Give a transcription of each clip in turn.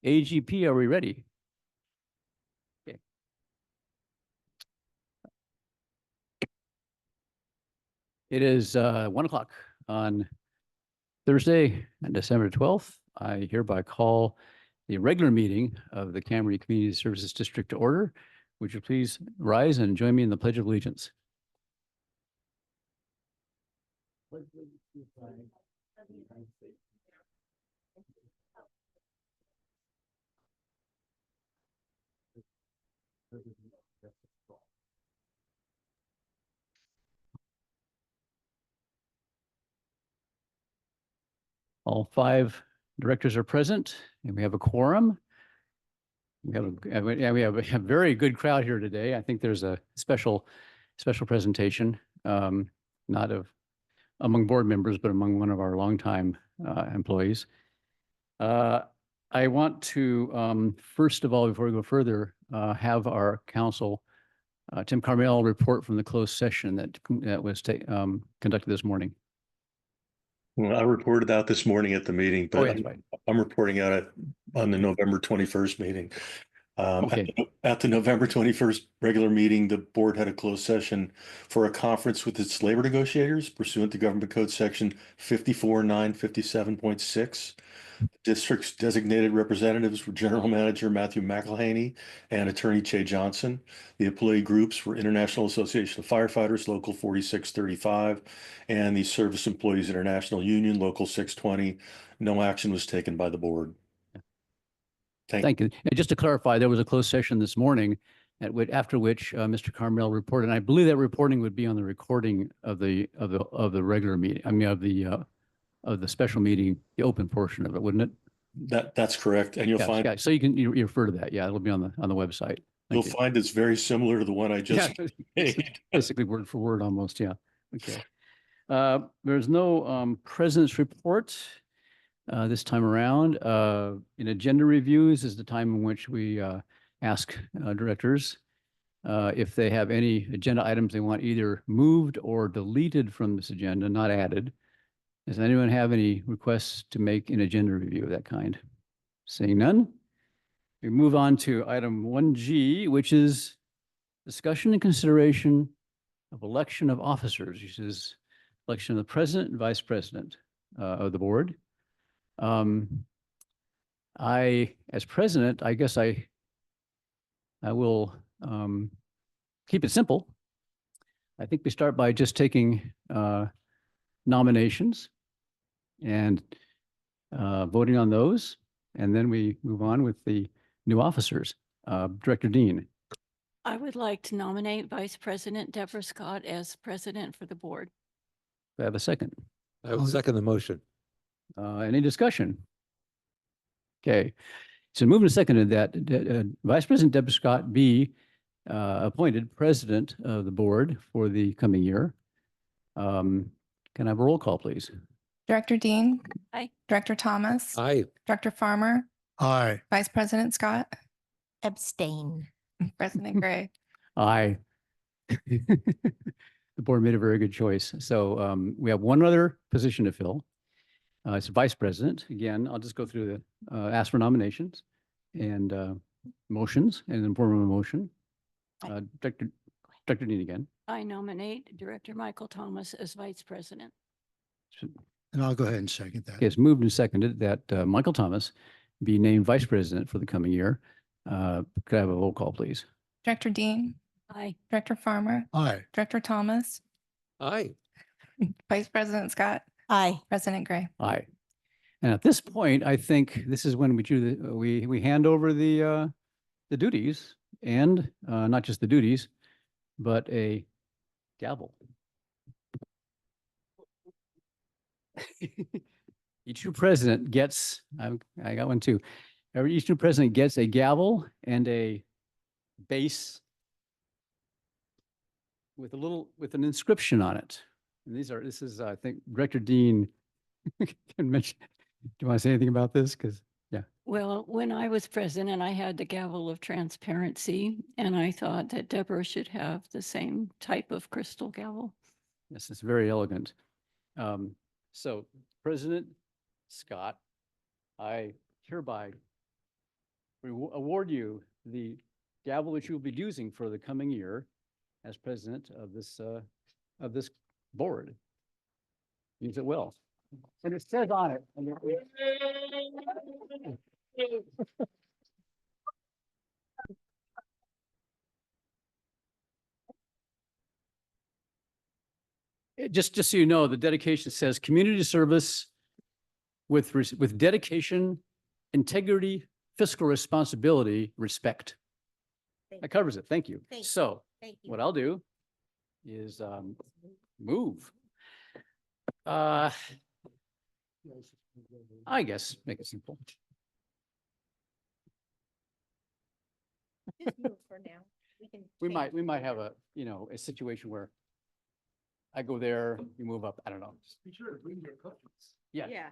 AGP, are we ready? Okay. It is 1 o'clock on Thursday, December 12th. I hereby call the regular meeting of the Cambria Community Services District to order. Would you please rise and join me in the Pledge of Allegiance? All 5 directors are present, and we have a quorum. We have a very good crowd here today. I think there's a special presentation, not among board members, but among one of our longtime employees. I want to, first of all, before we go further, have our counsel, Tim Carmel, report from the closed session that was conducted this morning. Well, I reported out this morning at the meeting, but that's right. I'm reporting out on the November 21st meeting. Okay. At the November 21st regular meeting, the board had a closed session for a conference with its labor negotiators pursuant to Government Code Section 54.957.6. District's designated representatives were General Manager Matthew McElhaney and Attorney Che Johnson. The employee groups were International Association of Firefighters, Local 4635, and the Service Employees International Union, Local 620. No action was taken by the board. Thank you. And just to clarify, there was a closed session this morning after which Mr. Carmel reported, and I believe that reporting would be on the recording of the regular meeting. I mean, of the special meeting, the open portion of it, wouldn't it? That's correct, and you'll find. Yeah, so you refer to that. Yeah, it'll be on the website. You'll find it's very similar to the one I just made. Basically word for word almost. Yeah. Okay. There's no president's report this time around. In agenda reviews is the time in which we ask directors if they have any agenda items they want either moved or deleted from this agenda, not added. Does anyone have any requests to make an agenda review of that kind? Seeing none, we move on to item 1G, which is discussion and consideration of election of officers, which is election of the president and vice president of the board. As president, I guess I will keep it simple. I think we start by just taking nominations and voting on those, and then we move on with the new officers. Director Dean. I would like to nominate Vice President Deborah Scott as president for the board. Do I have a second? I will second the motion. Any discussion? Okay, so moving to seconded that Vice President Deborah Scott be appointed president of the board for the coming year. Can I have a roll call, please? Director Dean. Aye. Director Thomas. Aye. Director Farmer. Aye. Vice President Scott. Abstain. President Gray. Aye. The board made a very good choice. So we have one other position to fill. It's vice president. Again, I'll just go through the ask for nominations and motions and then form of a motion. Director Dean again. I nominate Director Michael Thomas as vice president. And I'll go ahead and second that. Okay, it's moved and seconded that Michael Thomas be named vice president for the coming year. Could I have a roll call, please? Director Dean. Aye. Director Farmer. Aye. Director Thomas. Aye. Vice President Scott. Aye. President Gray. Aye. And at this point, I think this is when we hand over the duties, and not just the duties, but a gavel. Each new president gets, I got one too. Each new president gets a gavel and a base with an inscription on it. And this is, I think, Director Dean can mention. Do you want to say anything about this? Because, yeah. Well, when I was president, I had the gavel of transparency, and I thought that Deborah should have the same type of crystal gavel. Yes, it's very elegant. So, President Scott, I hereby we award you the gavel that you will be using for the coming year as president of this board. Use it well. And it says on it. Just so you know, the dedication says community service with dedication, integrity, fiscal responsibility, respect. Thank That covers it. Thank you. Thank you. So Thank you. what I'll do is move. I guess make it simple. Just move for now. can We change might it have later. a situation where I go there, you move up. I don't know. Be sure to bring your cookies. Yeah. Yeah.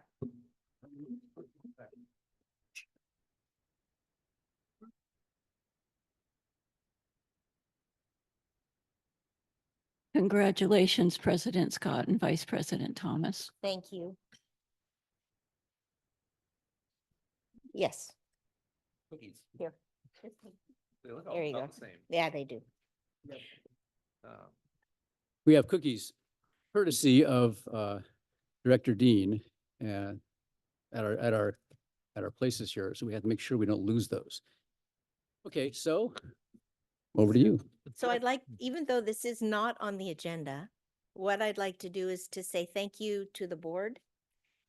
Congratulations, President Scott and Vice President Thomas. Thank you. Yes, Cookies. here. They look There you about go. the same. Yeah, they do. We have cookies courtesy of Director Dean at our places here. So we have to make sure we don't lose those. Okay, so over to you. So I'd like, even though this is not on the agenda, what I'd like to do is to say thank you to the board.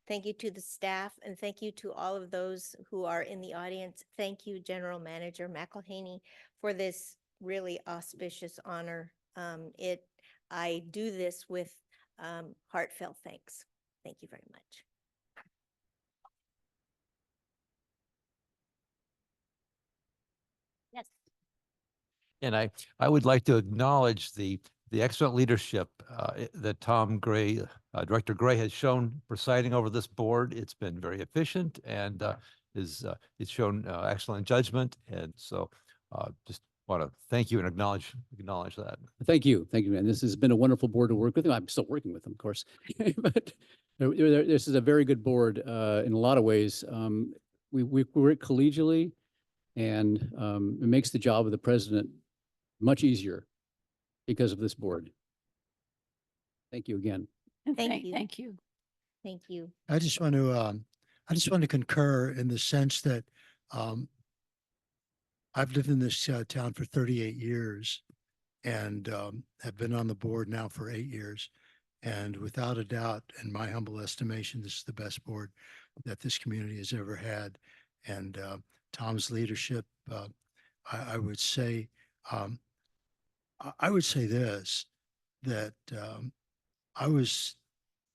Thank you to the staff and thank you to all of those who are in the audience. Thank you, General Manager McElhaney, for this really auspicious honor. I do this with heartfelt thanks. Thank you very much. Yes. And I would like to acknowledge the excellent leadership that Tom Gray, Director Gray has shown presiding over this board. It's been very efficient and it's shown excellent judgment. And so just want to thank you and acknowledge that. Thank you. Thank you, man. This has been a wonderful board to work with. I'm still working with them, of course. But this is a very good board in a lot of ways. We work collegially and it makes the job of the president much easier because of this board. Thank you again. And Thank you. Thank you. Thank you. I just want to concur in the sense that I've lived in this town for 38 years and have been on the board now for 8 years. And without a doubt, in my humble estimation, this is the best board that this community has ever had. And Tom's leadership, I would say this, that I was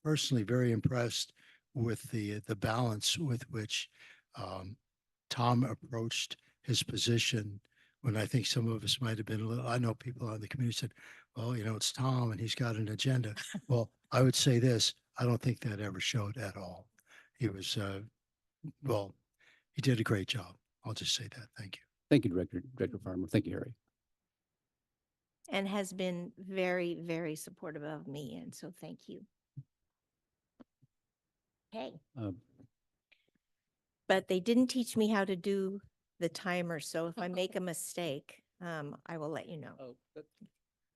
personally very impressed with the balance with which Tom approached his position when I think some of us might have been a little, I know people on the community said, well, it's Tom and he's got an agenda. Well, I would say this, I don't think that ever showed at all. He was, he did a great job. I'll just say that. Thank you. Thank you, Director Farmer. Thank you, Harry. And has been very, very supportive of me. And so thank you. Okay. But they didn't teach me how to do the timer. So if I make a mistake, I will let you know.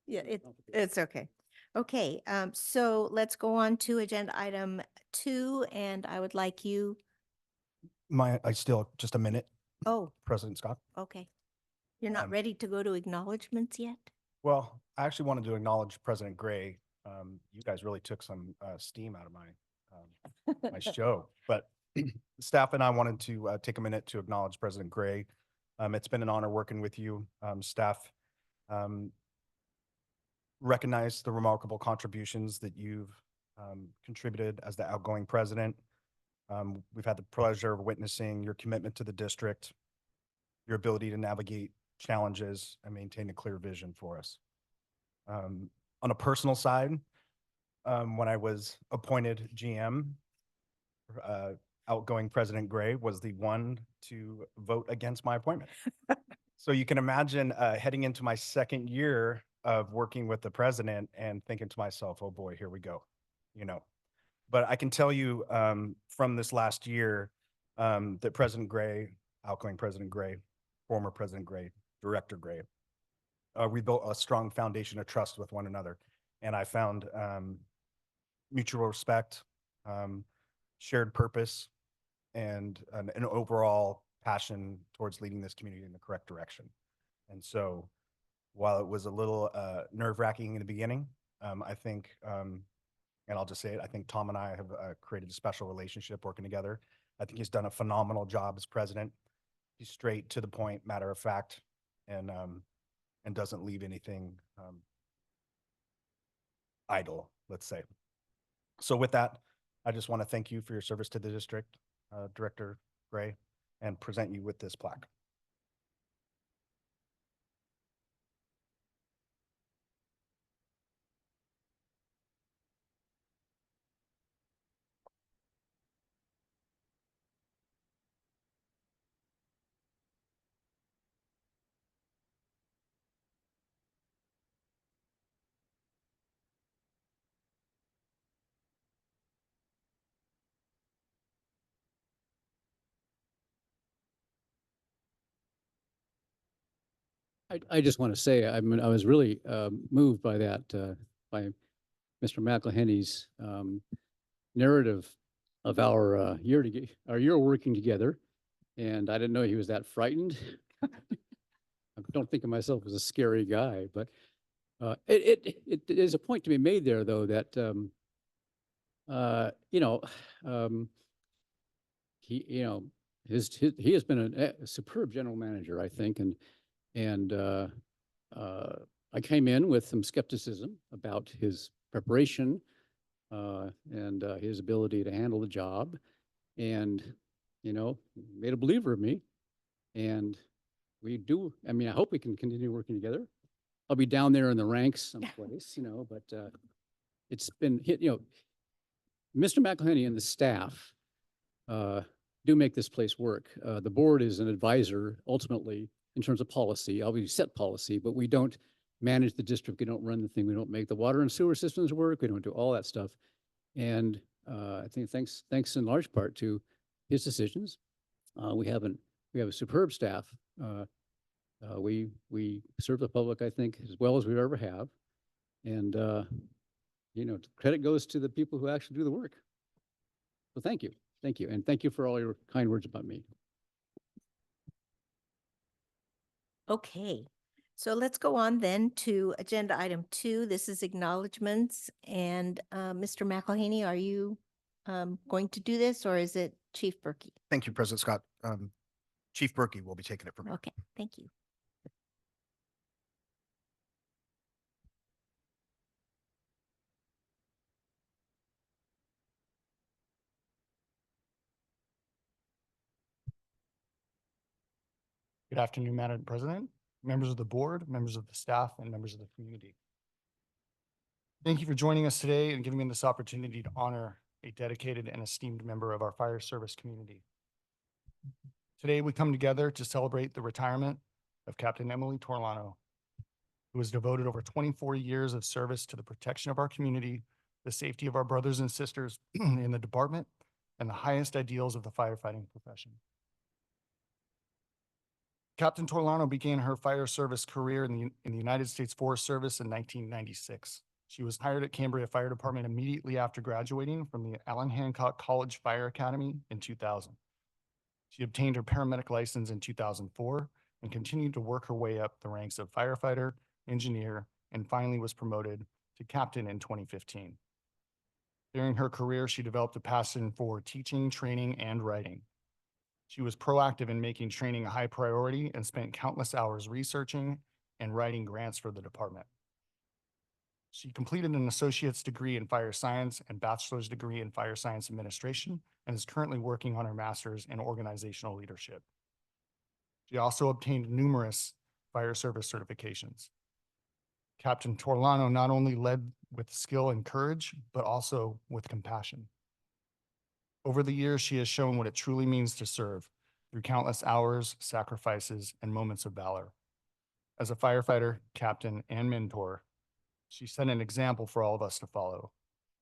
Yeah, it's okay. Okay, so let's go on to agenda item 2, and I would like you, I still, just a minute, oh, President Scott. okay. You're not Um, ready to go to acknowledgements yet? Well, I actually wanted to acknowledge President Gray. You guys really took some steam out of my show, but staff and I wanted to take a minute to acknowledge President Gray. It's been an honor working with you. Staff recognize the remarkable contributions that you've contributed as the outgoing president. We've had the pleasure of witnessing your commitment to the district, your ability to navigate challenges and maintain a clear vision for us. On a personal side, when I was appointed GM, outgoing President Gray was the one to vote against my appointment. So you can imagine heading into my second year of working with the president and thinking to myself, oh boy, here we go, But I can tell you from this last year that President Gray outgoing President Gray, former President Gray, Director Gray. We built a strong foundation of trust with one another. And I found mutual respect, shared purpose, and an overall passion towards leading this community in the correct direction. And so while it was a little nerve-wracking in the beginning, I think, and I'll just say it, I think Tom and I have created a special relationship working together. I think he's done a phenomenal job as president. He's straight to the point, matter of fact, and doesn't leave anything idle, let's say. So with that, I just want to thank you for your service to the district, Director Gray, and present you with this plaque. I just want to say, I mean, I was really moved by that, by Mr. McElhenney's narrative of our year working together. And I didn't know he was that frightened. I don't think of myself as a scary guy, but it is a point to be made there, though, that he has been a superb general manager, I think, and I came in with some skepticism about his preparation and his ability to handle the job, and made a believer of me. And we do. I mean, I hope we can continue working together. I'll be down there in the ranks someplace, but it's been hit. Mr. McElhenney and the staff do make this place work. The board is an advisor ultimately in terms of policy. We set policy, but we don't manage the district. We don't run the thing. We don't make the water and sewer systems work. We don't do all that stuff. And I think thanks in large part to his decisions, we have a superb staff. We serve the public, I think, as well as we ever have. And credit goes to the people who actually do the work. So thank you, and thank you for all your kind words about me. Okay, so let's go on then to agenda item 2. This is acknowledgements. And Mr. McElhaney, are you going to do this, or is it Chief Berkey? Thank you, President Scott. Chief Berkey will be taking it from here. Okay, thank you. Good afternoon, Madam President, members of the board, members of the staff, and members of the community. Thank you for joining us today and giving me this opportunity to honor a dedicated and esteemed member of our fire service community. Today, we come together to celebrate the retirement of Captain Emily Torlano, who has devoted over 24 years of service to the protection of our community, the safety of our brothers and sisters in the department, and the highest ideals of the firefighting profession. Captain Torlano began her fire service career in the United States Forest Service in 1996. She was hired at Cambria Fire Department immediately after graduating from the Allen Hancock College Fire Academy in 2000. She obtained her paramedic license in 2004 and continued to work her way up the ranks of firefighter, engineer, and finally was promoted to captain in 2015. During her career, she developed a passion for teaching, training, and writing. She was proactive in making training a high priority and spent countless hours researching and writing grants for the department. She completed an associate's degree in fire science and bachelor's degree in fire science administration and is currently working on her master's in organizational leadership. She also obtained numerous fire service certifications. Captain Torlano not only led with skill and courage, but also with compassion. Over the years, she has shown what it truly means to serve through countless hours, sacrifices, and moments of valor. As a firefighter, captain, and mentor, she set an example for all of us to follow.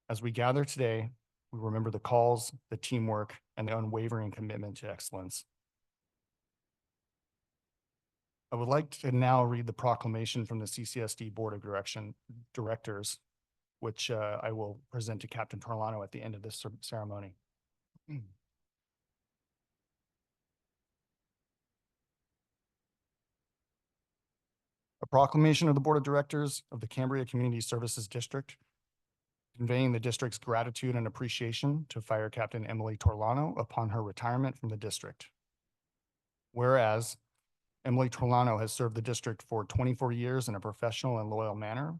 As we gather today, we remember the calls, the teamwork, and the unwavering commitment to excellence. I would like to now read the proclamation from the CCSD Board of Directors, which I will present to Captain Torlano at the end of this ceremony. A proclamation of the Board of Directors of the Cambria Community Services District, conveying the district's gratitude and appreciation to Fire Captain Emily Torlano upon her retirement from the district. Whereas Emily Torlano has served the district for 24 years in a professional and loyal manner.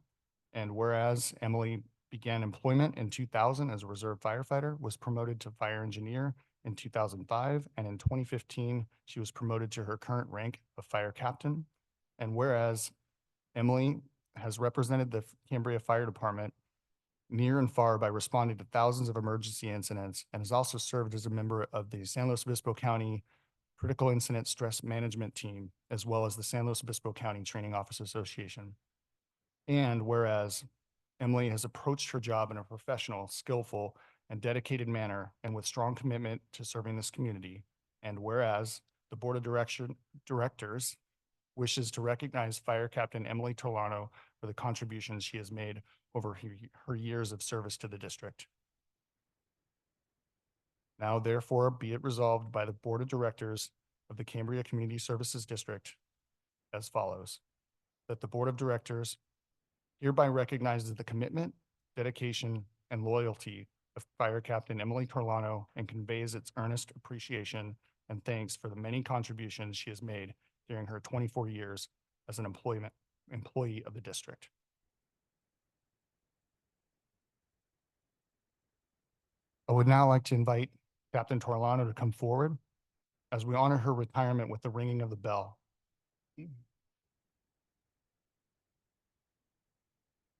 And whereas Emily began employment in 2000 as a reserve firefighter, was promoted to fire engineer in 2005, and in 2015, she was promoted to her current rank of fire captain. And whereas Emily has represented the Cambria Fire Department near and far by responding to thousands of emergency incidents, and has also served as a member of the San Luis Obispo County Critical Incident Stress Management Team, as well as the San Luis Obispo County Training Office Association. And whereas Emily has approached her job in a professional, skillful, and dedicated manner, and with strong commitment to serving this community. And whereas the Board of Directors wishes to recognize Fire Captain Emily Torlano for the contributions she has made over her years of service to the district. Now therefore be it resolved by the Board of Directors of the Cambria Community Services District as follows: that the Board of Directors hereby recognizes the commitment, dedication, and loyalty of Fire Captain Emily Torlano and conveys its earnest appreciation and thanks for the many contributions she has made during her 24 years as an employee of the district. I would now like to invite Captain Torlano to come forward as we honor her retirement with the ringing of the bell.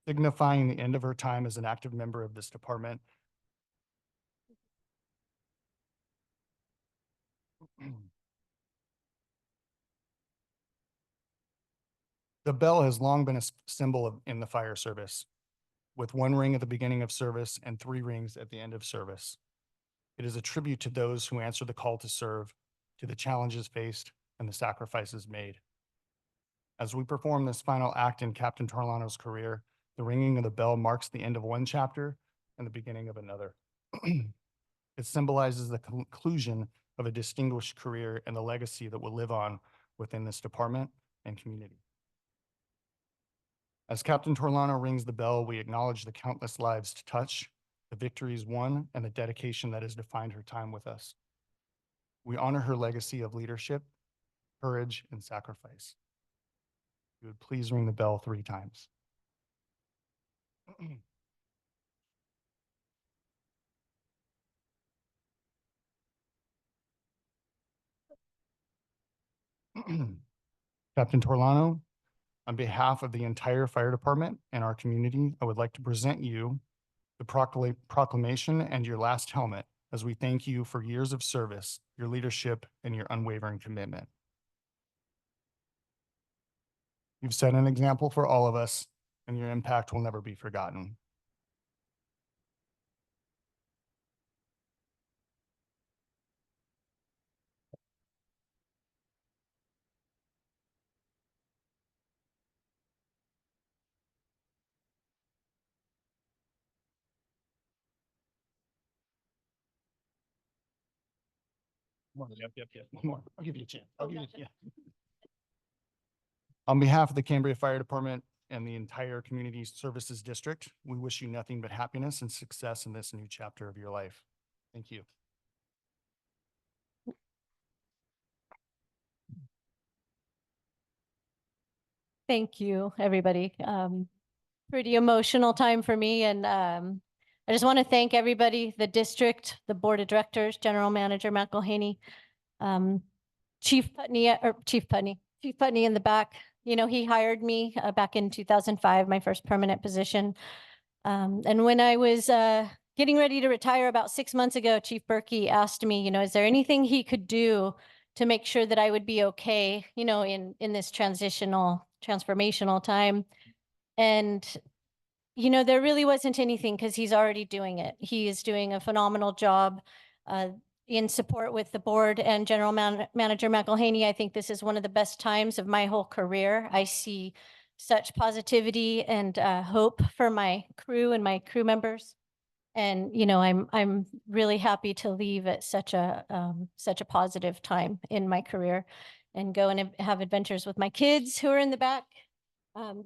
Signifying the end of her time as an active member of this department. The bell has long been a symbol in the fire service, with one ring at the beginning of service and 3 rings at the end of service. It is a tribute to those who answer the call to serve, to the challenges faced, and the sacrifices made. As we perform this final act in Captain Torlano's career, the ringing of the bell marks the end of one chapter and the beginning of another. It symbolizes the conclusion of a distinguished career and the legacy that will live on within this department and community. As Captain Torlano rings the bell, we acknowledge the countless lives to touch, the victories won, and the dedication that has defined her time with us. We honor her legacy of leadership, courage, and sacrifice. You would please ring the bell 3 times. Captain Torlano, on behalf of the entire fire department and our community, I would like to present you the proclamation and your last helmet as we thank you for years of service, your leadership, and your unwavering commitment. You've set an example for all of us, and your impact will never be forgotten. Yep. One more. I'll give you a chance. Yeah. On behalf of the Cambria Fire Department and the entire Community Services District, we wish you nothing but happiness and success in this new chapter of your life. Thank you. Thank you, everybody. Pretty emotional time for me. And I just want to thank everybody, the district, the board of directors, General Manager McElhaney, Chief Putney in the back. You know, he hired me back in 2005, my first permanent position. And when I was getting ready to retire about 6 months ago, Chief Berkey asked me, you know, is there anything he could do to make sure that I would be okay, you know, in this transformational time. And, you know, there really wasn't anything because he's already doing it. He is doing a phenomenal job. in support with the board and Manager McElhaney. I think this is one of the best times of my whole career. I see such positivity and hope for my crew and my crew members. And, you know, I'm really happy to leave at such a positive time in my career and go and have adventures with my kids who are in the back.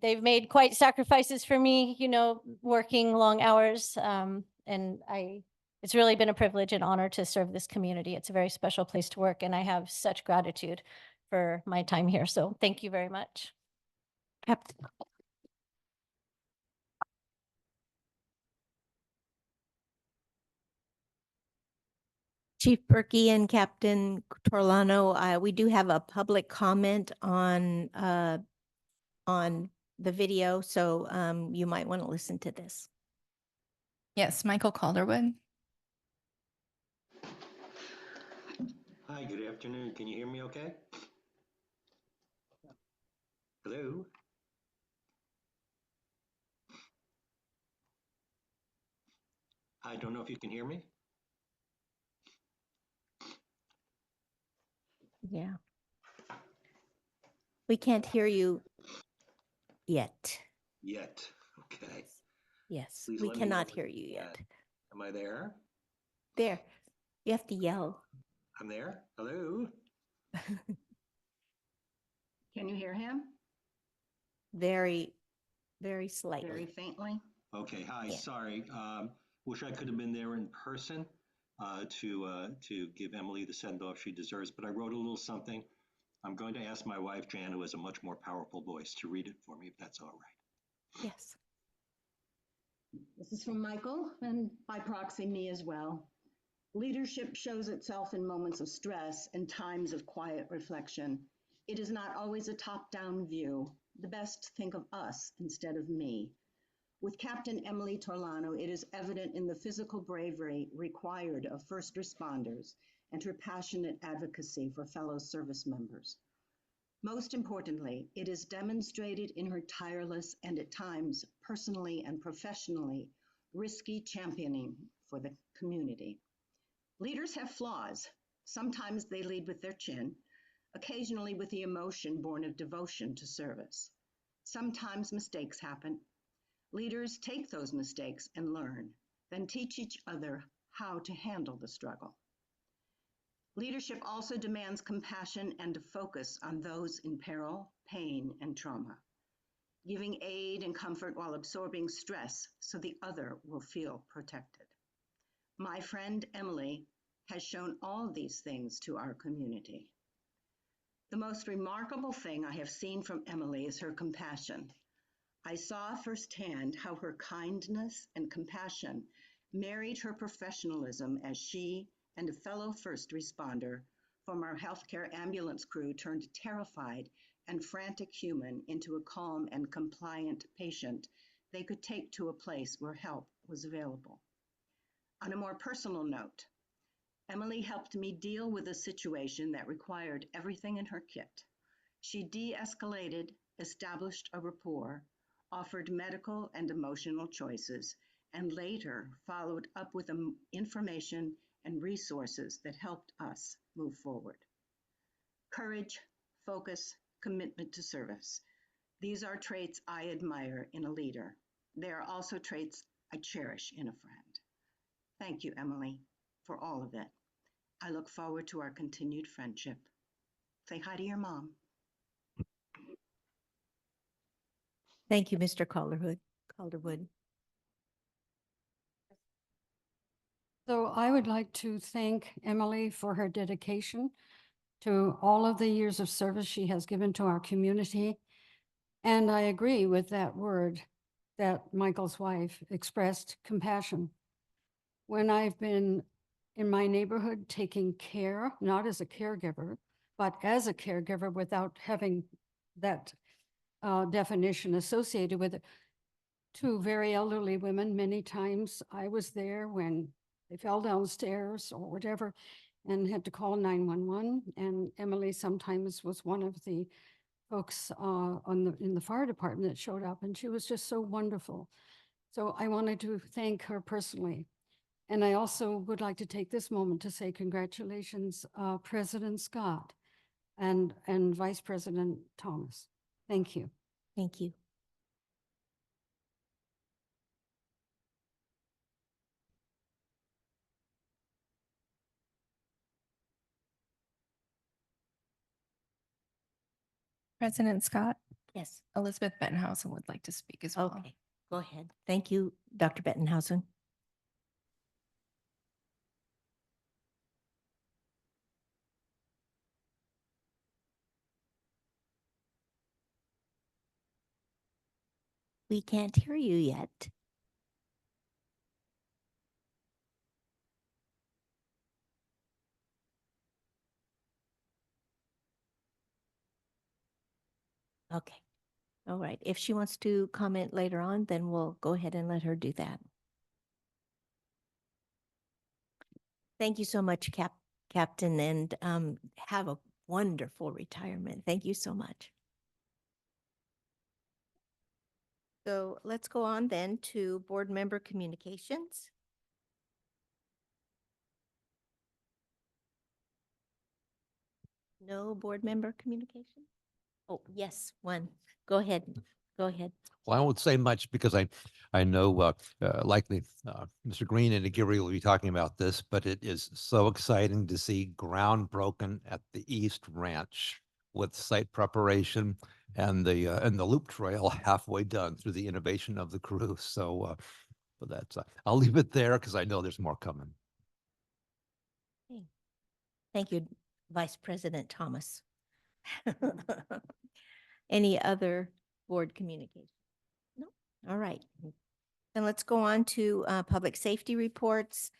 They've made quite sacrifices for me, you know, working long hours. And it's really been a privilege and honor to serve this community. It's a very special place to work, and I have such gratitude for my time here. So thank you very much. Captain. Chief Berkey and Captain Torlano, we do have a public comment on the video, so you might want to listen to this. Yes, Michael Calderwood. Hi, good afternoon. Can you hear me okay? Hello? I don't know if you can hear me. Yeah. We can't hear you yet. Yet, okay. Yes, Please we let me know cannot if hear you yet. Am I there? There, you have to yell. I'm there. Hello? Can you hear him? Very, very slightly. Very faintly? Okay, hi, Yeah. sorry. Wish I could have been there in person to give Emily the send-off she deserves, but I wrote a little something. I'm going to ask my wife, Jan, who has a much more powerful voice, to read it for me, if that's all right. Yes. This is from Michael, and by proxy, me as well. Leadership shows itself in moments of stress and times of quiet reflection. It is not always a top-down view. The best think of us instead of me. With Captain Emily Torlano, it is evident in the physical bravery required of first responders and her passionate advocacy for fellow service members. Most importantly, it is demonstrated in her tireless and at times personally and professionally risky championing for the community. Leaders have flaws. Sometimes they lead with their chin, occasionally with the emotion born of devotion to service. Sometimes mistakes happen. Leaders take those mistakes and learn, then teach each other how to handle the struggle. Leadership also demands compassion and a focus on those in peril, pain, and trauma, giving aid and comfort while absorbing stress so the other will feel protected. My friend Emily has shown all these things to our community. The most remarkable thing I have seen from Emily is her compassion. I saw firsthand how her kindness and compassion married her professionalism as she and a fellow first responder from our healthcare ambulance crew turned terrified and frantic human into a calm and compliant patient they could take to a place where help was available. On a more personal note, Emily helped me deal with a situation that required everything in her kit. She de-escalated, established a rapport, offered medical and emotional choices, and later followed up with information and resources that helped us move forward. Courage, focus, commitment to service. These are traits I admire in a leader. They are also traits I cherish in a friend. Thank you, Emily, for all of it. I look forward to our continued friendship. Say hi to your mom. Thank you, Mr. Calderwood. So I would like to thank Emily for her dedication to all of the years of service she has given to our community. And I agree with that word that Michael's wife expressed, compassion. When I've been in my neighborhood taking care, not as a caregiver, but as a caregiver without having that definition associated with it, two very elderly women, many times I was there when they fell downstairs or whatever and had to call 911. And Emily sometimes was one of the folks in the fire department that showed up, and she was just so wonderful. So I wanted to thank her personally. And I also would like to take this moment to say congratulations, President Scott and Vice President Thomas. Thank you. Thank you. President Scott, Yes. Elizabeth Bettenhausen would like to speak as well. Okay, go ahead. Thank you, Dr. Bettenhausen. We can't hear you yet. Okay. All right. If she wants to comment later on, then we'll go ahead and let her do that. Thank you so much, Captain, and have a wonderful retirement. Thank you so much. So let's go on then to board member communications. No board member communication? Oh, yes, one. Go ahead. Go ahead. Well, I won't say much because I know likely Mr. Green and Aguirre will be talking about this, but it is so exciting to see ground broken at the East Ranch with site preparation and the loop trail halfway done through the innovation of the crew. So, but that's I'll leave it there because I know there's more coming. Okay. Thank you, Vice President Thomas. Any other board communication? No. All right. Then let's go on to public safety reports.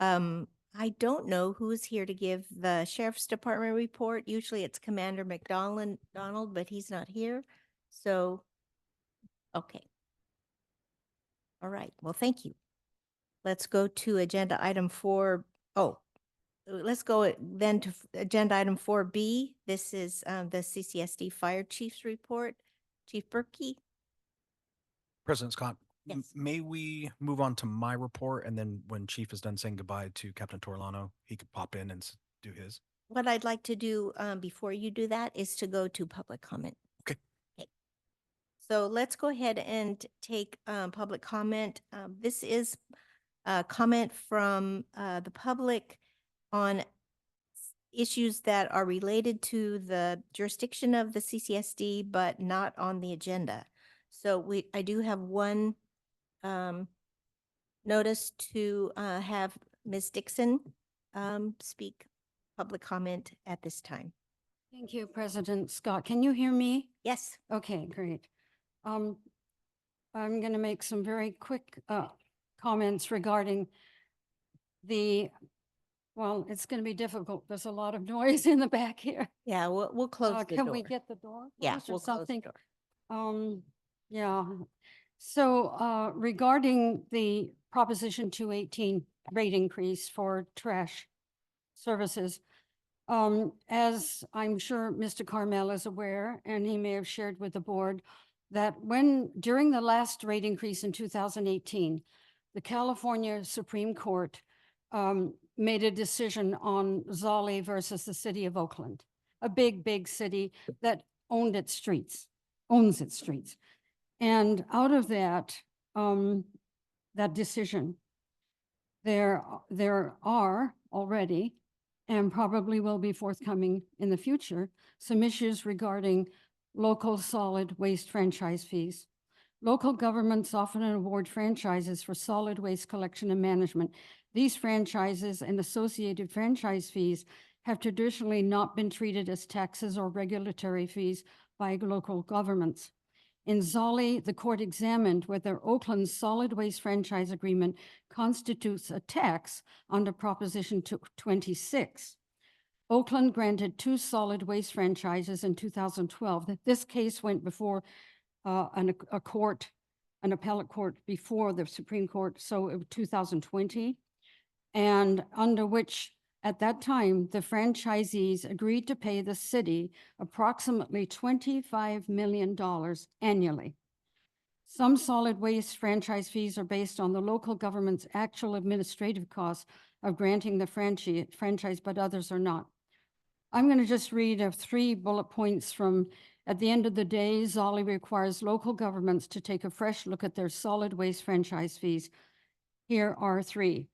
I don't know who's here to give the Sheriff's Department report. Usually it's Commander McDonald, but he's not here. So, okay. All right. Well, thank you. Let's go to agenda item 4. Oh, let's go then to agenda item 4B. This is the CCSD Fire Chief's report. Chief Berkey. President Scott, Yes. may we move on to my report, and then when Chief is done saying goodbye to Captain Torlano, he could pop in and do his. What I'd like to do before you do that is to go to public comment. Okay. Okay. So let's go ahead and take public comment. This is a comment from the public on issues that are related to the jurisdiction of the CCSD, but not on the agenda. So I do have one notice to have Ms. Dixon speak public comment at this time. Thank you, President Scott. Can you hear me? Yes. Okay, great. I'm going to make some very quick comments regarding well, it's going to be difficult. There's a lot of noise in the back here. Yeah, we'll close the door. Can we get the door? Yeah, closed or we'll close the something? door. Yeah. So regarding the Proposition 218 rate increase for trash services, as I'm sure Mr. Carmel is aware, and he may have shared with the board, that during the last rate increase in 2018, the California Supreme Court made a decision on Zolli versus the city of Oakland, a big city that owns its streets. And out of that, that decision, there are already, and probably will be forthcoming in the future, some issues regarding local solid waste franchise fees. Local governments often award franchises for solid waste collection and management. These franchises and associated franchise fees have traditionally not been treated as taxes or regulatory fees by local governments. In Zolli, the court examined whether Oakland's solid waste franchise agreement constitutes a tax under Proposition 26. Oakland granted 2 solid waste franchises in 2012. This case went before an appellate court before the Supreme Court, so it was 2020, and under which at that time, the franchisees agreed to pay the city approximately $25 million annually. Some solid waste franchise fees are based on the local government's actual administrative costs of granting the franchise, but others are not. I'm going to just read 3 bullet points from, at the end of the day, Zolly requires local governments to take a fresh look at their solid waste franchise fees. Here are 3.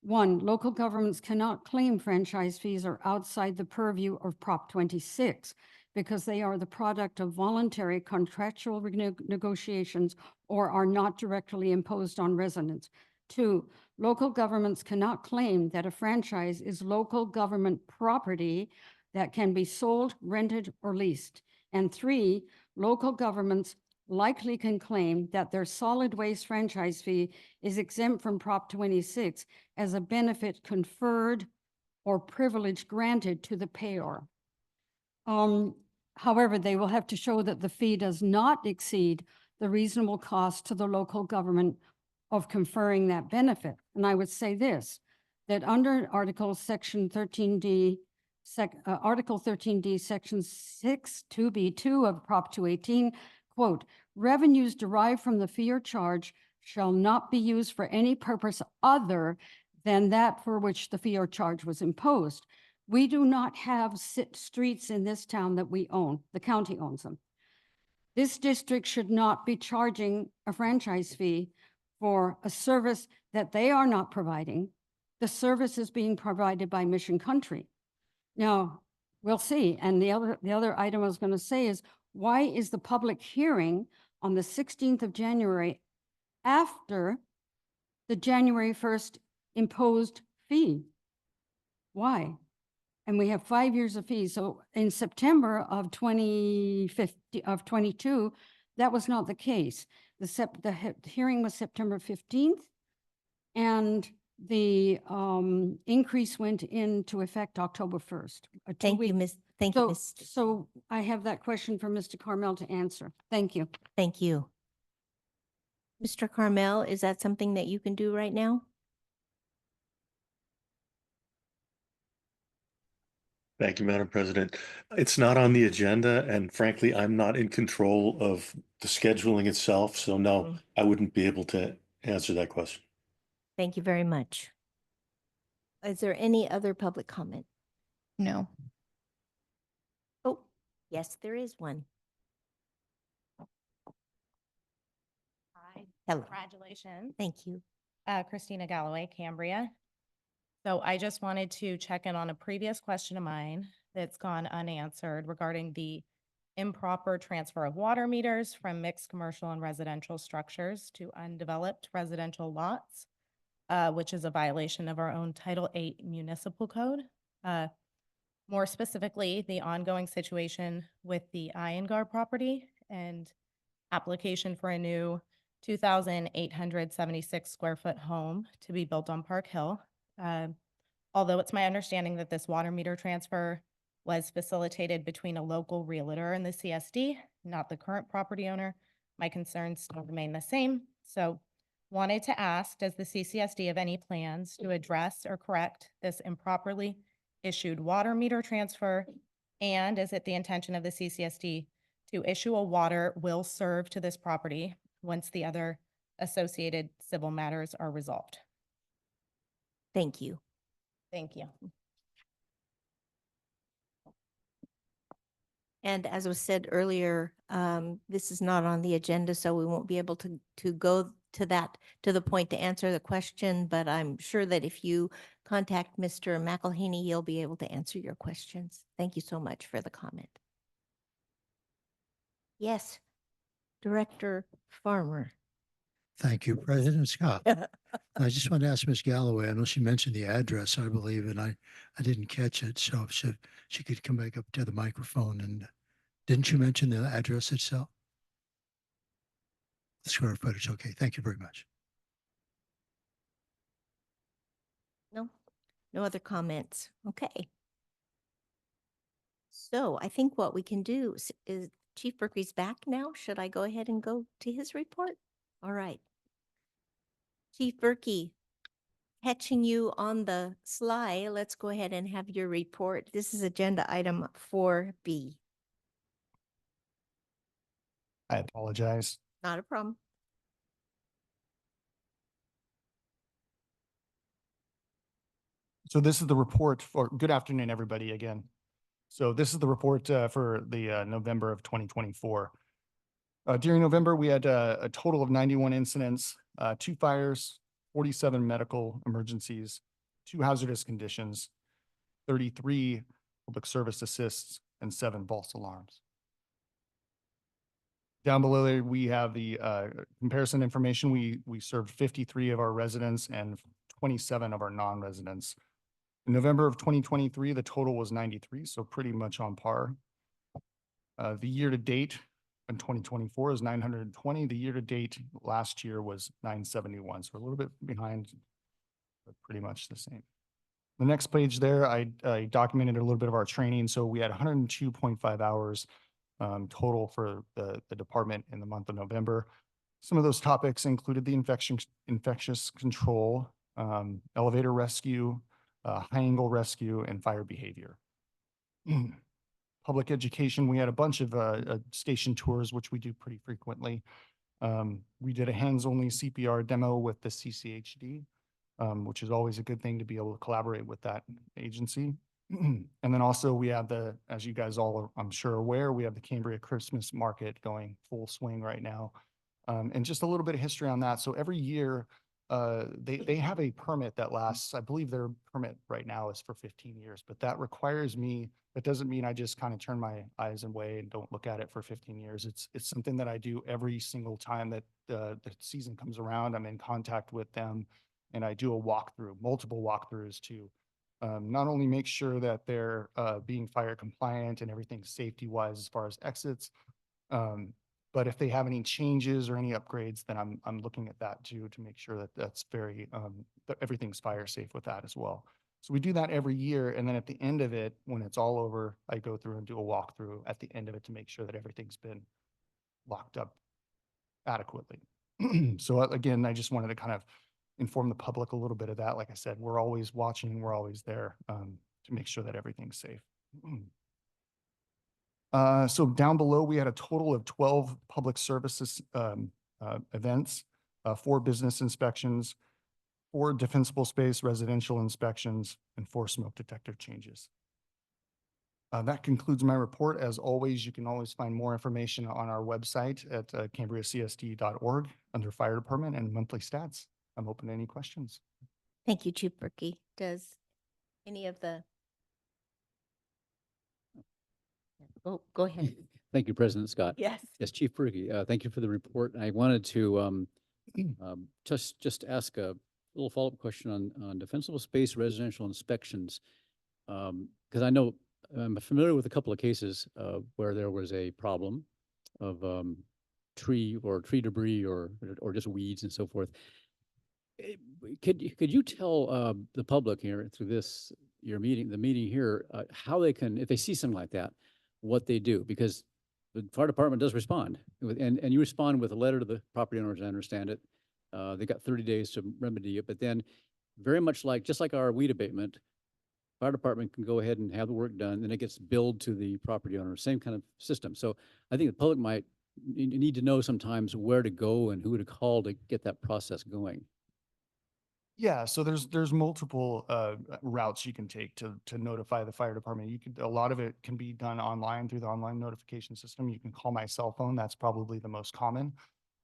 1, local governments cannot claim franchise fees are outside the purview of Prop 26 because they are the product of voluntary contractual negotiations or are not directly imposed on residents. 2, local governments cannot claim that a franchise is local government property that can be sold, rented, or leased. And 3, local governments likely can claim that their solid waste franchise fee is exempt from Prop 26 as a benefit conferred or privilege granted to the payer. However, they will have to show that the fee does not exceed the reasonable cost to the local government of conferring that benefit. And I would say this, that under Article 13D, Section 6, 2B2 of Prop 218, quote, revenues derived from the fee or charge shall not be used for any purpose other than that for which the fee or charge was imposed. We do not have streets in this town that we own. The county owns them. This district should not be charging a franchise fee for a service that they are not providing. The service is being provided by Mission Country. Now, we'll see. And the other item I was going to say is, why is the public hearing on the 16th of January after the January 1st imposed fee? Why? And we have 5 years of fees. So in September of 22, that was not the case. The hearing was September 15th, and the increase went into effect October 1st. Thank you, Ms. Thank you, Ms. So I have that question for Mr. Carmel to answer. Thank you. Thank you. Mr. Carmel, is that something that you can do right now? Thank you, Madam President. It's not on the agenda, and frankly, I'm not in control of the scheduling itself, so no, I wouldn't be able to answer that question. Thank you very much. Is there any other public comment? No. Oh, yes, there is one. Hi. Hello. Congratulations. Thank you. Christina Galloway, Cambria. So I just wanted to check in on a previous question of mine that's gone unanswered regarding the improper transfer of water meters from mixed commercial and residential structures to undeveloped residential lots, which is a violation of our own Title VIII municipal code. More specifically, the ongoing situation with the Iyengar property and application for a new 2,876 square foot home to be built on Park Hill. Although it's my understanding that this water meter transfer was facilitated between a local realtor and the CSD, not the current property owner, my concerns still remain the same. So wanted to ask, does the CCSD have any plans to address or correct this improperly issued water meter transfer? And is it the intention of the CCSD to issue a water will serve to this property once the other associated civil matters are resolved? Thank you. Thank you. And as was said earlier, this is not on the agenda, so we won't be able to go to the point to answer the question, but I'm sure that if you contact Mr. McElhaney, he'll be able to answer your questions. Thank you so much for the comment. Yes, Director Farmer. Thank you, President Scott. I just want to ask Ms. Galloway, I know she mentioned the address, I believe, and I didn't catch it. So if she could come back up to the microphone, and didn't you mention the address itself? The square footage. Okay. Thank you very much. No other comments. Okay. So I think what we can do is Chief Berkey's back now. Should I go ahead and go to his report? All right. Chief Berkey, catching you on the sly, let's go ahead and have your report. This is agenda item 4B. I apologize. Not a problem. So this is the report for, good afternoon, everybody, again. So this is the report for the November of 2024. During November, we had a total of 91 incidents, 2 fires, 47 medical emergencies, 2 hazardous conditions, 33 public service assists, and 7 false alarms. Down below there, we have the comparison information. We served 53 of our residents and 27 of our non-residents. In November of 2023, the total was 93, so pretty much on par. The year to date in 2024 is 920. The year to date last year was 971, so a little bit behind, but pretty much the same. The next page there, I documented a little bit of our training. So we had 102.5 hours total for the department in the month of November. Some of those topics included the infectious control, elevator rescue, high angle rescue, and fire behavior. Public education, we had a bunch of station tours, which we do pretty frequently. We did a hands-only CPR demo with the CCHD, which is always a good thing to be able to collaborate with that agency. And then also we have as you guys all are, I'm sure, aware, we have the Cambria Christmas market going full swing right now. And just a little bit of history on that. So every year, they have a permit that lasts, I believe their permit right now is for 15 years, but that requires me, that doesn't mean I just kind of turn my eyes away and don't look at it for 15 years. It's something that I do every single time that the season comes around. I'm in contact with them and I do a walkthrough, multiple walkthroughs to not only make sure that they're being fire compliant and everything's safety wise as far as exits, but if they have any changes or any upgrades, then I'm looking at that too to make sure that that's very that everything's fire safe with that as well. So we do that every year, and then at the end of it, when it's all over, I go through and do a walkthrough at the end of it to make sure that everything's been locked up adequately. So again, I just wanted to kind of inform the public a little bit of that. Like I said, we're always watching, we're always there to make sure that everything's safe. So down below, we had a total of 12 public services events, 4 business inspections, 4 defensible space residential inspections, and 4 smoke detector changes. That concludes my report. As always, you can always find more information on our website at cambriacsd.org under fire department and monthly stats. I'm open to any questions. Thank you, Chief Berkey. Does any of the... Oh, go ahead. Thank you, President Scott. Yes. Yes, Chief Berkey, thank you for the report. I wanted to just ask a little follow-up question on defensible space residential inspections. Because I know I'm familiar with a couple of cases where there was a problem of tree debris or just weeds and so forth. Could you tell the public here through the meeting here, how they can, if they see something like that, what they do? Because the fire department does respond, and you respond with a letter to the property owners. I understand it. They got 30 days to remedy it, but then very much just like our weed abatement, fire department can go ahead and have the work done, and it gets billed to the property owner, same kind of system. So I think the public might need to know sometimes where to go and who to call to get that process going. Yeah, so there's multiple routes you can take to notify the fire department. A lot of it can be done online through the online notification system. You can call my cell phone. That's probably the most common.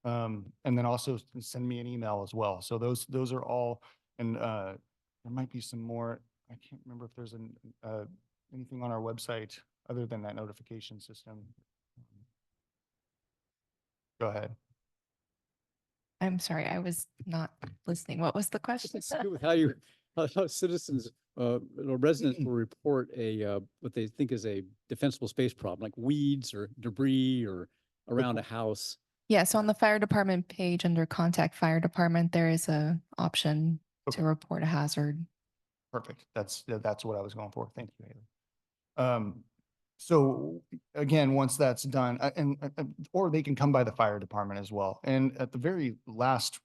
And then also send me an email as well. So those are all, and there might be some more. I can't remember if there's anything on our website other than that notification system. Go ahead. I'm sorry, I was not listening. What was the question? It's to do with how citizens or residents will report what they think is a defensible space problem, like weeds or debris or around a house. Yeah, so on the fire department page under contact fire department, there is a option to report a hazard. Perfect. That's what I was going for. Thank you, Haley. So again, once that's done, or they can come by the fire department as well. And at the very last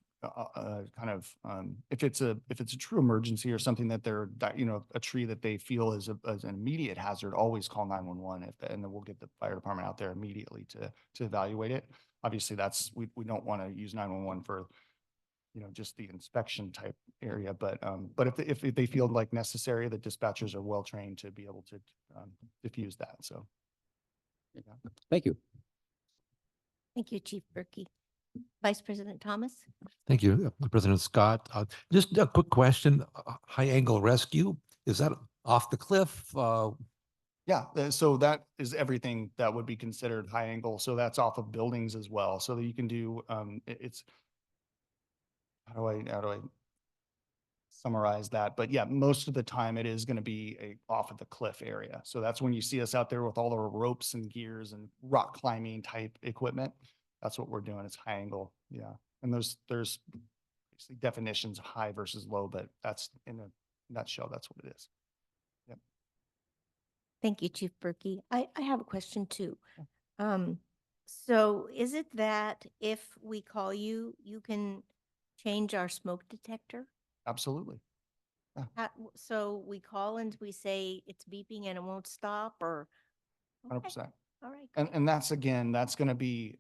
if it's a true emergency or something that they're, a tree that they feel is an immediate hazard, always call 911 and then we'll get the fire department out there immediately to evaluate it. Obviously we don't want to use 911 for just the inspection type area. But if they feel like necessary, the dispatchers are well trained to be able to diffuse that. So. Yeah. Thank you. Thank you, Chief Berkey. Vice President Thomas? Thank you, President Scott. Just a quick question. High angle rescue, is that off the cliff? Yeah, so that is everything that would be considered high angle. So that's off of buildings as well. So that you can do, it's, how do I summarize that? But yeah, most of the time it is going to be off of the cliff area. So that's when you see us out there with all the ropes and gears and rock climbing type equipment. That's what we're doing. It's high angle. Yeah. And there's basically definitions of high versus low, but that's in a nutshell, that's what it is. Yep. Thank you, Chief Berkey. I have a question too. So is it that if we call you, you can change our smoke detector? Absolutely. So we call and we say it's beeping and it won't stop, or? 100%. All right. And that's, again, that's going to be,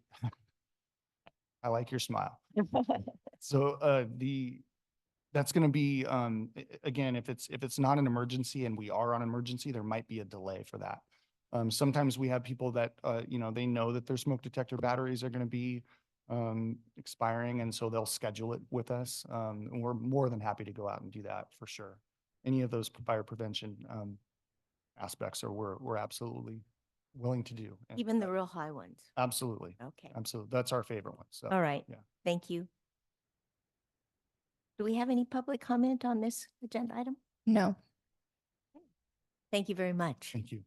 I like your smile. So that's going to be, again, if it's not an emergency and we are on emergency, there might be a delay for that. Sometimes we have people that, they know that their smoke detector batteries are going to be expiring, and so they'll schedule it with us. And we're more than happy to go out and do that for sure. Any of those fire prevention aspects we're absolutely willing to do. And Even the real high ones? absolutely. Okay. Absolutely. That's our favorite one. So, all right. yeah. Thank you. Do we have any public comment on this agenda item? No. Thank you very much. Thank you.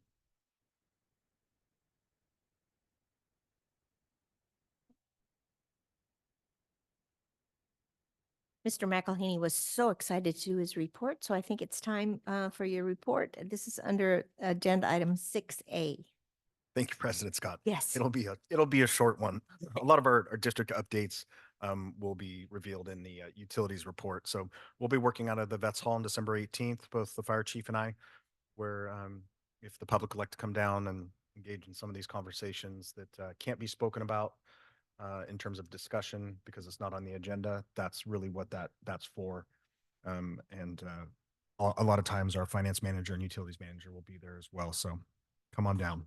Mr. McElhaney was so excited to do his report, so I think it's time for your report. This is under agenda item 6A. Thank you, President Scott. Yes. It'll be a short one. A lot of our district updates will be revealed in the utilities report. So we'll be working out of the Vets Hall on December 18th, both the fire chief and I, where if the public would like to come down and engage in some of these conversations that can't be spoken about in terms of discussion because it's not on the agenda, that's really what that's for. A lot of times our finance manager and utilities manager will be there as well. So come on down.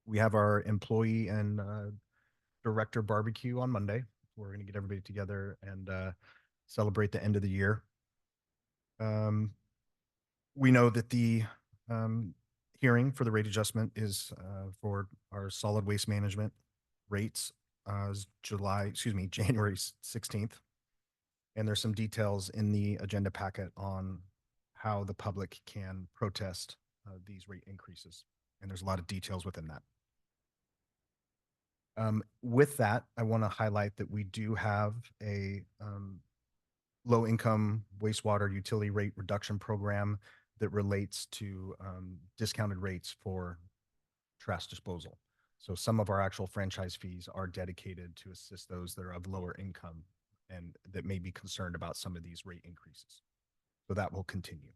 We have our employee and director barbecue on Monday. We're going to get everybody together and celebrate the end of the year. We know that the hearing for the rate adjustment is for our solid waste management rates is January 16th. And there's some details in the agenda packet on how the public can protest these rate increases. And there's a lot of details within that. With that, I want to highlight that we do have a low-income wastewater utility rate reduction program that relates to discounted rates for trash disposal. So some of our actual franchise fees are dedicated to assist those that are of lower income and that may be concerned about some of these rate increases. So that will continue.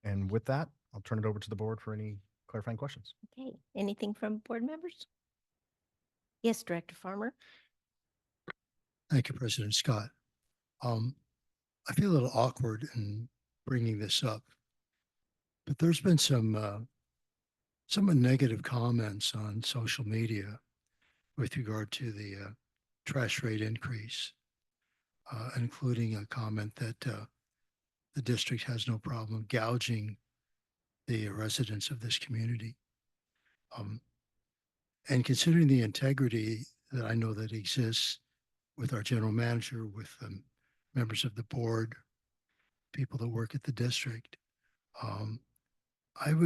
And with that, I'll turn it over to the board for any clarifying questions. Okay. Anything from board members? Yes, Director Farmer. Thank you, President Scott. I feel a little awkward in bringing this up, but there's been some negative comments on social media with regard to the trash rate increase, including a comment that the district has no problem gouging the residents of this community. And considering the integrity that I know that exists with our general manager, with members of the board, people that work at the district, I'm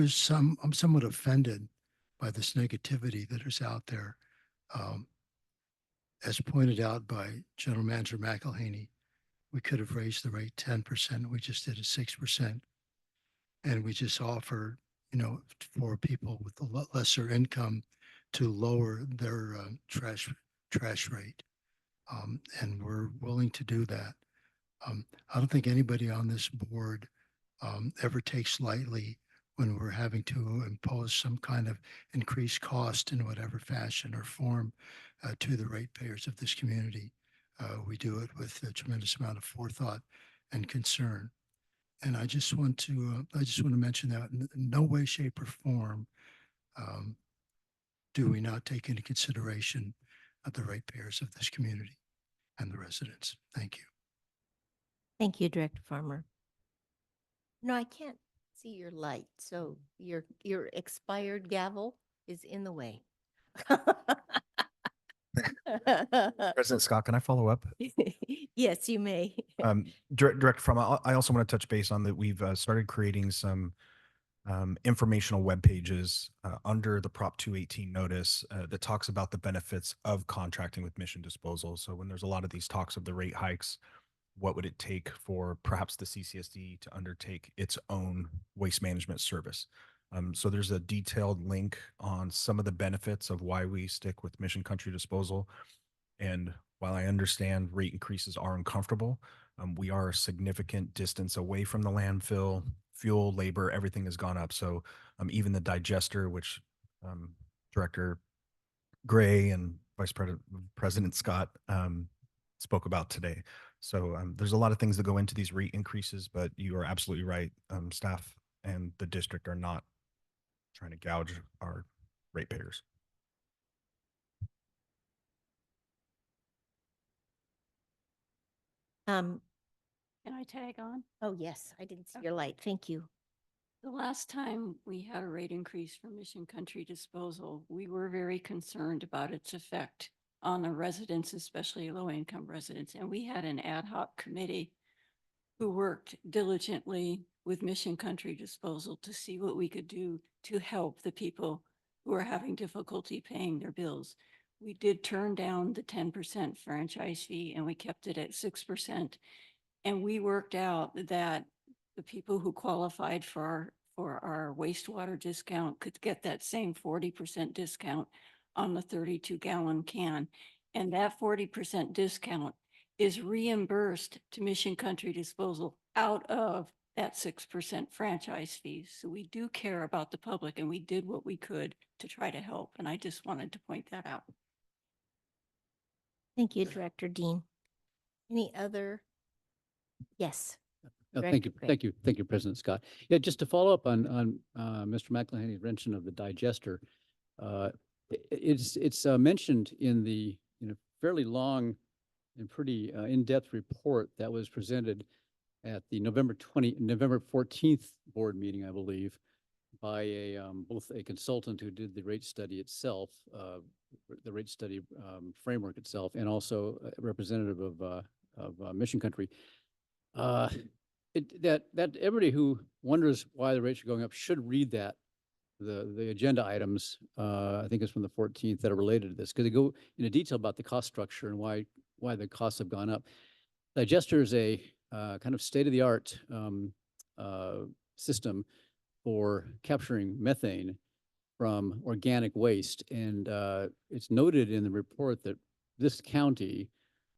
somewhat offended by this negativity that is out there. As pointed out by General Manager McElhaney, we could have raised the rate 10%. We just did it 6%. And we just offered, for people with a lesser income to lower their trash rate. And we're willing to do that. I don't think anybody on this board ever takes lightly when we're having to impose some kind of increased cost in whatever fashion or form to the ratepayers of this community. We do it with a tremendous amount of forethought and concern. And I just want to mention that in no way, shape, or form um, do we not take into consideration the ratepayers of this community and the residents. Thank you. Thank you, Director Farmer. No, I can't see your light, so your expired gavel is in the way. President Scott, can I follow up? Yes, you may. Director From, I also want to touch base on that. We've started creating some informational web pages under the Prop 218 notice that talks about the benefits of contracting with Mission Disposal. So when there's a lot of these talks of the rate hikes, what would it take for perhaps the CCSD to undertake its own waste management service? So there's a detailed link on some of the benefits of why we stick with Mission Country Disposal. And while I understand rate increases are uncomfortable, we are a significant distance away from the landfill. Fuel, labor, everything has gone up. So even the digester, which Director Gray and President Scott spoke about today. So there's a lot of things that go into these rate increases, but you are absolutely right. Staff and the district are not trying to gouge our ratepayers. Can I tag on? Oh, yes, I didn't see your light. Thank you. The last time we had a rate increase for Mission Country Disposal, we were very concerned about its effect on the residents, especially low-income residents. And we had an ad hoc committee who worked diligently with Mission Country Disposal to see what we could do to help the people who are having difficulty paying their bills. We did turn down the 10% franchise fee and we kept it at 6%. And we worked out that the people who qualified for our wastewater discount could get that same 40% discount on the 32-gallon can. And that 40% discount is reimbursed to Mission Country Disposal out of that 6% franchise fee. So we do care about the public and we did what we could to try to help. And I just wanted to point that out. Thank you, Director Dean. Any other? Yes. Thank you. Director Gray. Thank you, President Scott. Yeah, just to follow up on Mr. McElhaney's mention of the digester, it's mentioned in the fairly long and pretty in-depth report that was presented at the November 14th board meeting, I believe, by both a consultant who did the rate study itself, the rate study framework itself, and also a representative of Mission Country. That everybody who wonders why the rates are going up should read that. The agenda items, I think it's from the 14th, that are related to this, because they go into detail about the cost structure and why the costs have gone up. Digester is a kind of state-of-the-art system for capturing methane from organic waste. And it's noted in the report that this county,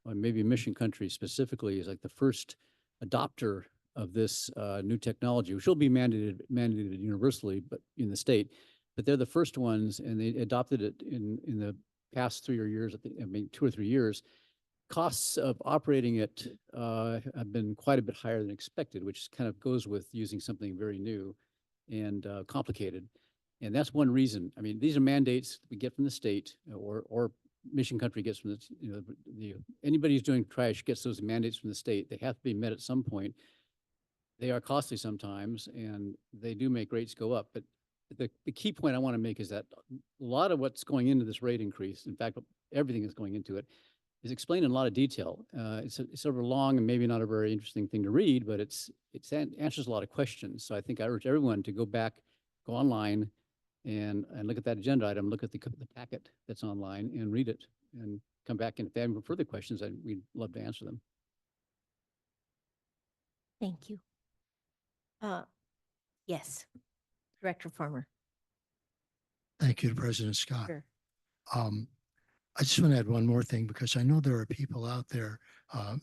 or maybe Mission Country specifically, is like the first adopter of this new technology, which will be mandated universally, but in the state. But they're the first ones, and they adopted it in the past 2 or 3 years. Costs of operating it have been quite a bit higher than expected, which kind of goes with using something very new and complicated. And that's one reason. I mean, these are mandates we get from the state, or Mission Country gets from anybody who's doing trash gets those mandates from the state. They have to be met at some point. They are costly sometimes, and they do make rates go up. But the key point I want to make is that a lot of what's going into this rate increase, in fact, everything is going into it, is explained in a lot of detail. It's sort of long and maybe not a very interesting thing to read, but it answers a lot of questions. So I think I urge everyone to go online and look at that agenda item, look at the packet that's online and read it, and come back. And if they have further questions, we'd love to answer them. Thank you. Yes, Director Farmer. Thank you to President Scott. Sure. I just want to add one more thing, because I know there are people out there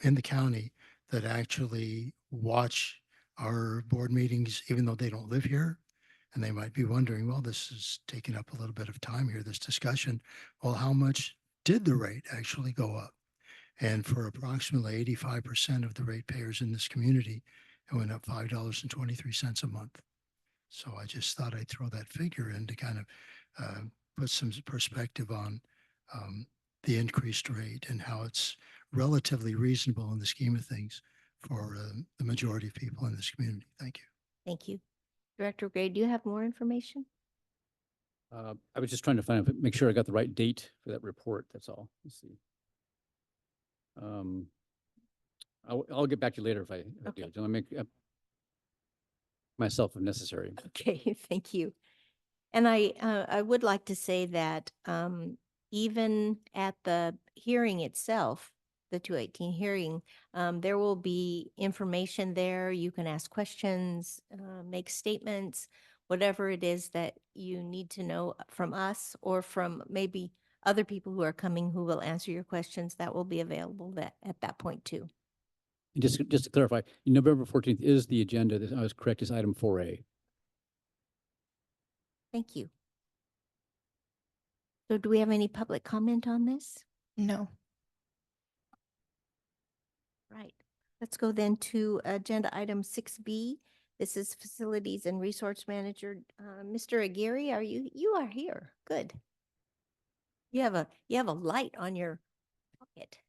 in the county that actually watch our board meetings, even though they don't live here. And they might be wondering, well, this is taking up a little bit of time here, this discussion. Well, how much did the rate actually go up? And for approximately 85% of the ratepayers in this community, it went up $5.23 a month. So I just thought I'd throw that figure in to kind of put some perspective on the increased rate and how it's relatively reasonable in the scheme of things for the majority of people in this community. Thank you. Thank you. Director Gray, do you have more information? I was just trying to make sure I got the right date for that report. That's all. Let's see. I'll get back to you later if I do. I'll make myself if necessary. Okay, thank you. And I would like to say that even at the hearing itself, the 218 hearing, there will be information there. You can ask questions, make statements, whatever it is that you need to know from us or from maybe other people who are coming who will answer your questions. That will be available at that point too. And just to clarify, November 14th is the agenda. I was correct, is item 4A. Thank you. So do we have any public comment on this? No. Right. Let's go then to agenda item 6B. This is Facilities and Resource Manager. Mr. Aguirre, you are here. Good. You have a light on your pocket.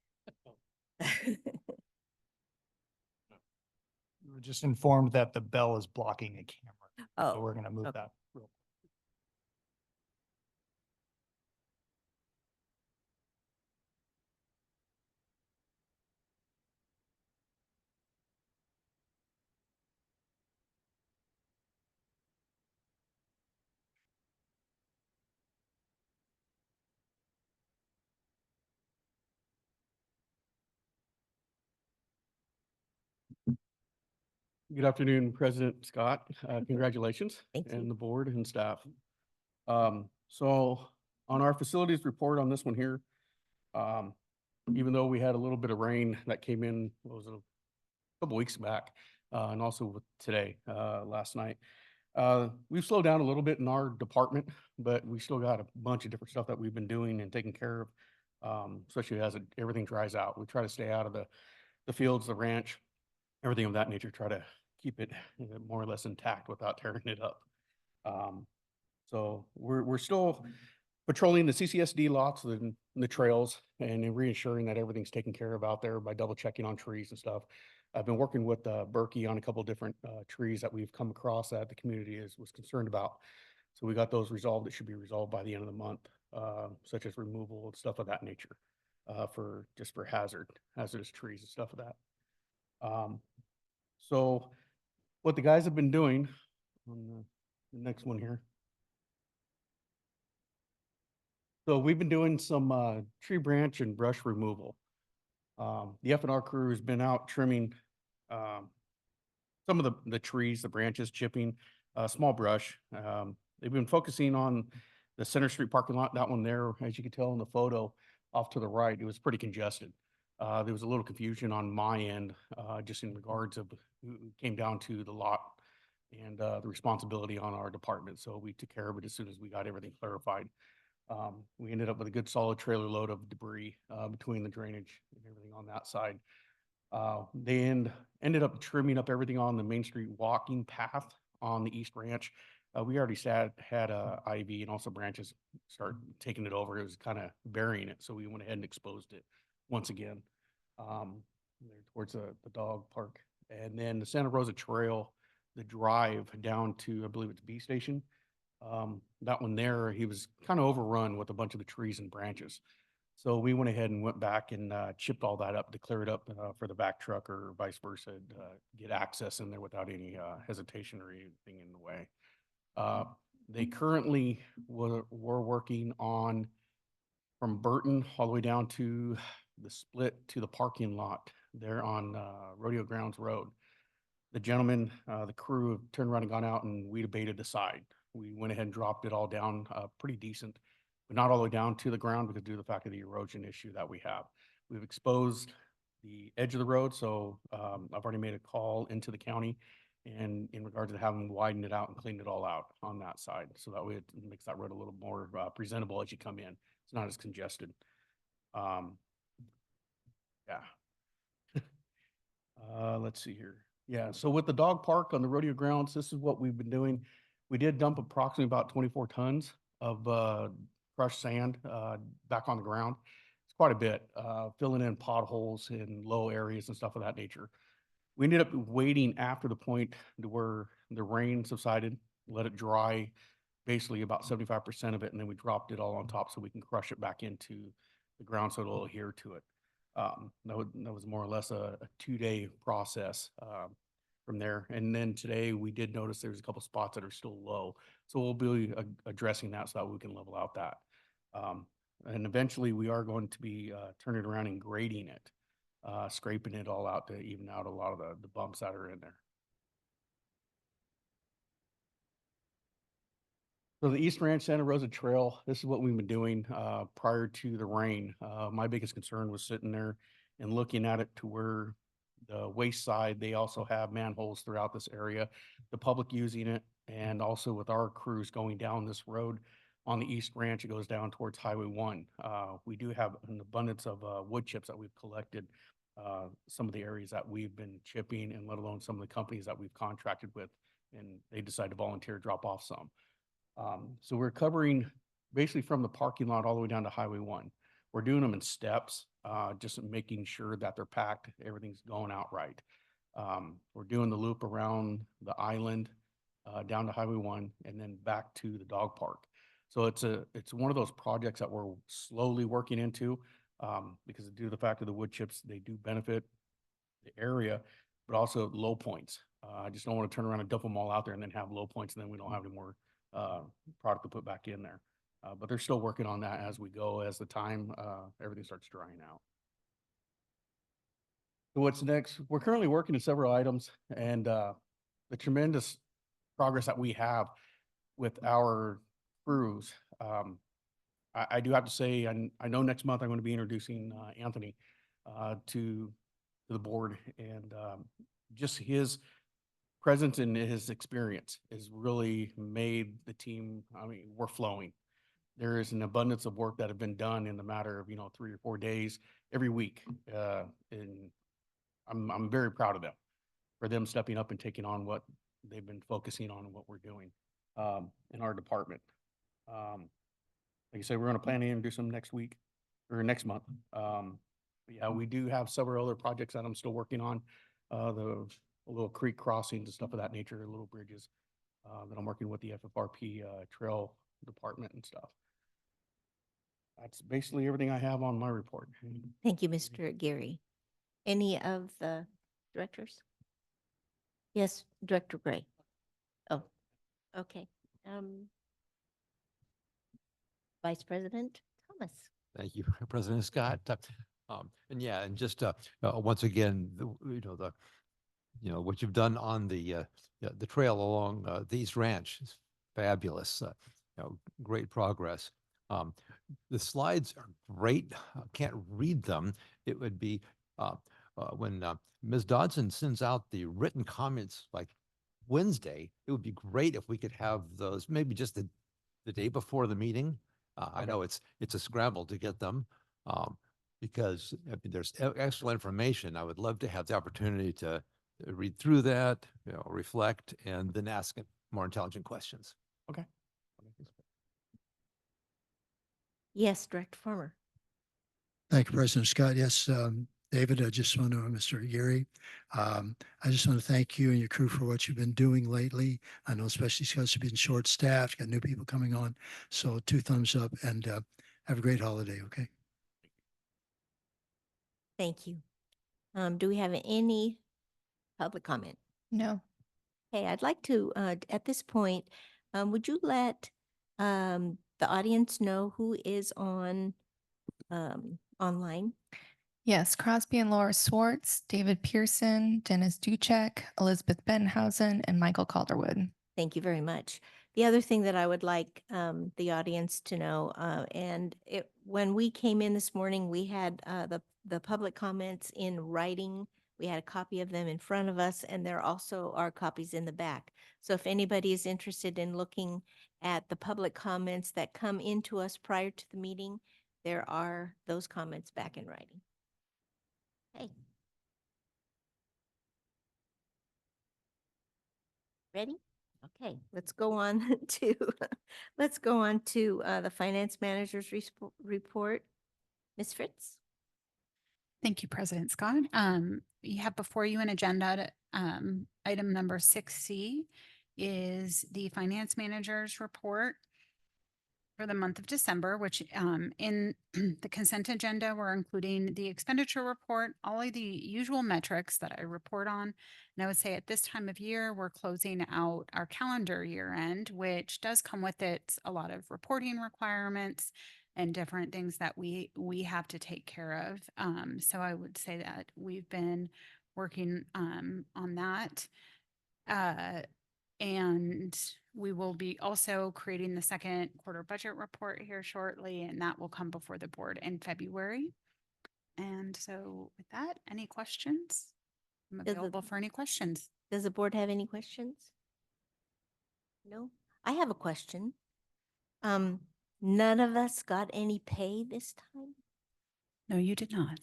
We were just informed that the bell is blocking a camera. Oh, So we're going to move okay. that real Good afternoon, President Scott. Congratulations. Thank you. And the board and staff. So on our facilities report on this one here, even though we had a little bit of rain that came in, what was it, a couple weeks back, and also with today, last night, we've slowed down a little bit in our department, but we still got a bunch of different stuff that we've been doing and taking care of, especially as everything dries out. We try to stay out of the fields, the ranch, everything of that nature, try to keep it more or less intact without tearing it up. So we're still patrolling the CCSD lots and the trails and reassuring that everything's taken care of out there by double checking on trees and stuff. I've been working with Berkey on a couple of different trees that we've come across that the community was concerned about. So we got those resolved. It should be resolved by the end of the month, such as removal and stuff of that nature, for hazardous trees and stuff of that. So what the guys have been doing on the next one here. So we've been doing some tree branch and brush removal. The F&R crew has been out trimming some of the trees, the branches, chipping, small brush. They've been focusing on the Center Street parking lot, that one there, as you can tell in the photo off to the right, it was pretty congested. There was a little confusion on my end, just in regards of who came down to the lot and the responsibility on our department. So we took care of it as soon as we got everything clarified. We ended up with a good solid trailer load of debris between the drainage and everything on that side. They ended up trimming up everything on the Main Street walking path on the East Ranch. We already had ivy and also branches start taking it over. It was kind of burying it. So we went ahead and exposed it once again, there towards the dog park. And then the Santa Rosa Trail, the drive down to, I believe it's B Station. That one there, he was kind of overrun with a bunch of the trees and branches. So we went ahead and went back and chipped all that up to clear it up for the back truck or vice versa, get access in there without any hesitation or anything in the way. They currently were working on from Burton all the way down to the split to the parking lot there on Rodeo Grounds Road. The gentleman, the crew have turned around and gone out and weed abated the side. We went ahead and dropped it all down pretty decent, but not all the way down to the ground because due to the fact of the erosion issue that we have. We've exposed the edge of the road, so I've already made a call into the county and in regards to having widened it out and cleaned it all out on that side. So that way it makes that road a little more presentable as you come in. It's not as congested. Yeah. Let's see here. Yeah, so with the dog park on the rodeo grounds, this is what we've been doing. We did dump approximately about 24 tons of crushed sand back on the ground. It's quite a bit, filling in potholes in low areas and stuff of that nature. We ended up waiting after the point to where the rain subsided, let it dry, basically about 75% of it, and then we dropped it all on top so we can crush it back into the ground so it'll adhere to it. That was more or less a 2-day process from there. And then today we did notice there's a couple spots that are still low. So we'll be addressing that so that we can level out that. And eventually we are going to be turning around and grading it, scraping it all out to even out a lot of the bumps that are in there. So the East Ranch Santa Rosa Trail, this is what we've been doing prior to the rain. My biggest concern was sitting there and looking at it to where the waste side, they also have manholes throughout this area, the public using it, and also with our crews going down this road on the East Ranch, it goes down towards Highway 1. We do have an abundance of wood chips that we've collected, some of the areas that we've been chipping, and let alone some of the companies that we've contracted with, and they decide to volunteer to drop off some. So we're covering basically from the parking lot all the way down to Highway 1. We're doing them in steps, just making sure that they're packed, everything's going out right. We're doing the loop around the island, down to Highway 1, and then back to the dog park. So it's one of those projects that we're slowly working into, because due to the fact of the wood chips, they do benefit the area, but also low points. I just don't want to turn around and dump them all out there and then have low points, and then we don't have any more product to put back in there. But they're still working on that as we go, as the time, everything starts drying out. So what's next? We're currently working on several items, and the tremendous progress that we have with our crews. I do have to say, I know next month I'm going to be introducing Anthony to the board, and just his presence and his experience has really made the team, I mean, we're flowing. There is an abundance of work that have been done in the matter of, 3 or 4 days every week. And I'm very proud of them for them stepping up and taking on what they've been focusing on and what we're doing in our department. Like I said, we're going to plan to introduce them next week or next month. But yeah, we do have several other projects that I'm still working on. The little creek crossings and stuff of that nature, little bridges that I'm working with the FFRP trail department and stuff. That's basically everything I have on my report. Thank you, Mr. Geary. Any of the directors? Yes, Director Gray. Oh, okay. Vice President Thomas. Thank you, President Scott. And yeah, and just once again, what you've done on the trail along the East Ranch is fabulous. Great progress. The slides are great. I can't read them. It would be when Ms. Dodson sends out the written comments like Wednesday, it would be great if we could have those maybe just the day before the meeting. I know it's a scramble to get them because there's excellent information. I would love to have the opportunity to read through that, reflect, and then ask more intelligent questions. Okay. Yes, Director Farmer. Thank you, President Scott. Yes, David, I just want to, Mr. Geary, I just want to thank you and your crew for what you've been doing lately. I know especially because you've been short-staffed, got new people coming on. So 2 thumbs up, and have a great holiday, okay? Thank you. Do we have any public comment? No. Okay, I'd like to, at this point, would you let the audience know who is on online? Yes, Crosby and Laura Swartz, David Pearson, Dennis Duchek, Elizabeth Benhausen, and Michael Calderwood. Thank you very much. The other thing that I would like the audience to know, when we came in this morning, we had the public comments in writing. We had a copy of them in front of us, and there also are copies in the back. So if anybody is interested in looking at the public comments that come into us prior to the meeting, there are those comments back in writing. Okay. Ready? Okay, let's go on to, let's go on to the finance manager's report. Ms. Fritz? Thank you, President Scott. You have before you an agenda, item number 6C is the finance manager's report for the month of December, which in the consent agenda, we're including the expenditure report, all of the usual metrics that I report on. And I would say at this time of year, we're closing out our calendar year end, which does come with it a lot of reporting requirements and different things that we have to take care of. So I would say that we've been working on that. And we will be also creating the second quarter budget report here shortly, and that will come before the board in February. And so with that, any questions? I'm available for any questions. Does the board have any questions? No? I have a question. None of us got any pay this time? No, you did not,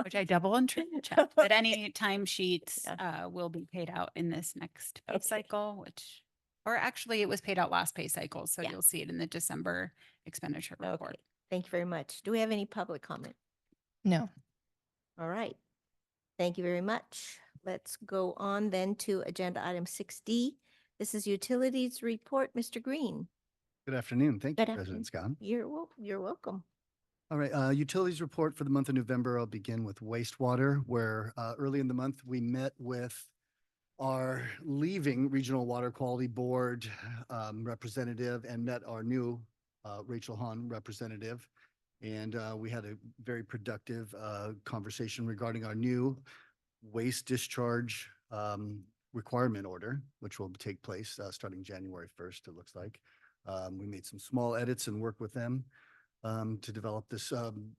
which I double and triple checked, but any time sheets will be paid out in this next pay cycle, which, or actually it was paid out last pay cycle. So you'll see it in the December expenditure report. Okay. Thank you very much. Do we have any public comment? No. All right. Thank you very much. Let's go on then to agenda item 6D. This is utilities report. Mr. Green. Good afternoon. Thank you, Good President Scott. You're welcome. All right, utilities report for the month of November. I'll begin with wastewater, where early in the month we met with our leaving Regional Water Quality Board representative and met our new Rachel Hahn representative. And we had a very productive conversation regarding our new waste discharge requirement order, which will take place starting January 1st, it looks like. We made some small edits and worked with them to develop this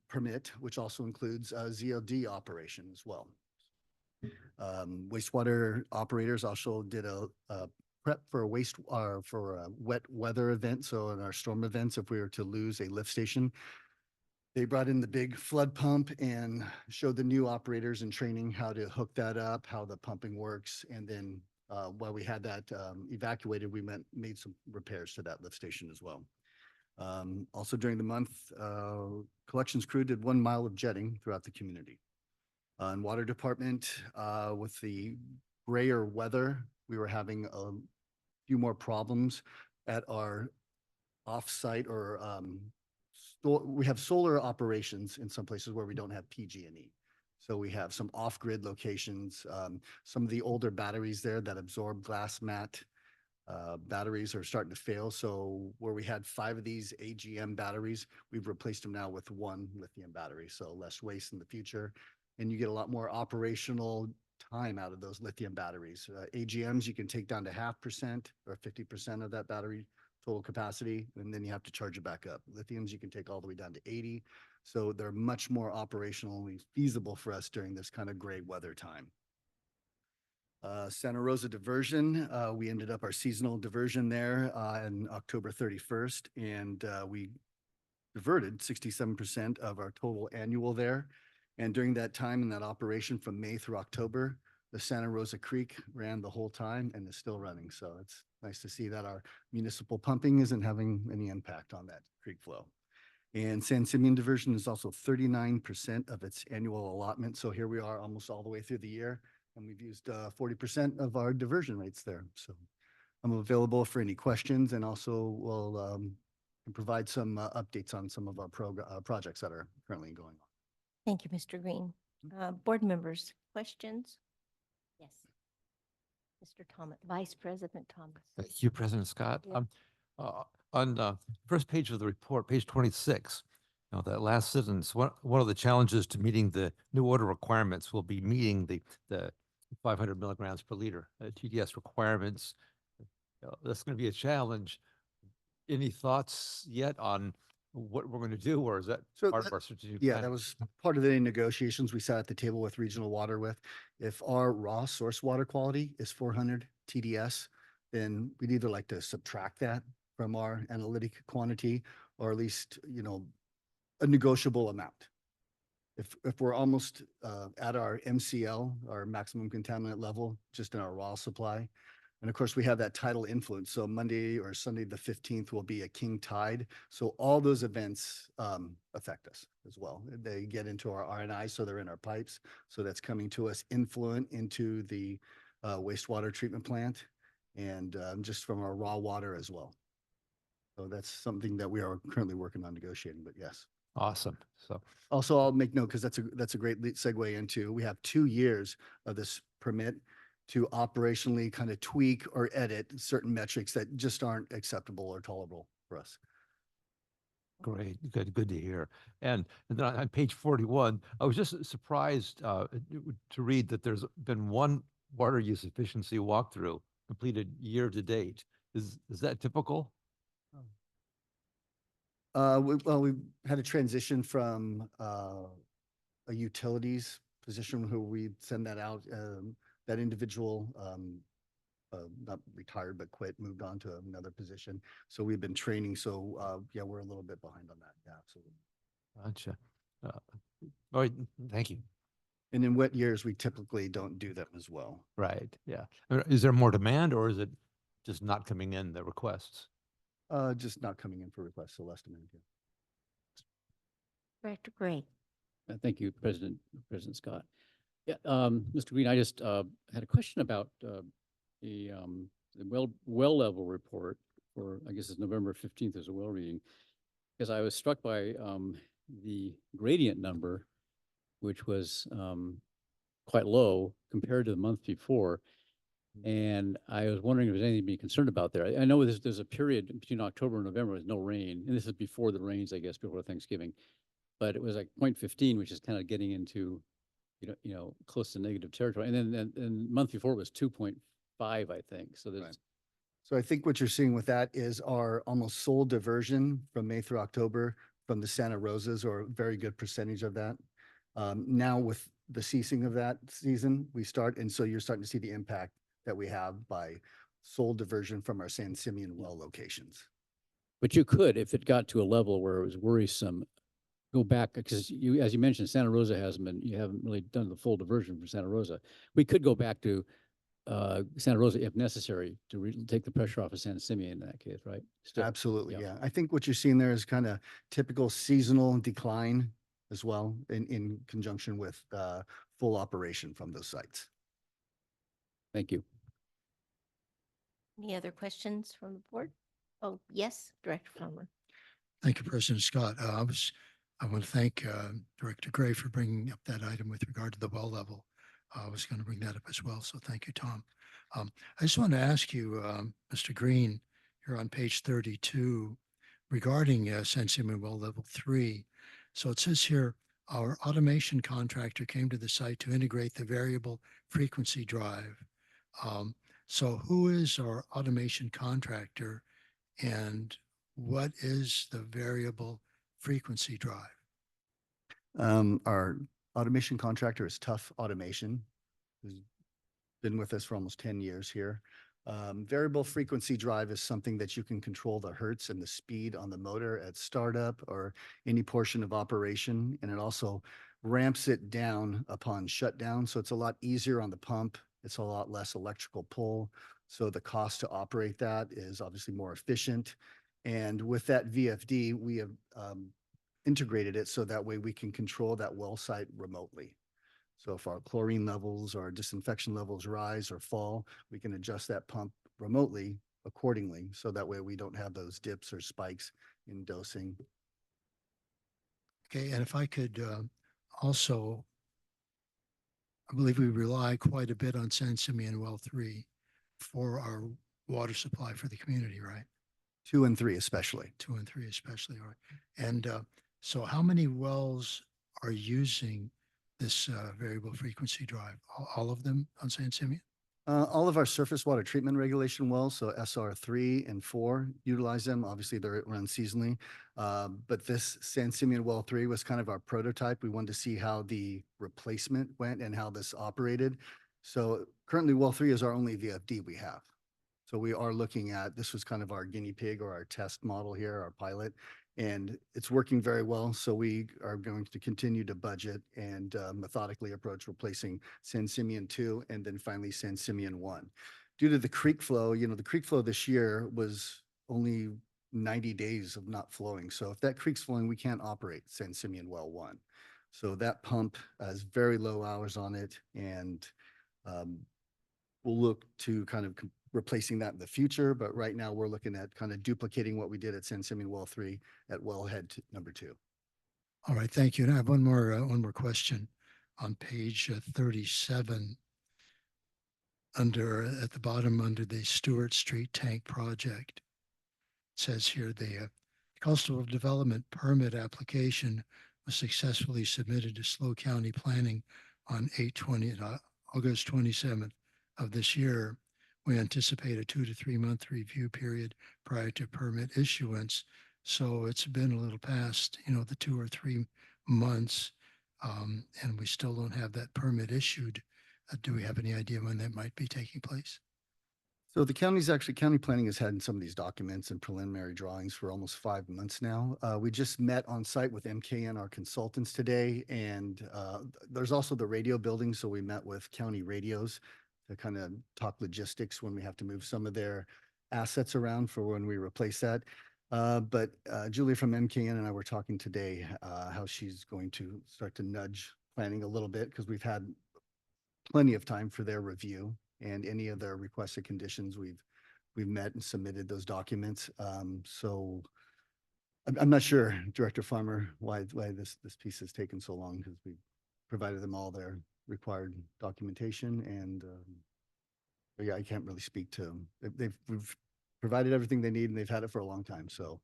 permit, which also includes ZLD operation as well. Wastewater operators also did a prep for a for a wet weather event. So in our storm events, if we were to lose a lift station, they brought in the big flood pump and showed the new operators in training how to hook that up, how the pumping works. And then while we had that evacuated, we made some repairs to that lift station as well. Also during the month, collections crew did 1 mile of jetting throughout the community. In water department, with the grayer weather, we were having a few more problems at our off-site or we have solar operations in some places where we don't have PG&E. So we have some off-grid locations, some of the older batteries there that absorb glass mat batteries are starting to fail. So where we had 5 of these AGM batteries, we've replaced them now with 1 lithium battery. So less waste in the future. And you get a lot more operational time out of those lithium batteries. AGMs, you can take down to 0.5% or 50% of that battery total capacity, and then you have to charge it back up. Lithiums, you can take all the way down to 80. So they're much more operationally feasible for us during this kind of gray weather time. Santa Rosa diversion, we ended up our seasonal diversion there on October 31st, and we diverted 67% of our total annual there. And during that time in that operation from May through October, the Santa Rosa Creek ran the whole time and is still running. So it's nice to see that our municipal pumping isn't having any impact on that creek flow. And San Simeon diversion is also 39% of its annual allotment. So here we are almost all the way through the year, and we've used 40% of our diversion rates there. So I'm available for any questions, and also will provide some updates on some of our projects that are currently going on. Thank you, Mr. Green. Board members, questions? Yes. Mr. Thomas, Vice President Thomas. Thank you, President Scott. Yeah. On the first page of the report, page 26, that last sentence, one of the challenges to meeting the new order requirements will be meeting the 500 milligrams per liter TDS requirements. That's going to be a challenge. Any thoughts yet on what we're going to do, or is that part of our strategic Yeah, plan? that was part of the negotiations we sat at the table with Regional Water with. If our raw source water quality is 400 TDS, then we'd either like to subtract that from our analytic quantity, or at least, a negotiable amount. if we're almost at our MCL, our maximum contaminant level, just in our raw supply. And of course, we have that tidal influence. So Monday or Sunday, the 15th will be a king tide. So all those events affect us as well. They get into our RNI, so they're in our pipes. So that's coming to us influent into the wastewater treatment plant and just from our raw water as well. So that's something that we are currently working on negotiating, but yes. Awesome. So Also, I'll make note because that's a great segue into, we have 2 years of this permit to operationally kind of tweak or edit certain metrics that just aren't acceptable or tolerable for us. great, good to hear. And then on page 41, I was just surprised to read that there's been one water use efficiency walkthrough completed year to date. Is that typical? We've had a transition from a utilities position where we send that out. That individual not retired, but quit, moved on to another position. So we've been training. So yeah, we're a little bit behind on that. Yeah, absolutely. Gotcha. All right, thank you. And in wet years, we typically don't do them as well. Right, yeah. Is there more demand or is it just not coming in, the requests? Just not coming in for requests, so less demand. Yeah. Director Gray. Thank you, President Scott. Yeah, Mr. Green, I just had a question about the well level report for, I guess it's November 15th is a well reading, because I was struck by the gradient number, which was quite low compared to the month before. And I was wondering if there's anything to be concerned about there. I know there's a period between October and November with no rain, and this is before the rains, I guess, before Thanksgiving. But it was like 0.15, which is kind of getting into, close to negative territory. And then the month before it was 2.5, I think. So there's. Right. So I think what you're seeing with that is our almost sole diversion from May through October from the Santa Rosas, or a very good percentage of that. Now with the ceasing of that season, and so you're starting to see the impact that we have by sole diversion from our San Simeon well locations. But you could, if it got to a level where it was worrisome, go back, because as you mentioned, Santa Rosa you haven't really done the full diversion from Santa Rosa. We could go back to Santa Rosa if necessary to take the pressure off of San Simeon in that case, right? Still, Absolutely, yeah. I think what you're seeing there is kind of typical seasonal decline as well in conjunction with full operation from those sites. Thank you. Any other questions from the board? Oh, yes, Director Palmer. Thank you, President Scott. I want to thank Director Gray for bringing up that item with regard to the well level. I was going to bring that up as well, so thank you, Tom. I just want to ask you, Mr. Green, here on page 32, regarding San Simeon well level 3. So it says here, our automation contractor came to the site to integrate the variable frequency drive. So who is our automation contractor, and what is the variable frequency drive? Our automation contractor is Tough Automation, who's been with us for almost 10 years here. Variable frequency drive is something that you can control the hertz and the speed on the motor at startup or any portion of operation. And it also ramps it down upon shutdown. So it's a lot easier on the pump. It's a lot less electrical pull. So the cost to operate that is obviously more efficient. And with that VFD, we have integrated it so that way we can control that well site remotely. So if our chlorine levels or disinfection levels rise or fall, we can adjust that pump remotely accordingly. So that way we don't have those dips or spikes in dosing. Okay, and if I could also, I believe we rely quite a bit on San Simeon well 3 for our water supply for the community, right? 2 and 3 especially. 2 and 3 especially, all right. And so how many wells are using this variable frequency drive? All of them on San Simeon? All of our surface water treatment regulation wells, so SR3 and 4, utilize them. Obviously, they're run seasonally. But this San Simeon well 3 was kind of our prototype. We wanted to see how the replacement went and how this operated. So currently, well 3 is our only VFD we have. So we are looking at, this was kind of our guinea pig or our test model here, our pilot. And it's working very well. So we are going to continue to budget and methodically approach replacing San Simeon 2 and then finally San Simeon 1. Due to the creek flow, the creek flow this year was only 90 days of not flowing. So if that creek's flowing, we can't operate San Simeon Well 1. So that pump has very low hours on it, and we'll look to kind of replacing that in the future. But right now we're looking at kind of duplicating what we did at San Simeon Well 3 at wellhead number 2. All right, thank you. And I have one more question. On page 37, at the bottom, under the Stewart Street Tank Project, it says here the coastal development permit application was successfully submitted to SLO County Planning on August 27th of this year. We anticipate a 2 to 3 month review period prior to permit issuance. So it's been a little past, the 2 or 3 months, and we still don't have that permit issued. Do we have any idea when that might be taking place? So the county planning has had some of these documents and preliminary drawings for almost 5 months now. We just met on site with MKN, our consultants, today, and there's also the radio building. So we met with county radios to kind of talk logistics when we have to move some of their assets around for when we replace that. But Julia from MKN and I were talking today how she's going to start to nudge planning a little bit, because we've had plenty of time for their review, and any of their requested conditions we've met and submitted those documents. So I'm not sure, Director Farmer, why this piece has taken so long, because we've provided them all their required documentation, and but yeah, I can't really speak to we've provided everything they need, and they've had it for a long time. So,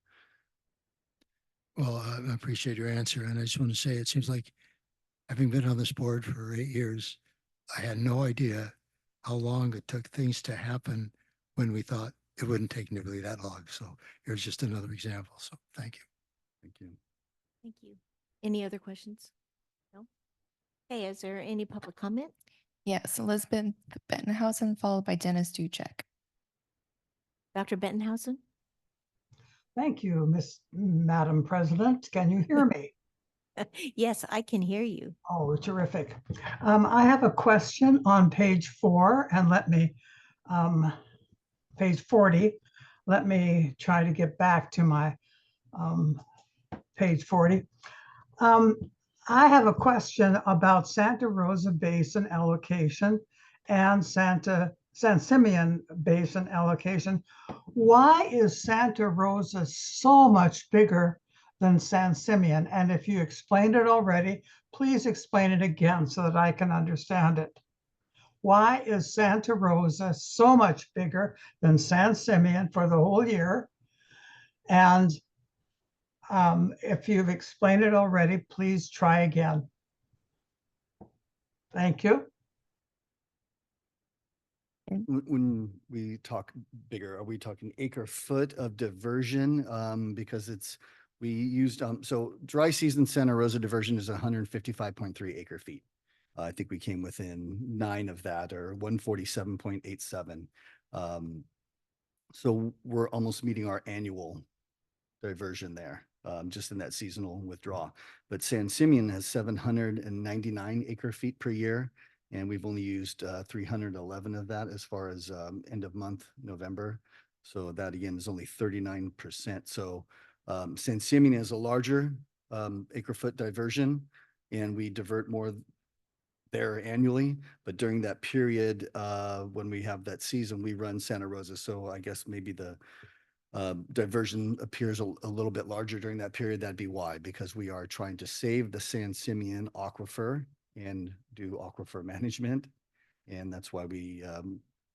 well, I appreciate your answer, and I just want to say it seems like, having been on this board for 8 years, I had no idea how long it took things to happen when we thought it wouldn't take nearly that long. So here's just another example. So thank you. thank you. Thank you. Any other questions? No? Hey, is there any public comment? Yes, Elizabeth Benhausen, followed by Dennis Duchek. Dr. Bentonhausen? Thank you, Madam President. Can you hear me? Yes, I can hear you. Oh, terrific. I have a question on page 4, and page 40. Let me try to get back to my page 40. I have a question about Santa Rosa Basin allocation and San Simeon Basin allocation. Why is Santa Rosa so much bigger than San Simeon? And if you explained it already, please explain it again so that I can understand it. Why is Santa Rosa so much bigger than San Simeon for the whole year? And if you've explained it already, please try again. Thank you. When we talk bigger, are we talking acre foot of diversion? Because we used, so dry season Santa Rosa diversion is 155.3 acre feet. I think we came within 9 of that, or 147.87. So we're almost meeting our annual diversion there, just in that seasonal withdrawal. But San Simeon has 799 acre feet per year, and we've only used 311 of that as far as end of month, November. So that again is only 39%. So San Simeon is a larger acre foot diversion, and we divert more there annually. But during that period, when we have that season, we run Santa Rosa. So I guess maybe the diversion appears a little bit larger during that period. That'd be why, because we are trying to save the San Simeon aquifer and do aquifer management. And that's why we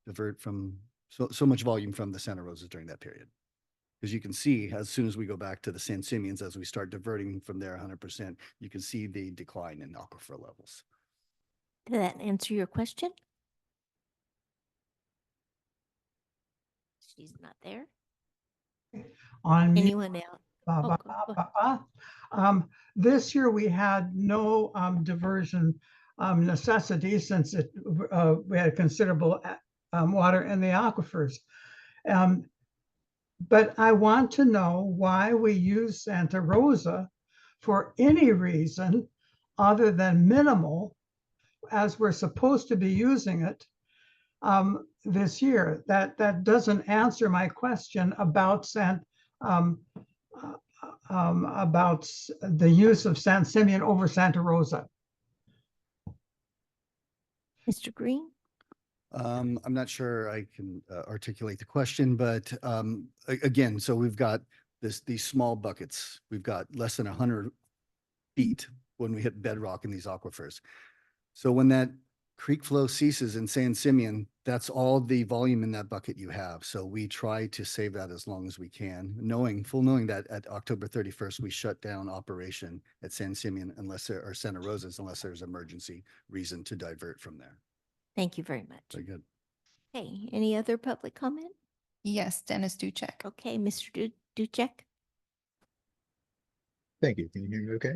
divert from so much volume from the Santa Rosas during that period. As you can see, as soon as we go back to the San Simeons, as we start diverting from there 100%, you can see the decline in aquifer levels. Did that answer your question? She's not there. On anyone else? This year we had no diversion necessity, since we had considerable water in the aquifers. But I want to know why we use Santa Rosa for any reason other than minimal, as we're supposed to be using it this year. That doesn't answer my question about the use of San Simeon over Santa Rosa. Mr. Green? I'm not sure I can articulate the question, but again, so we've got these small buckets. We've got less than 100 feet when we hit bedrock in these aquifers. So when that creek flow ceases in San Simeon, that's all the volume in that bucket you have. So we try to save that as long as we can, knowing that at October 31st, we shut down operation at San Simeon or Santa Rosa's unless there's emergency reason to divert from there. Thank you very much. Very good. Okay, any other public comment? Yes, Dennis Duchek. Okay, Mr. Duchek? Thank you. Can you hear me okay?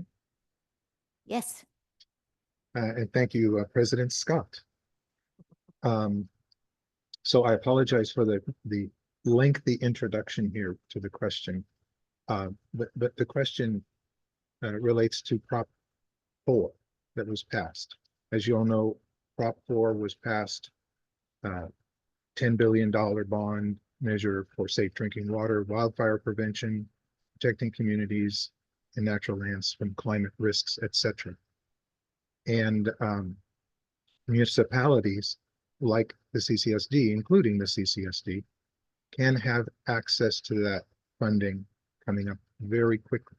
Yes. And thank you, President Scott. So I apologize for the lengthy introduction here to the question. But the question relates to Prop 4 that was passed. As you all know, Prop 4 was passed, $10 billion bond measure for safe drinking water, wildfire prevention, protecting communities and natural lands from climate risks, etc. And municipalities like the CCSD, including the CCSD, can have access to that funding coming up very quickly.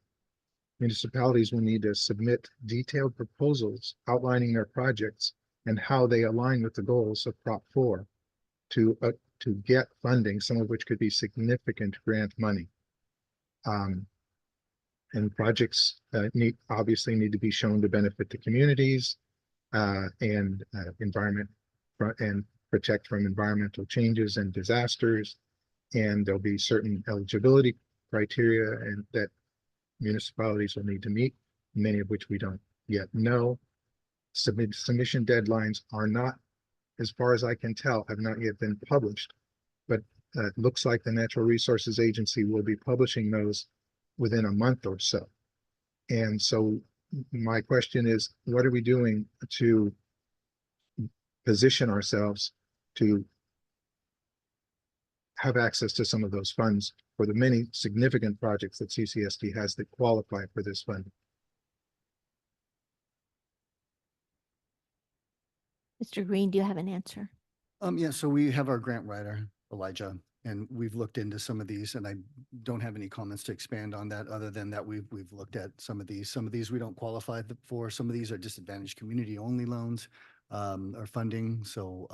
Municipalities will need to submit detailed proposals outlining their projects and how they align with the goals of Prop 4 to get funding, some of which could be significant grant money. And projects obviously need to be shown to benefit the communities and environment and protect from environmental changes and disasters. And there'll be certain eligibility criteria and that municipalities will need to meet, many of which we don't yet know. Submission deadlines are not, as far as I can tell, have not yet been published, but it looks like the Natural Resources Agency will be publishing those within a month or so. And so my question is, what are we doing to position ourselves to have access to some of those funds for the many significant projects that CCSD has that qualify for this funding? Mr. Green, do you have an answer? Yeah, so we have our grant writer, Elijah, and we've looked into some of these, and I don't have any comments to expand on that other than that we've looked at some of these. Some of these we don't qualify for. Some of these are disadvantaged community only loans or funding. So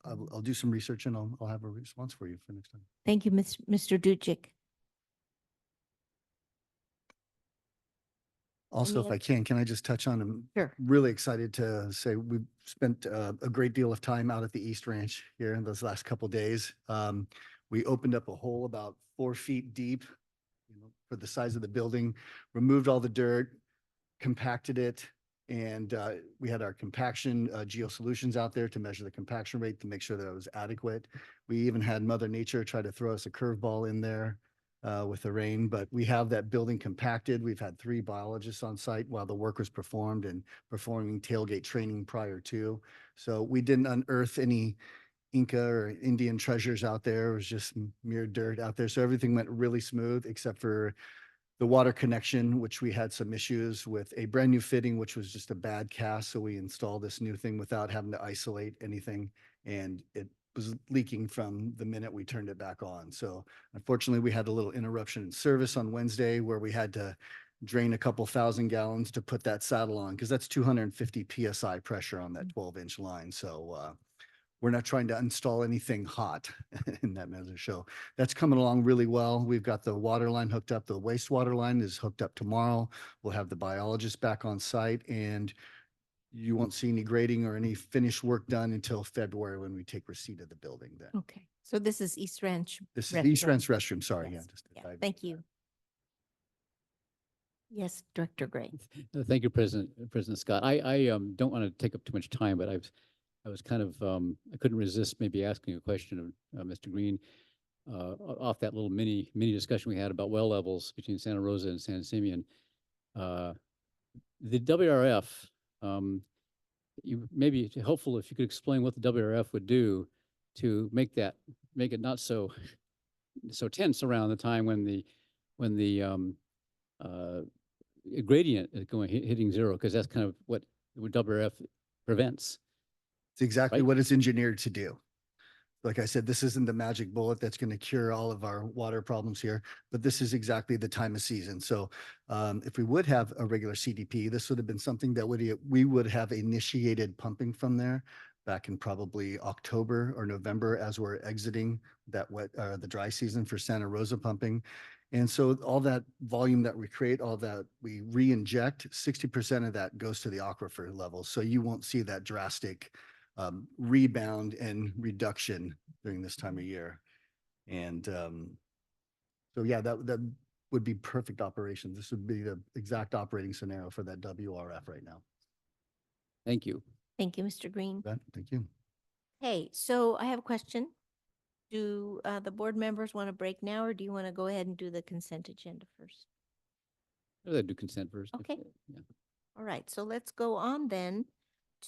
I'll do some research and I'll have a response for you for next time. Thank you, Mr. Duchek. Also, if I can I just touch on, I'm Sure. really excited to say we've spent a great deal of time out at the East Ranch here in those last couple days. We opened up a hole about 4 feet deep, for the size of the building, removed all the dirt, compacted it, and we had our compaction geosolutions out there to measure the compaction rate to make sure that it was adequate. We even had Mother Nature try to throw us a curveball in there with the rain, but we have that building compacted. We've had 3 biologists on site while the work was performed and performing tailgate training prior to. So we didn't unearth any Inca or Indian treasures out there. It was just mere dirt out there. So everything went really smooth except for the water connection, which we had some issues with a brand new fitting, which was just a bad cast. So we installed this new thing without having to isolate anything. And it was leaking from the minute we turned it back on. So unfortunately, we had a little interruption in service on Wednesday where we had to drain a couple 1,000 gallons to put that saddle on because that's 250 PSI pressure on that 12-inch line. So we're not trying to install anything hot in that measure. So that's coming along really well. We've got the water line hooked up. The wastewater line is hooked up tomorrow. We'll have the biologist back on site and you won't see any grading or any finished work done until February when we take receipt of the building then. Okay, so this is East Ranch. This is East Ranch restroom, sorry. Yes. Yeah, Yeah, thank you. Yes, Director Gray. Thank you, President Scott. I don't want to take up too much time, but I was kind of, I couldn't resist maybe asking a question of Mr. Green. off that little mini discussion we had about well levels between Santa Rosa and San Simeon. The WRF, you maybe helpful if you could explain what the WRF would do to make it not so tense around the time when the gradient is hitting zero, because that's kind of what WRF prevents. It's exactly Right? what it's engineered to do. Like I said, this isn't the magic bullet that's going to cure all of our water problems here, but this is exactly the time of season. So if we would have a regular CDP, this would have been something that we would have initiated pumping from there back in probably October or November as we're exiting that the dry season for Santa Rosa pumping. And so all that volume that we create, all that we re-inject, 60% of that goes to the aquifer level. So you won't see that drastic rebound and reduction during this time of year. And so yeah, that would be perfect operation. This would be the exact operating scenario for that WRF right now. Thank you. Thank you, Mr. Green. Thank you. Hey, so I have a question. Do the board members want to break now, or do you want to go ahead and do the consent agenda first? I'll do consent first. Okay. Yeah. All right, so let's go on then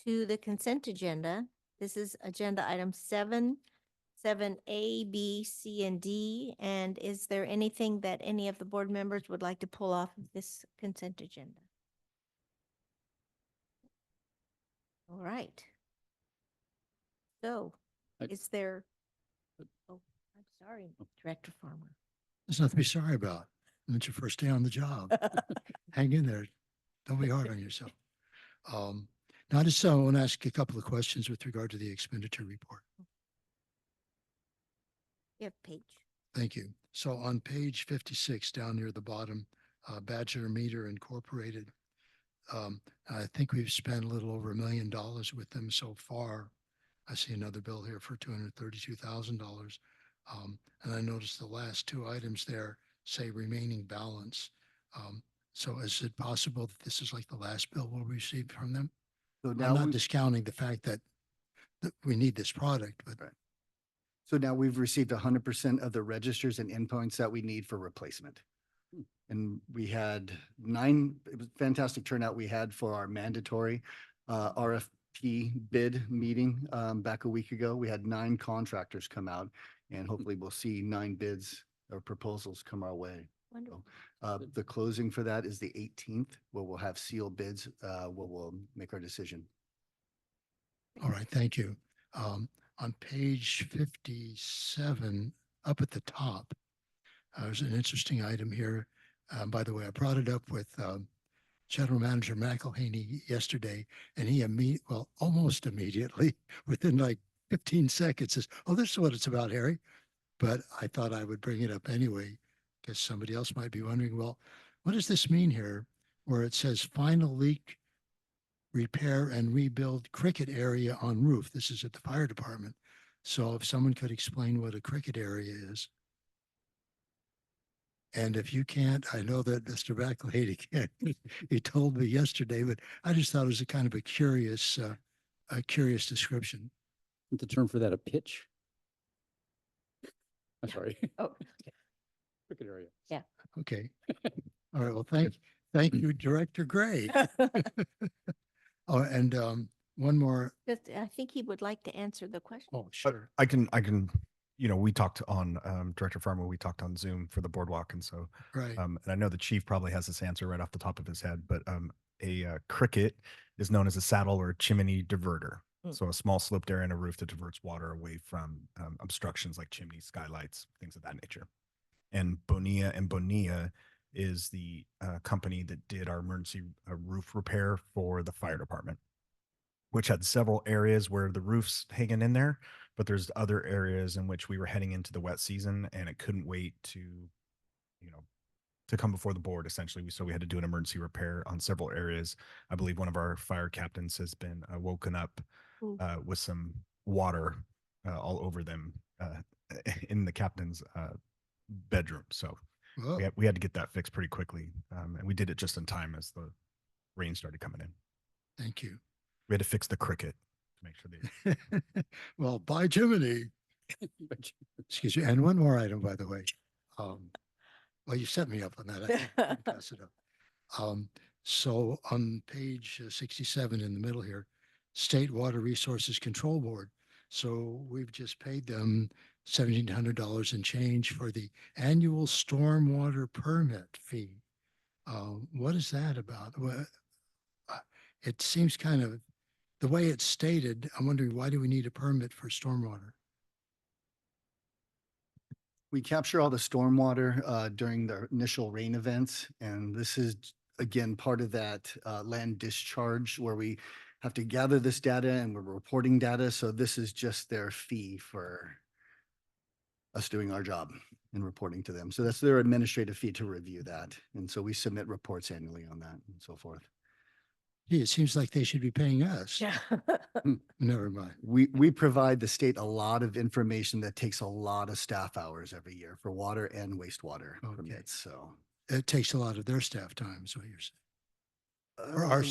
to the consent agenda. This is agenda item 7A, B, C, and D. And is there anything that any of the board members would like to pull off of this consent agenda? All right. So is there, oh, I'm sorry, Director Farmer. There's nothing to be sorry about. It's your first day on the job. Hang in there. Don't be hard on yourself. Now I just want to ask you a couple of questions with regard to the expenditure report. Yeah, page. Thank you. So on page 56, down near the bottom, Badger Meter Incorporated, I think we've spent a little over $1 million with them so far. I see another bill here for $232,000. And I noticed the last two items there say remaining balance. So is it possible that this is like the last bill we'll receive from them? So now I'm not discounting the fact that we need this product, but So now we've received 100% of the registers and endpoints that we need for replacement. And we had it was fantastic turnout we had for our mandatory RFP bid meeting back a week ago. We had 9 contractors come out, and hopefully we'll see 9 bids or proposals come our way. Wonderful. The closing for that is the 18th, where we'll have sealed bids, where we'll make our decision. all right, thank you. On page 57, up at the top, there's an interesting item here. By the way, I brought it up with General Manager McElhaney yesterday, and he almost immediately, within like 15 seconds, says, "Oh, this is what it's about, Harry." But I thought I would bring it up anyway, because somebody else might be wondering, well, what does this mean here, where it says final leak repair and rebuild cricket area on roof? This is at the fire department. So if someone could explain what a cricket area is. And if you can't, I know that Mr. McElhaney can't. He told me yesterday, but I just thought it was a kind of a curious description. Isn't the term for that a pitch? I'm sorry. Oh, Cricket area. yeah. Okay. All right. Well, thank you, Director Gray. Oh, and one more. I think he would like to answer the question. Oh, sure. I can, we talked on, Director Farmer, we talked on Zoom for the boardwalk. And so, Right. and I know the chief probably has this answer right off the top of his head, but a cricket is known as a saddle or chimney diverter. So a small sloped area in a roof that diverts water away from obstructions like chimneys, skylights, things of that nature. And Bonilla is the company that did our emergency roof repair for the fire department, which had several areas where the roof's hanging in there, but there's other areas in which we were heading into the wet season and it couldn't wait to come before the board, essentially. So we had to do an emergency repair on several areas. I believe one of our fire captains has been woken up with some water all over them in the captain's bedroom. So we had to get that fixed pretty quickly. And we did it just in time as the rain started coming in. Thank you. We had to fix the cricket to make sure they. Well, by Jiminy. Excuse me. And one more item, by the way. Well, you set me up on that. I can pass it up. So on page 67 in the middle here, State Water Resources Control Board. So we've just paid them $1,700 and change for the annual stormwater permit fee. What is that about? It seems kind of, the way it's stated, I'm wondering, why do we need a permit for stormwater? We capture all the stormwater during the initial rain events, and this is again part of that land discharge where we have to gather this data and we're reporting data. So this is just their fee for us doing our job and reporting to them. So that's their administrative fee to review that. And so we submit reports annually on that and so forth. Gee, it seems like they should be paying us. Yeah. Never mind. We provide the state a lot of information that takes a lot of staff hours every year for water and wastewater permits. So It takes a lot of their staff time, is what you're saying. Or our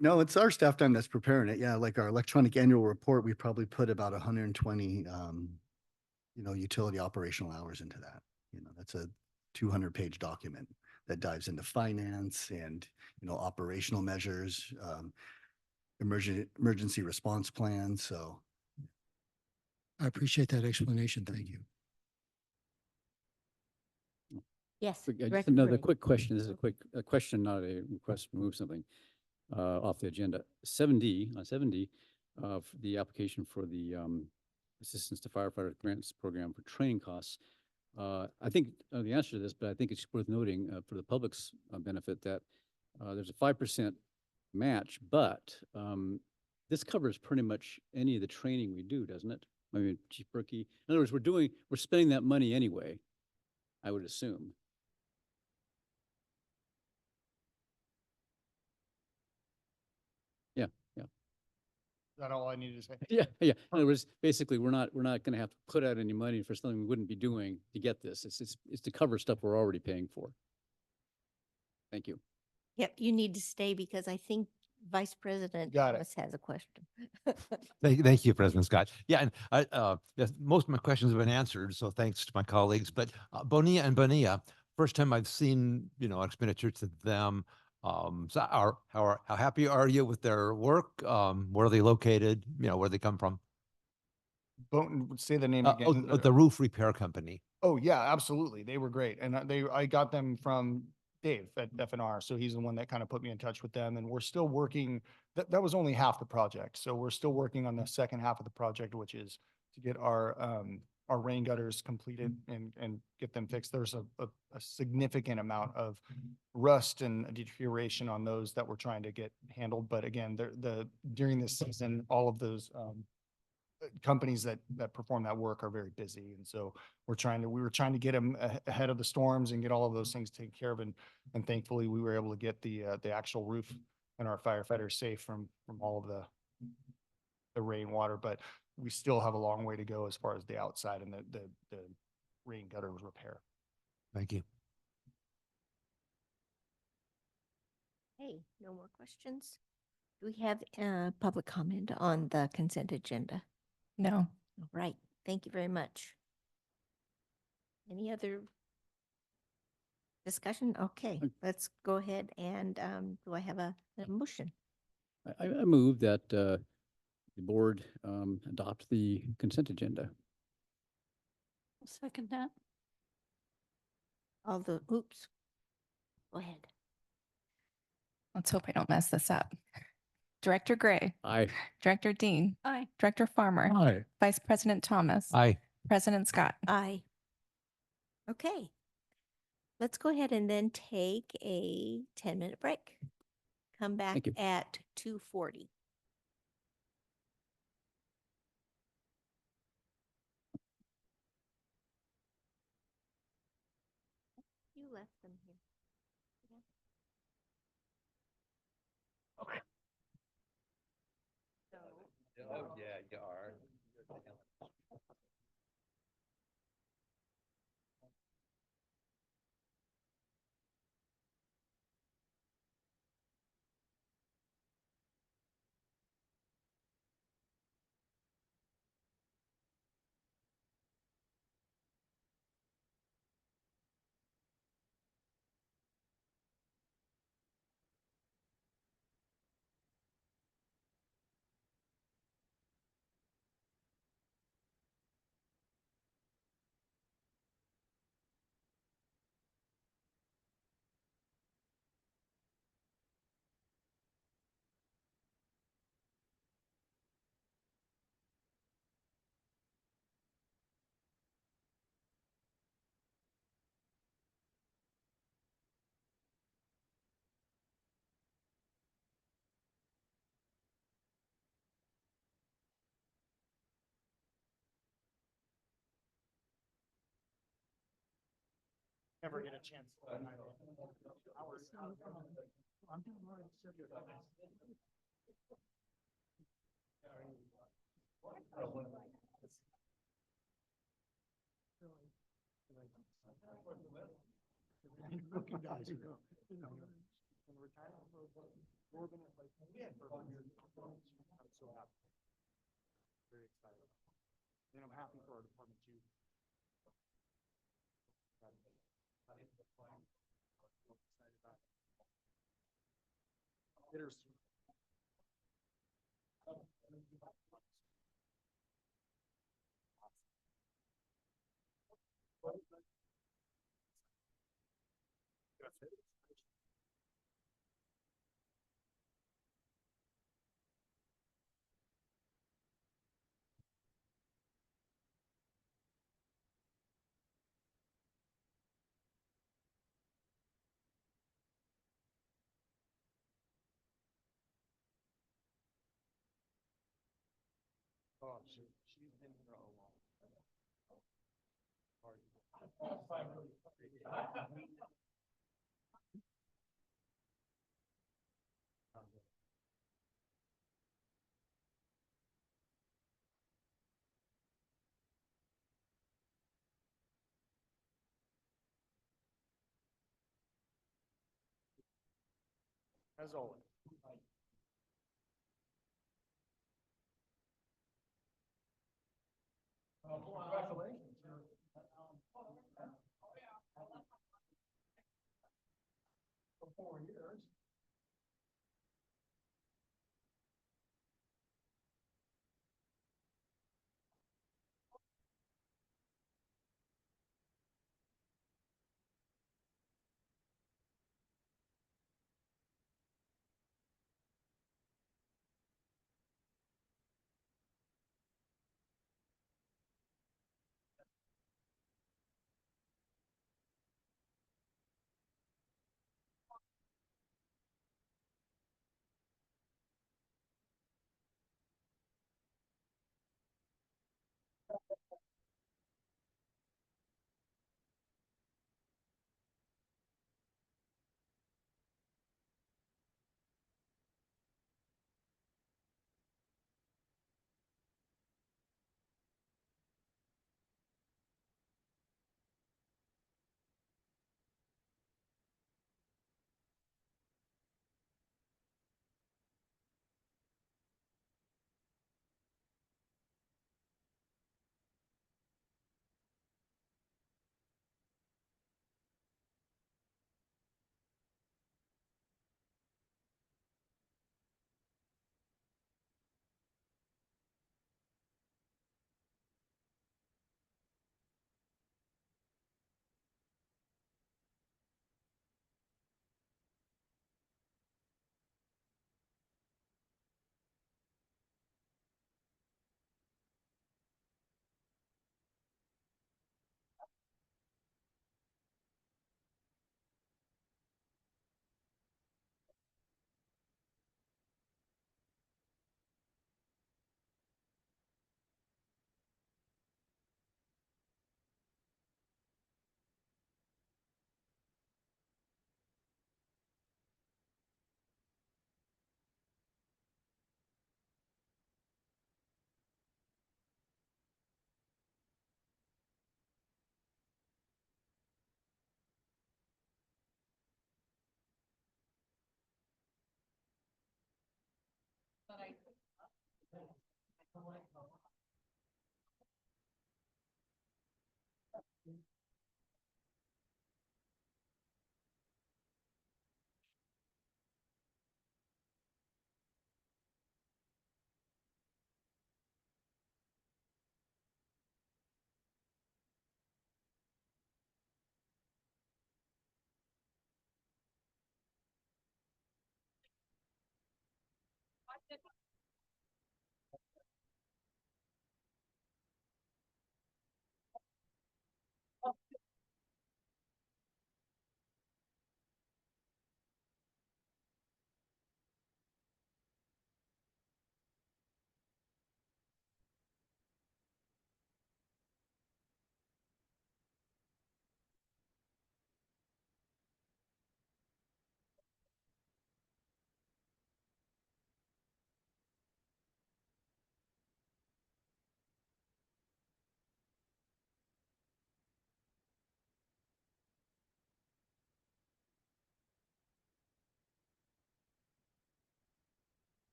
no, it's our staff time that's preparing it. Yeah, like our electronic annual report, we probably put about 120 utility operational hours into that. That's a 200-page document that dives into finance and operational measures, emergency response plans. So I appreciate that explanation. Thank you. Yes. Just Director another Gray. quick question. This is a question, not a request to move something off the agenda. 7D, on 7D, for the application for the Assistance to Firefighter Grants Program for training costs. I think the answer to this, but I think it's worth noting for the public's benefit that there's a 5% match, but this covers pretty much any of the training we do, doesn't it? I mean, Chief Berkey, in other words, we're spending that money anyway, I would assume. Yeah, yeah. Is that all I needed to say? Yeah, yeah. In other words, basically, we're not going to have to put out any money for something we wouldn't be doing to get this. It's to cover stuff we're already paying for. Thank you. Yep, you need to stay because I think Vice President Got it. Thomas has a question. Thank you, President Scott. Yeah, and yes, most of my questions have been answered, so thanks to my colleagues. But Bonilla, first time I've seen expenditure to them. So how happy are you with their work? Where are they located? Where they come from? Say the name again. The roof repair company. Oh yeah, absolutely. They were great. And I got them from Dave at FNR. So he's the one that kind of put me in touch with them. And we're still working. That was only half the project. So we're still working on the second half of the project, which is to get our rain gutters completed and get them fixed. There's a significant amount of rust and deterioration on those that we're trying to get handled. But again, during this season, all of those companies that perform that work are very busy. And so we were trying to get them ahead of the storms and get all of those things taken care of. And thankfully we were able to get the actual roof and our firefighters safe from all of the rainwater, but we still have a long way to go as far as the outside and the rain gutter repair. Thank you. Hey, no more questions? Do we have public comment on the consent agenda? No. All right, thank you very much. Any other discussion? Okay, let's go ahead and do I have a motion? I move that the board adopt the consent agenda. I'll second that. Oops. Go ahead. Let's hope I don't mess this up. Director Gray. Aye. Director Dean. Aye. Director Farmer. Aye. Vice President Thomas. Aye. President Scott. Aye. Okay. Let's go ahead and then take a 10-minute break. Come back Thank you. at 2:40. You left them here. Oh, yeah, you are. Never get a chance. Looking guys, you know, when retiring for more than like I'm so happy. Very excited. And I'm happy for our department too. Bittersweet. Oh, she's been here a long time. As always. Congratulations. For 4 years.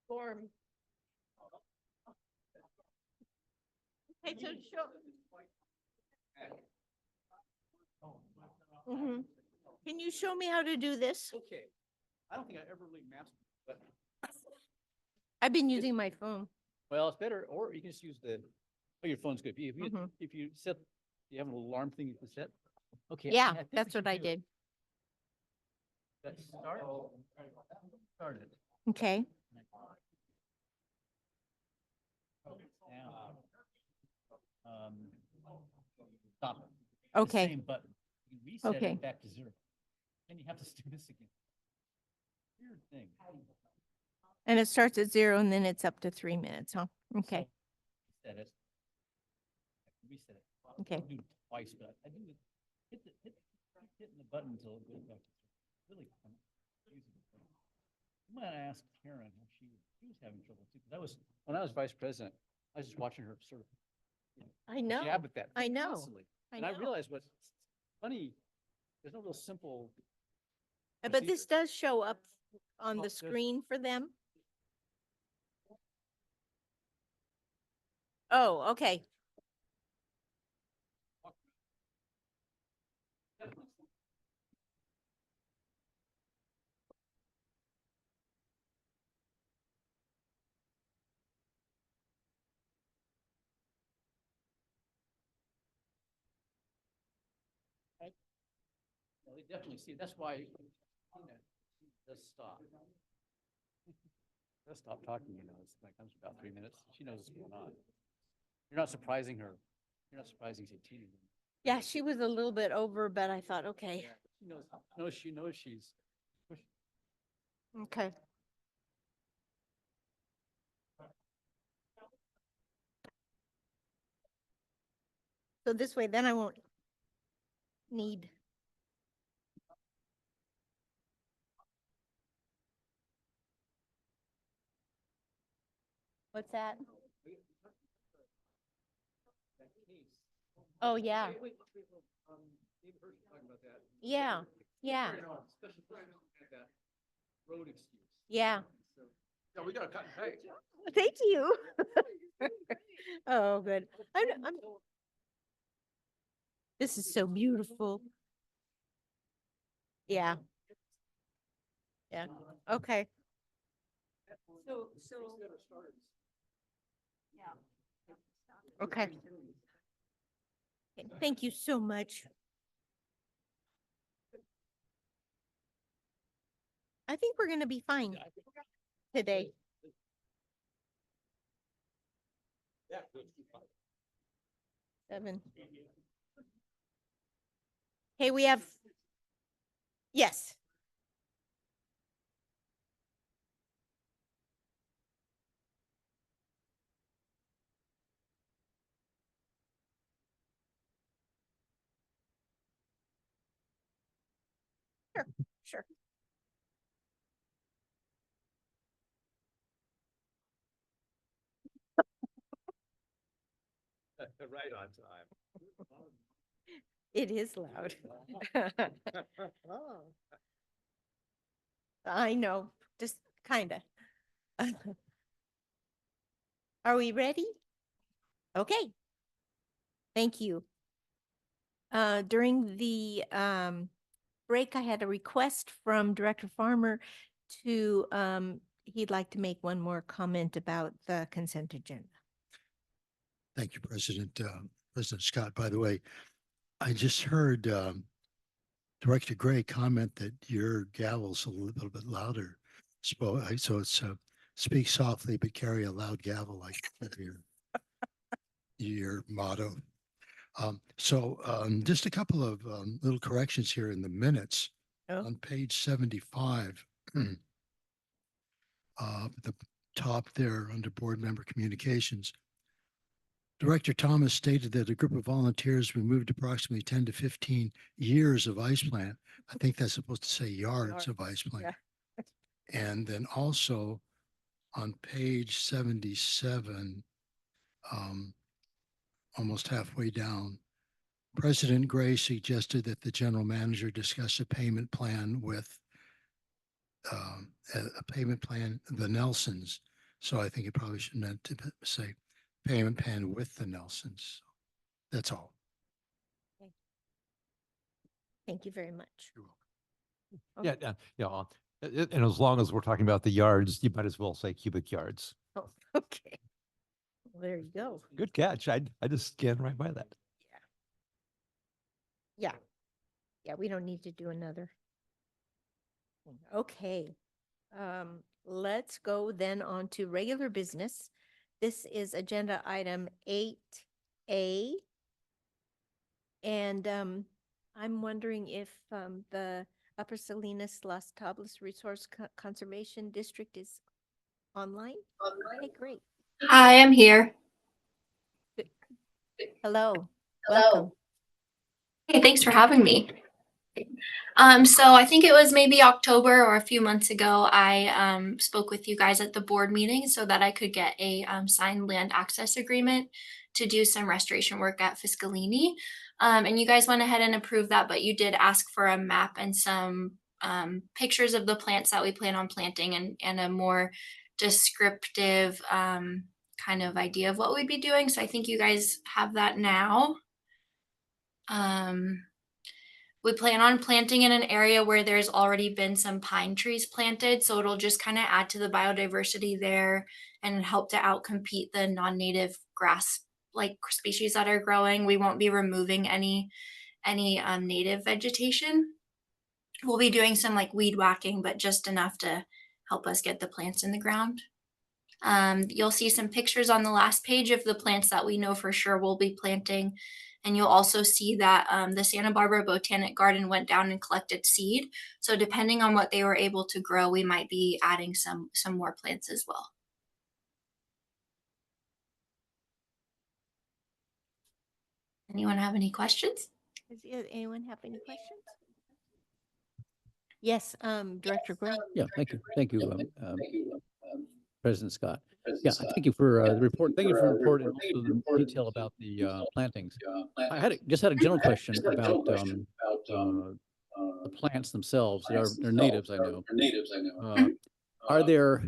Form. Okay, so show. Mhm. Can you show me how to do this? Okay. I don't think I ever really mastered, but I've been using my phone. well, it's better, or you can just use oh, your phone's good. Mhm. If you set, you have an alarm thing you can set. Okay. Yeah, I think that's what I do- did. Let's started. Okay. Now, stop it. Okay. Same button. You reset Okay. it back to 0. And you have to do this again. Weird thing. And it starts at 0 and then it's up to 3 minutes, huh? Okay. Reset it. Reset it. Okay. I do it twice, but I do it. Hitting the button until it goes back to 0. Really confusing. I'm gonna ask Karen how she was having trouble too. Because when I was vice president, I was just watching her sort of. I know. Jab at that. I know. Constantly. I And I know. realized what's funny. There's no real simple. But this does show up on Oh, the does- screen for them. Oh, okay. Well, they definitely see. That's why does stop. Does stop talking. It's like comes about 3 minutes. She knows what's going on. You're not surprising her. You're not surprising Tina. Yeah, she was a little bit over, but I thought, okay. She knows. No, she knows she's. Okay. So this way, then I won't need. What's that? Oh, yeah. Yeah, yeah. Road excuse. Yeah. Yeah, we got to cut and pay. Thank you. Oh, good. This is so beautiful. Yeah. Yeah. Okay. So. Yeah. Okay. Thank you so much. I think we're gonna be fine today. Yeah. 7. Hey, we have. Yes. Sure, sure. Right on time. It is loud. I know, just kinda. Are we ready? Okay. Thank you. During the break, I had a request from Director Farmer to, he'd like to make one more comment about the consent agenda. Thank you, President Scott. By the way, I just heard Director Gray comment that your gavel's a little bit louder. So it's speak softly but carry a loud gavel, like your motto. Just a couple of little corrections here in the minutes. Oh. On page 75, the top there under board member communications, Director Thomas stated that a group of volunteers removed approximately 10 to 15 years of ice plant. I think that's supposed to say yards of ice plant. Yeah. And then also on page 77, almost halfway down, President Gray suggested that the general manager discuss a payment plan with a payment plan, the Nelsons. So I think it probably should meant to say payment plan with the Nelsons. That's all. Okay. Thank you very much. Yeah, and as long as we're talking about the yards, you might as well say cubic yards. Oh, okay. Well, there you go. Good catch. I just scanned right by that. Yeah. Yeah, we don't need to do another. Okay. Let's go then on to regular business. This is agenda item 8A. And I'm wondering if the Upper Salinas Las Tablas Resource Conservation District is online. Okay, great. Hi, I'm here. Hello. Welcome. Hey, thanks for having me. So I think it was maybe October or a few months ago, I spoke with you guys at the board meeting so that I could get a signed land access agreement to do some restoration work at Fiscalini. And you guys went ahead and approved that, but you did ask for a map and some pictures of the plants that we plan on planting and a more descriptive kind of idea of what we'd be doing. So I think you guys have that now. We plan on planting in an area where there's already been some pine trees planted, so it'll just kind of add to the biodiversity there and help to outcompete the non-native grass like species that are growing. We won't be removing any native vegetation. We'll be doing some like weed whacking, but just enough to help us get the plants in the ground. You'll see some pictures on the last page of the plants that we know for sure we'll be planting. And you'll also see that the Santa Barbara Botanic Garden went down and collected seed. So depending on what they were able to grow, we might be adding some more plants as well. Anyone have any questions? Does anyone have any questions? Yes, Director Gray. Yeah, thank you. Thank you, President Scott. Yeah, thank you for the report. Thank you for the report and also the detail about the plantings. I just had a general question about the plants themselves. They're natives, I know. Are there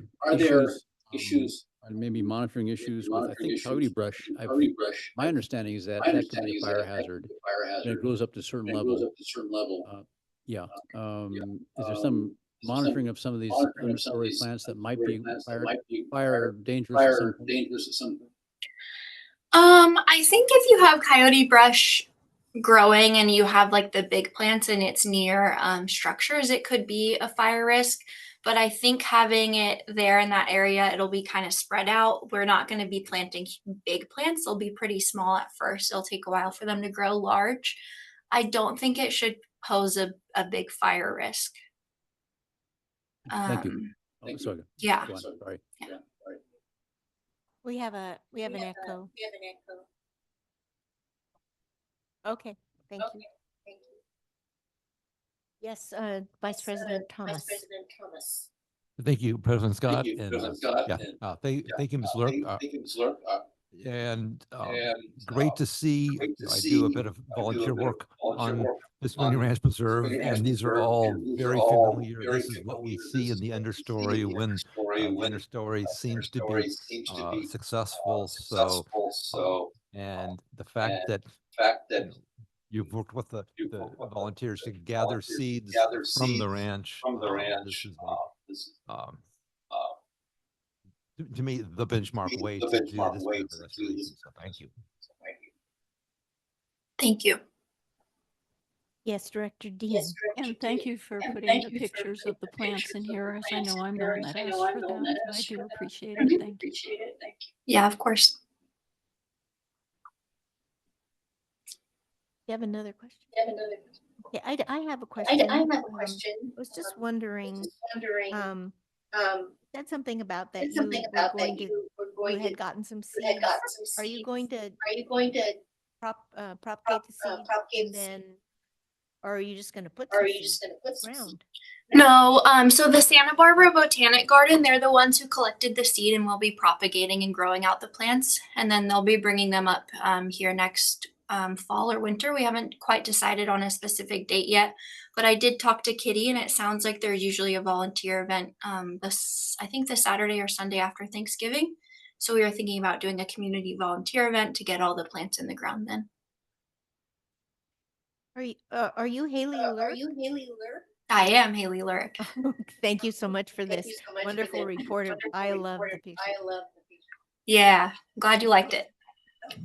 issues, and maybe monitoring issues with, I think, coyote brush? My understanding is that that could be a fire hazard, and it grows up to a certain level. Yeah. Is there some monitoring of some of these understory plants that might be fire dangerous at some point? I think if you have coyote brush growing and you have like the big plants and it's near structures, it could be a fire risk. But I think having it there in that area, it'll be kind of spread out. We're not going to be planting big plants. They'll be pretty small at first. It'll take a while for them to grow large. I don't think it should pose a big fire risk. Thank you. Oh, sorry. Yeah. Sorry. Yeah. We have an echo. Okay, thank you. Yes, Vice President Thomas. Thank you, President Scott. Thank you, Ms. Lurk. And great to see. I do a bit of volunteer work on Fiscalini Ranch Preserve, and these are all very familiar. This is what we see in the understory when the understory seems to be successful. And the fact that you've worked with the volunteers to gather seeds from the ranch. This is to me, the benchmark way to do this kind of restoration. So thank you. Thank you. Yes, Director Dean. And thank you for putting the pictures of the plants in here, as I know I'm the one that asked for that. I do appreciate it. Thank you. Yeah, of course. You have another question? Yeah, I have a question. I was just wondering, said something about that you had gotten some seeds. Are you going to propagate the seeds and then, Or are you just gonna put some seed around? No, so the Santa Barbara Botanic Garden, they're the ones who collected the seed and will be propagating and growing out the plants. And then they'll be bringing them up here next fall or winter. We haven't quite decided on a specific date yet, but I did talk to Kitty and it sounds like there's usually a volunteer event I think the Saturday or Sunday after Thanksgiving. So we were thinking about doing a community volunteer event to get all the plants in the ground then. Are you Haley Lurk? I am Haley Lurick. Thank you so much for this wonderful report. I love the picture. Yeah, glad you liked it.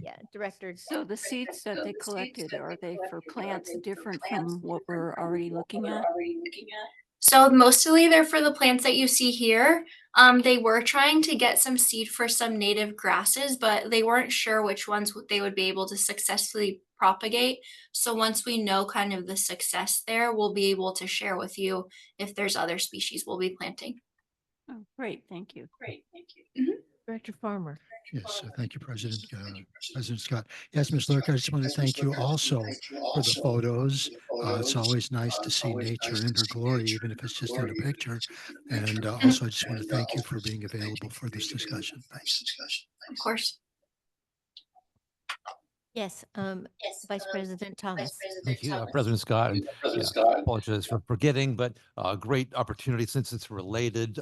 Yeah, Director. So the seeds that they collected, are they for plants different from what we're already looking at? So mostly they're for the plants that you see here. They were trying to get some seed for some native grasses, but they weren't sure which ones they would be able to successfully propagate. So once we know kind of the success there, we'll be able to share with you if there's other species we'll be planting. Oh, great, thank you. Director Farmer. Yes, thank you, President Scott. Yes, Ms. Lurk, I just want to thank you also for the photos. It's always nice to see nature in her glory, even if it's just in a picture. And also, I just want to thank you for being available for this discussion. Thanks. Of course. Yes, Vice President Thomas. Thank you, President Scott. And, yeah, apologize for forgetting, but a great opportunity since it's related.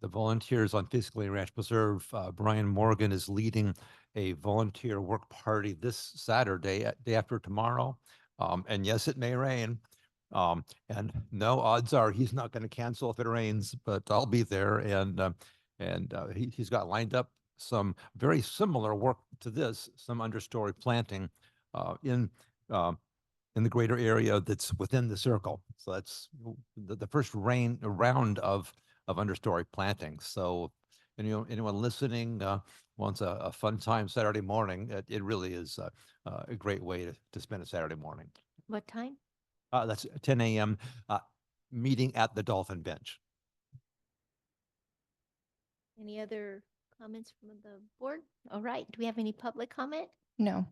The volunteers on Physically Ranch Preserve, Brian Morgan is leading a volunteer work party this Saturday, day after tomorrow. And yes, it may rain. And no, odds are he's not going to cancel if it rains, but I'll be there. And he's got lined up some very similar work to this, some understory planting in the greater area that's within the circle. So that's the first round of understory planting. So anyone listening wants a fun time Saturday morning, it really is a great way to spend a Saturday morning. What time? That's 10 a.m. Meeting at the Dolphin Bench. Any other comments from the board? All right. Do we have any public comment? No.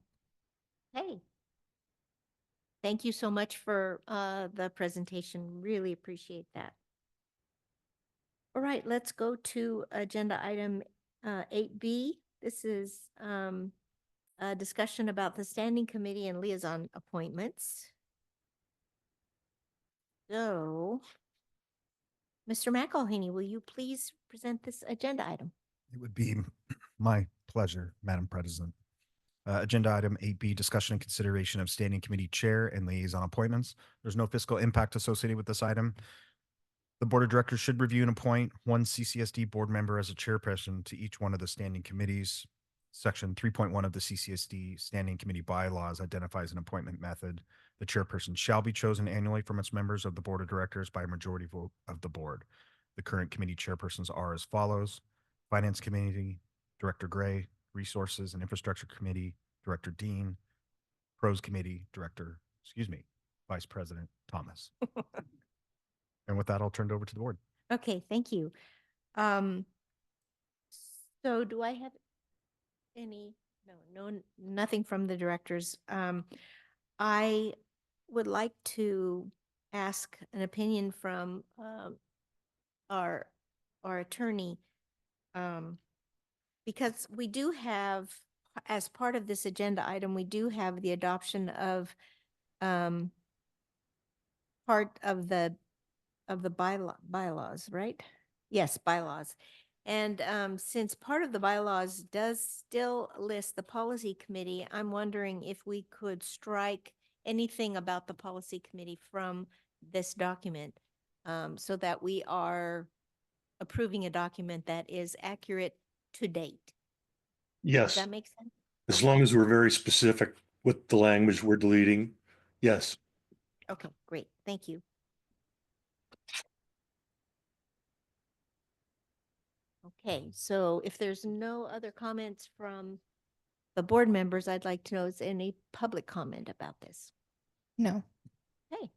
Hey. Thank you so much for the presentation. Really appreciate that. All right, let's go to agenda item 8B. This is a discussion about the standing committee and liaison appointments. So, Mr. McElhaney, will you please present this agenda item? It would be my pleasure, Madam President. Agenda item 8B, discussion and consideration of standing committee chair and liaison appointments. There's no fiscal impact associated with this item. The board of directors should review and appoint one CCSD board member as a chairperson to each one of the standing committees. Section 3.1 of the CCSD standing committee bylaws identifies an appointment method. The chairperson shall be chosen annually from its members of the board of directors by a majority vote of the board. The current committee chairpersons are as follows: Finance Committee, Director Gray; Resources and Infrastructure Committee, Director Dean; Pros Committee, Vice President Thomas. And with that, I'll turn it over to the board. Okay, thank you. So do I have any? No, nothing from the directors. I would like to ask an opinion from our attorney, because we do have, as part of this agenda item, we do have the adoption of part of the bylaws, right? Yes, bylaws. And since part of the bylaws does still list the policy committee, I'm wondering if we could strike anything about the policy committee from this document, so that we are approving a document that is accurate to date. Does Yes, that make sense? as long as we're very specific with the language we're deleting. Yes. Okay, great. Thank you. Okay, so if there's no other comments from the board members, I'd like to know, is any public comment about this? No. Okay.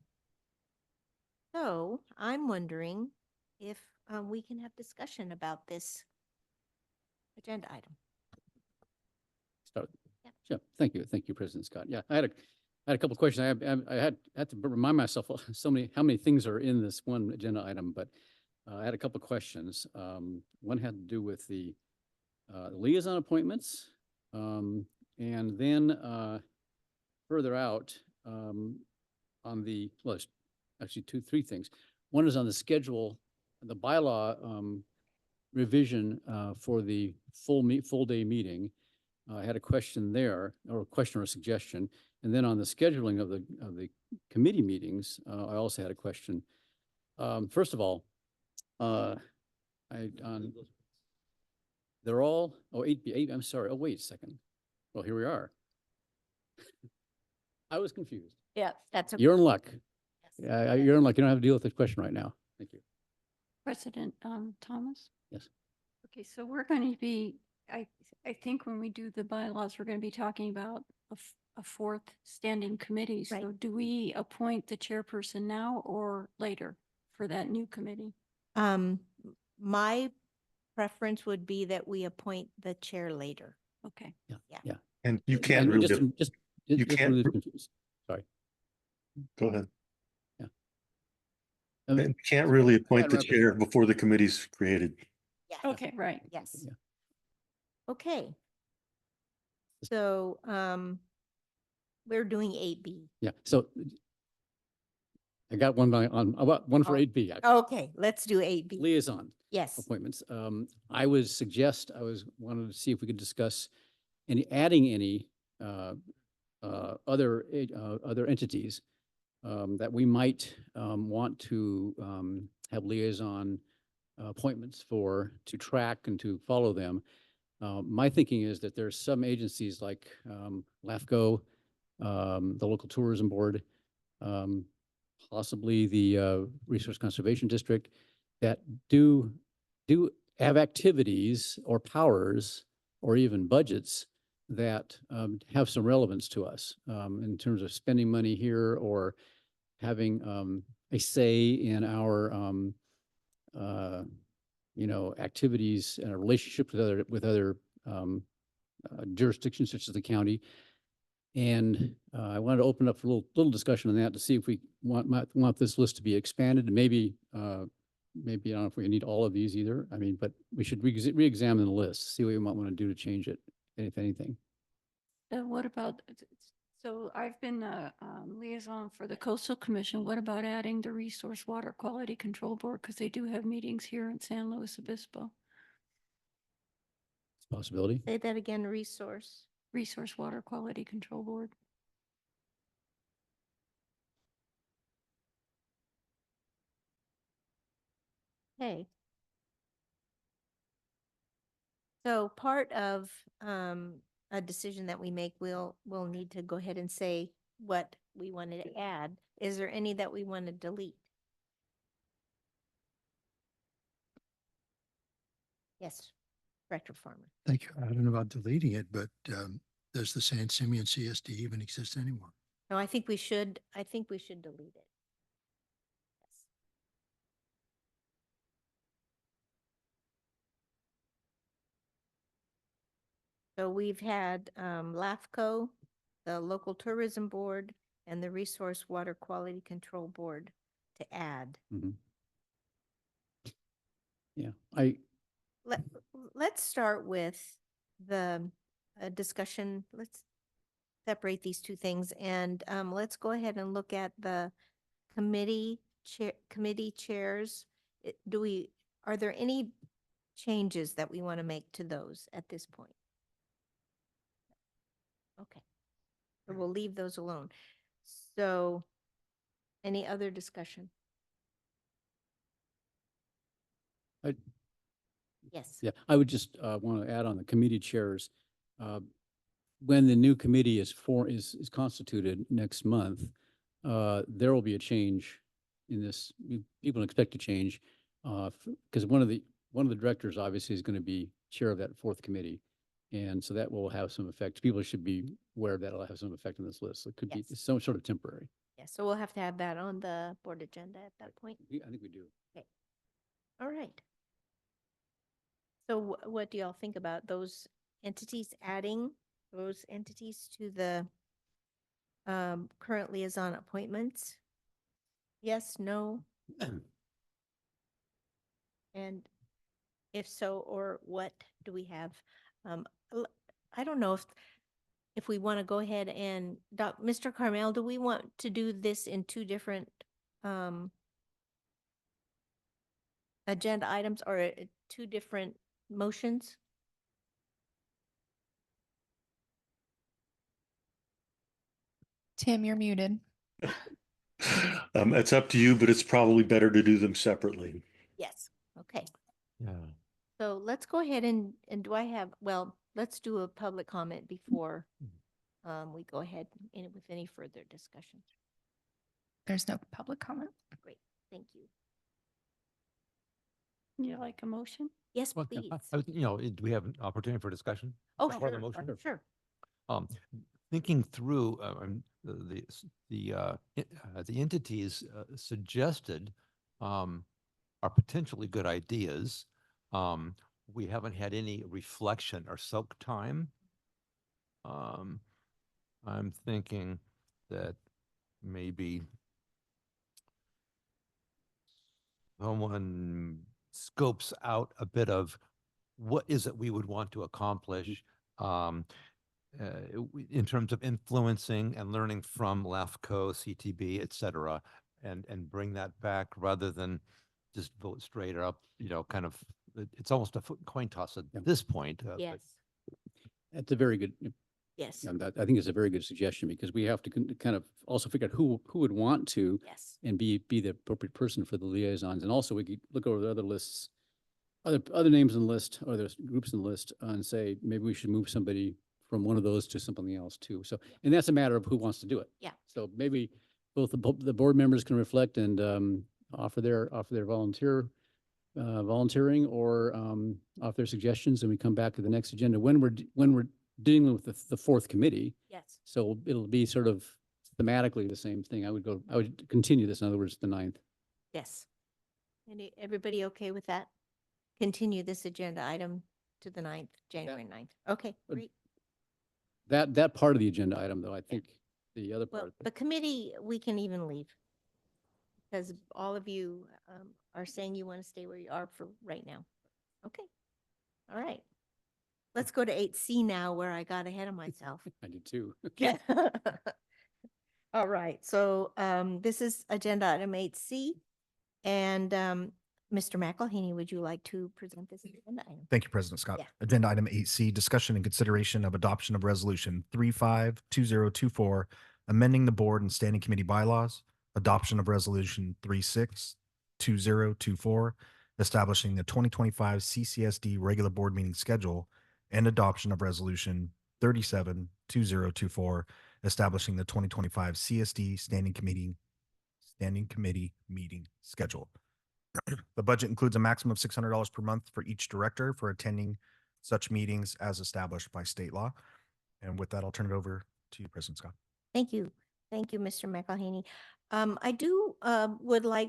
So I'm wondering if we can have discussion about this agenda item. So, yeah, thank you, President Scott. Yeah, I had I had a couple of questions. I had to remind myself how many things are in this one agenda item, but I had a couple of questions. One had to do with the liaison appointments, and then further out on the, well, there's actually three things. One is on the schedule, the bylaw revision for the full day meeting. I had a question there, or a question or a suggestion. And then on the scheduling of the committee meetings, I also had a question. First of all, they're all, 8B, I'm sorry. Oh, wait a second. Well, here we are. I was confused. Yeah, that's okay. You're in luck. You're in luck. You don't have to deal with this question right now. Thank you. President Thomas? Yes. Okay, so we're going to be, I think when we do the bylaws, we're going to be talking about a fourth standing committee. Right. So do we appoint the chairperson now or later for that new committee? My preference would be that we appoint the chair later. Okay. Yeah. And you can't And really, you can't, really confused. Sorry. go ahead. Yeah. And you can't really appoint the interrupt. chair before the committee's created. Yes. Okay, right. Yes. Yeah. Okay. So, we're doing 8B. Yeah. So I got one one for 8B. actually. Okay, let's do 8B. Liaison Yes. appointments. I wanted to see if we could discuss adding any other entities that we might want to have liaison appointments for, to track and to follow them. My thinking is that there's some agencies like LAFCO, the local tourism board, possibly the Resource Conservation District, that do have activities or powers or even budgets that have some relevance to us in terms of spending money here or having a say in our activities and a relationship with other jurisdictions such as the county. And I wanted to open up for a little discussion on that to see if we want this list to be expanded. And maybe I don't know if we need all of these either. I mean, but we should re-examine the list, see what we might want to do to change it, if anything. What about, so I've been the liaison for the Coastal Commission. What about adding the Resource Water Quality Control Board? Because they do have meetings here in San Luis Obispo. It's a possibility. Say that again, Resource Water Quality Control Board. Okay. So part of a decision that we make, we'll need to go ahead and say what we wanted to add. Is there any that we want to delete? Yes, Director Farmer. Thank you. I don't know about deleting it, but does the San Simeon CSD even exist anymore? No, I think we should delete it. Yes. So we've had LAFCO, the Local Tourism Board, and the Resource Water Quality Control Board to add. Mm-hmm. Yeah, Let's start with the discussion. Let's separate these two things and let's go ahead and look at the committee chairs. Are there any changes that we want to make to those at this point? Okay, so we'll leave those alone. So any other discussion? Yes. Yeah, I would just want to add on the committee chairs. When the new committee is constituted next month, there will be a change in this. People expect a change because one of the directors obviously is going to be chair of that fourth committee, and so that will have some effect. People should be aware of that. It'll have some effect on this list. So it could be some sort of temporary. Yeah, so we'll have to have that on the board agenda at that point. I think we do. Okay. All right. So what do y'all think about those entities, adding those entities to the currently is on appointments? Yes, no? And if so, or what do we have? I don't know if we want to go ahead and, Mr. Carmel, do we want to do this in two different agenda items or two different motions? Tim, you're muted. It's up to you, but it's probably better to do them separately. Yes, okay. Yeah. So let's go ahead and do I have, well, let's do a public comment before we go ahead with any further discussion. There's no public comment. Great, thank you. You like a motion? Yes, Well, please. you know, do we have an opportunity for discussion? Oh, Part of the sure, motion? sure. Thinking through the entities suggested are potentially good ideas. We haven't had any reflection or soak time. I'm thinking that maybe someone scopes out a bit of what is it we would want to accomplish in terms of influencing and learning from LAFCO, CTB, et cetera, and bring that back rather than just vote straight up, you know, kind of, it's almost a coin toss at this point. Yes, That's a very good, yes, and that, I think it's a very good suggestion because we have to kind of also figure out who would want to yes. and be the appropriate person for the liaisons. And also we could look over the other lists, other names on the list, other groups on the list, and say, maybe we should move somebody from one of those to something else too. So, and that's a matter of who wants to do it. Yeah. So maybe both the board members can reflect and offer their volunteering or offer their suggestions, and we come back to the next agenda when we're dealing with the fourth committee. Yes. So it'll be sort of thematically the same thing. I would continue this, in other words, the 9th. Yes. Everybody okay with that? Continue this agenda item to the 9th, January 9th. Okay, great. That part of the agenda item, though, I think the other Well, part. the committee, we can even leave. Because all of you are saying you want to stay where you are for right now. Okay. All right. Let's go to 8C now, where I got ahead of myself. I did too. Yeah. All right. So this is agenda item 8C. And Mr. McElhaney, would you like to present this agenda item? Thank you, President Scott. Yeah. Agenda item 8C, discussion and consideration of adoption of resolution 352024, amending the board and standing committee bylaws, adoption of resolution 362024, establishing the 2025 CCSD regular board meeting schedule, and adoption of resolution 372024, establishing the 2025 CSD standing committee meeting schedule. The budget includes a maximum of $600 per month for each director for attending such meetings as established by state law. And with that, I'll turn it over to you, President Scott. Thank you. Thank you, Mr. McElhaney. I do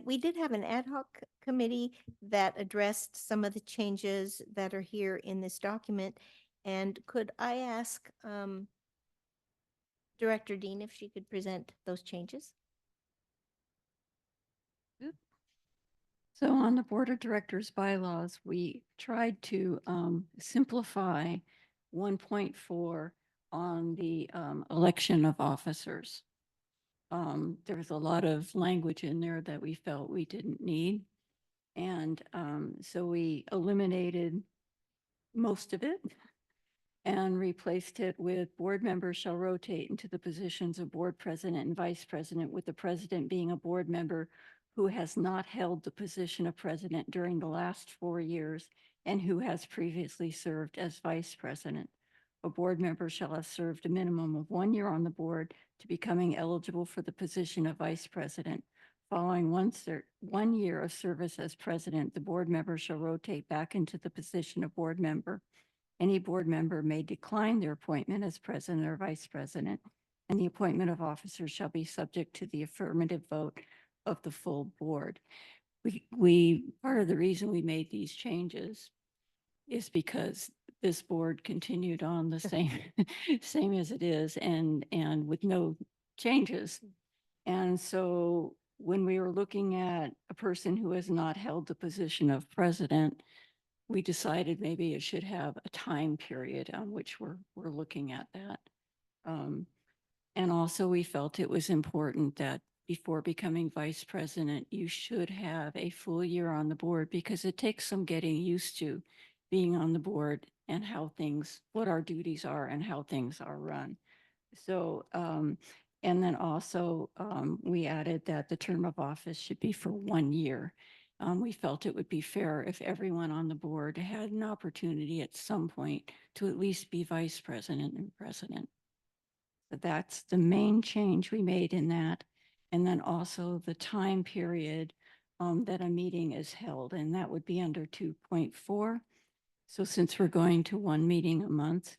we did have an ad hoc committee that addressed some of the changes that are here in this document. And could I ask Director Dean if she could present those changes? So on the Board of Directors bylaws, we tried to simplify 1.4 on the election of officers. There was a lot of language in there that we felt we didn't need. And so we eliminated most of it and replaced it with board members shall rotate into the positions of board president and vice president, with the president being a board member who has not held the position of president during the last 4 years and who has previously served as vice president. A board member shall have served a minimum of 1 year on the board to becoming eligible for the position of vice president. Following 1 year of service as president, the board member shall rotate back into the position of board member. Any board member may decline their appointment as president or vice president, and the appointment of officers shall be subject to the affirmative vote of the full board. Part of the reason we made these changes is because this board continued on the same as it is, and with no changes. And so when we were looking at a person who has not held the position of president, we decided maybe it should have a time period on which we're looking at that. And also we felt it was important that before becoming vice president, you should have a full year on the board because it takes some getting used to being on the board and how things, what our duties are and how things are run. So, and then also we added that the term of office should be for 1 year. We felt it would be fair if everyone on the board had an opportunity at some point to at least be vice president and president. So that's the main change we made in that. And then also the time period that a meeting is held, and that would be under 2.4. So since we're going to one meeting a month,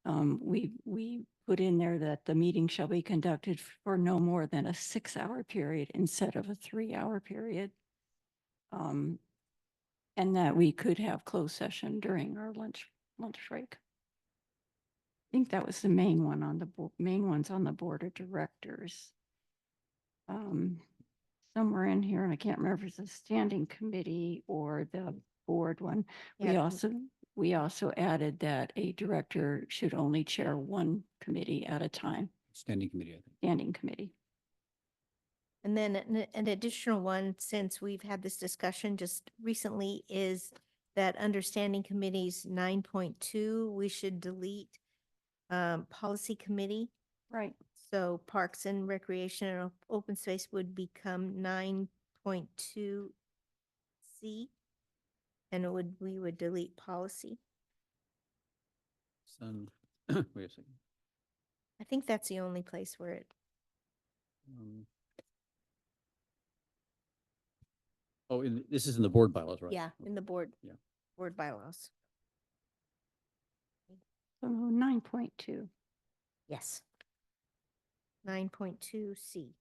we put in there that the meeting shall be conducted for no more than a 6-hour period instead of a 3-hour period. And that we could have closed session during our lunch break. I think that was the main one on the main ones on the board of directors. Somewhere in here, and I can't remember if it's a standing committee or the board one. Yeah. We also added that a director should only chair one committee at a time, Standing committee, I think. standing committee. And then an additional one, since we've had this discussion just recently, is that understanding committees 9.2, we should delete policy committee. Right. So Parks and Recreation and Open Space would become 9.2C. And we would delete policy. Wait a second. I think that's the only place where it, Oh, this is in the board bylaws, right? yeah, in the board, Yeah. board bylaws. So 9.2. Yes. 9.2C.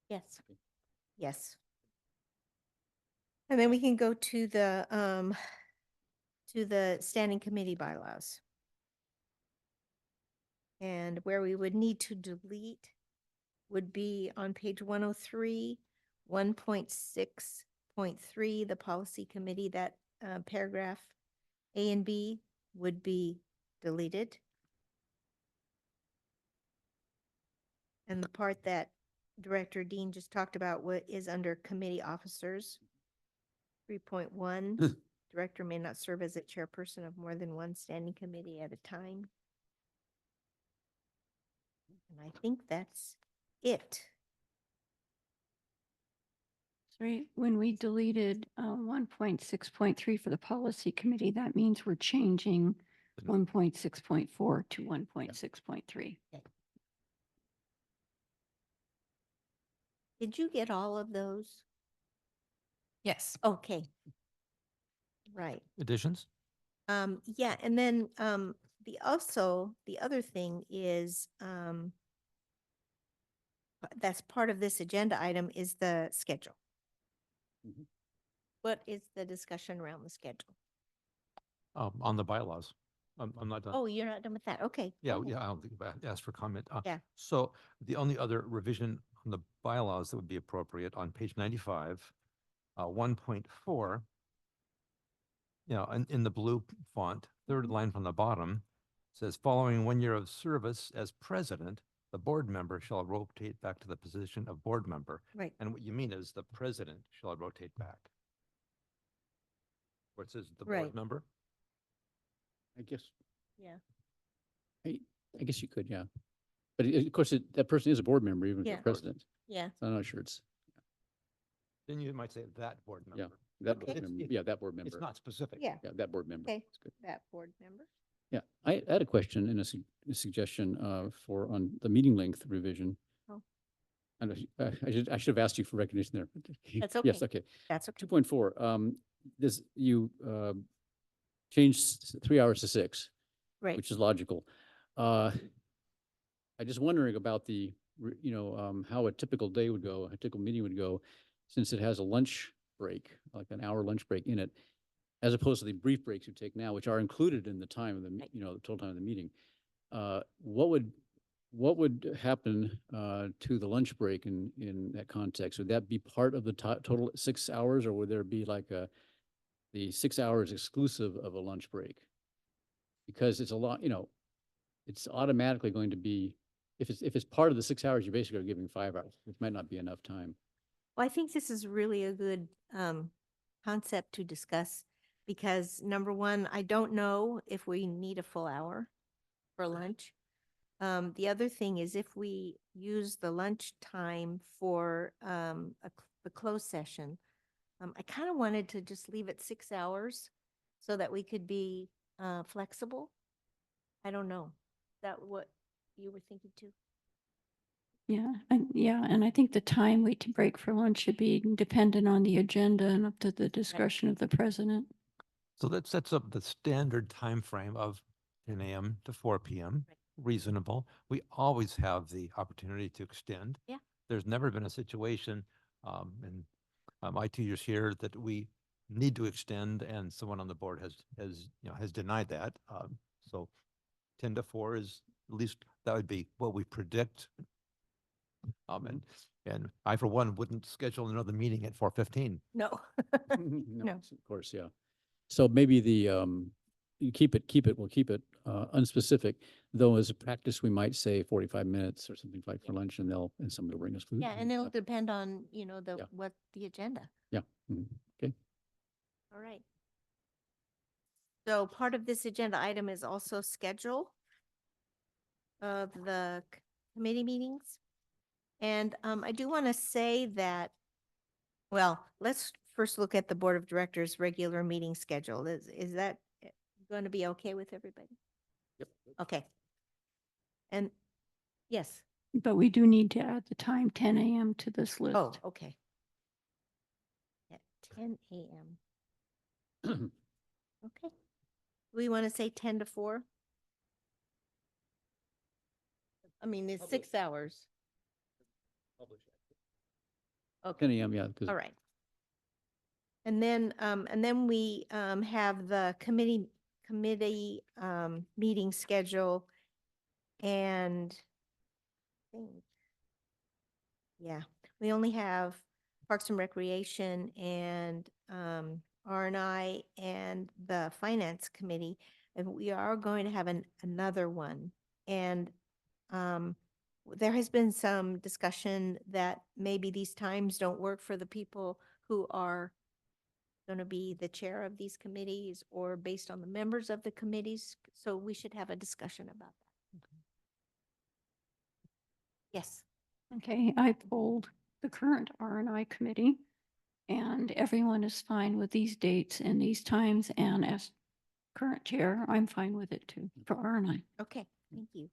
Yes. Yes. And then we can go to the standing committee bylaws. And where we would need to delete would be on page 103, 1.6.3, the policy committee, that paragraph A and B would be deleted. And the part that Director Dean just talked about, what is under committee officers, 3.1, director may not serve as a chairperson of more than one standing committee at a time. And I think that's it. Sorry, when we deleted 1.6.3 for the policy committee, that means we're changing 1.6.4 to 1.6.3. Did you get all of those? Yes. Okay. Right. Additions? Yeah, and then the other thing is that's part of this agenda item is the schedule. Mhm. What is the discussion around the schedule? On the bylaws. I'm not done. Oh, you're not done with that. Okay. Yeah, go ahead. yeah, I don't think I asked for comment. Yeah. So the only other revision on the bylaws that would be appropriate on page 95, 1.4, in the blue font, third line from the bottom, says, following 1 year of service as president, the board member shall rotate back to the position of board member. Right. And what you mean is the president shall rotate back. Where it says the Right. board member? I guess, Yeah. I guess you could, yeah. But of course, that person is a board member, even if Yeah. they're president. Yeah. So I'm not sure it's, Then you might say that board member. yeah, that board Okay. member. Yeah, that board member. It's not specific. Yeah. Yeah, that board member. Okay. That's good. That board member. Yeah, I had a question and a suggestion for on the meeting length revision. Oh. And I should have asked you for recognition there. That's okay. Yes, okay. That's okay. 2.4, this, you changed 3 hours to 6. Right. Which is logical. I just wondering about the, how a typical day would go, a typical meeting would go, since it has a lunch break, like an hour lunch break in it. as opposed to the brief breaks you take now, which are included in the time of the, the total time of the meeting. What would happen to the lunch break in that context? Would that be part of the total 6 hours, or would there be like the 6 hours exclusive of a lunch break? Because it's a lot, it's automatically going to be, if it's part of the 6 hours, you're basically giving 5 hours, which might not be enough time. Well, I think this is really a good concept to discuss because number one, I don't know if we need a full hour for lunch. The other thing is if we use the lunch time for the closed session, I kind of wanted to just leave it 6 hours so that we could be flexible. I don't know. Is that what you were thinking too? Yeah, and I think the time we to break for lunch should be dependent on the agenda and up to the discretion of the president. So that sets up the standard time frame of 10 a.m. to 4 p.m. Reasonable. We always have the opportunity to extend. Yeah. There's never been a situation in my 2 years here that we need to extend, and someone on the board has denied that. So 10 to 4 is at least that would be what we predict. And I, for one, wouldn't schedule another meeting at 4:15. No. No, of course, yeah. So maybe you keep it, we'll keep it unspecific, though as a practice, we might say 45 minutes or something like for lunch, and somebody will bring us food. Yeah, and it'll stuff. depend on, Yeah. what the agenda. Yeah. Okay. All right. So part of this agenda item is also schedule of the committee meetings. And I do want to say that, well, let's first look at the Board of Directors' regular meeting schedule. Is that going to be okay with everybody? Yep. Okay. And yes. But we do need to add the time 10 a.m. to this list. Oh, okay. At 10 a.m. Okay. We want to say 10 to 4? I mean, it's 6 hours. Okay. 10 a.m. Yeah. All right. And then we have the committee meeting schedule, and I think, yeah, we only have Parks and Recreation and R&I and the Finance Committee, and we are going to have another one. And there has been some discussion that maybe these times don't work for the people who are going to be the chair of these committees or based on the members of the committees. So we should have a discussion about that. Yes. Okay, I polled the current R&I committee, and everyone is fine with these dates and these times. And as current chair, I'm fine with it too for R&I. Okay, thank you.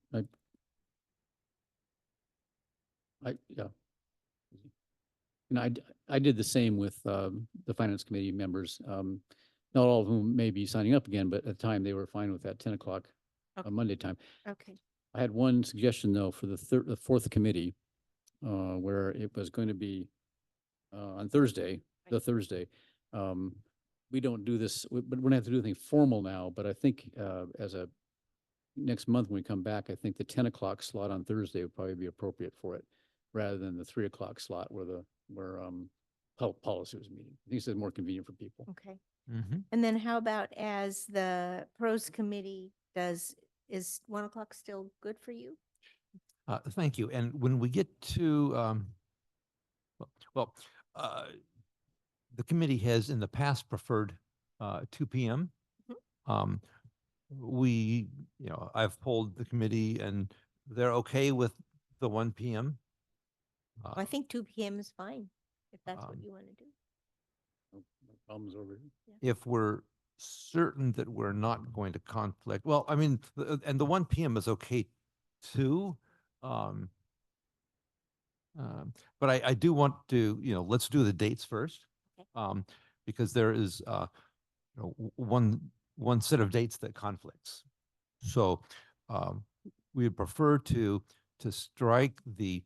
Yeah. I did the same with the Finance Committee members, not all of whom may be signing up again, but at the time they were fine with that 10 o'clock Monday time. Okay. I had one suggestion though for the fourth committee, where it was going to be on Thursday, the Thursday. We don't do this, but we're gonna have to do anything formal now, but I think next month when we come back, I think the 10 o'clock slot on Thursday would probably be appropriate for it, rather than the 3 o'clock slot where health policy was meeting. I think it's more convenient for people. Okay. Mm-hmm. And then how about as the pros committee is 1 o'clock still good for you? Thank you. And when we get to, the committee has in the past preferred 2 p.m. I've polled the committee and they're okay with the 1 p.m. I think 2 p.m. is fine, if that's what you want to do. No problems over here. If we're certain that we're not going to conflict, well, I mean, and the 1 p.m. is okay too. But I do want to, let's do the dates first. Okay. Because there is one set of dates that conflicts. So we would prefer to strike the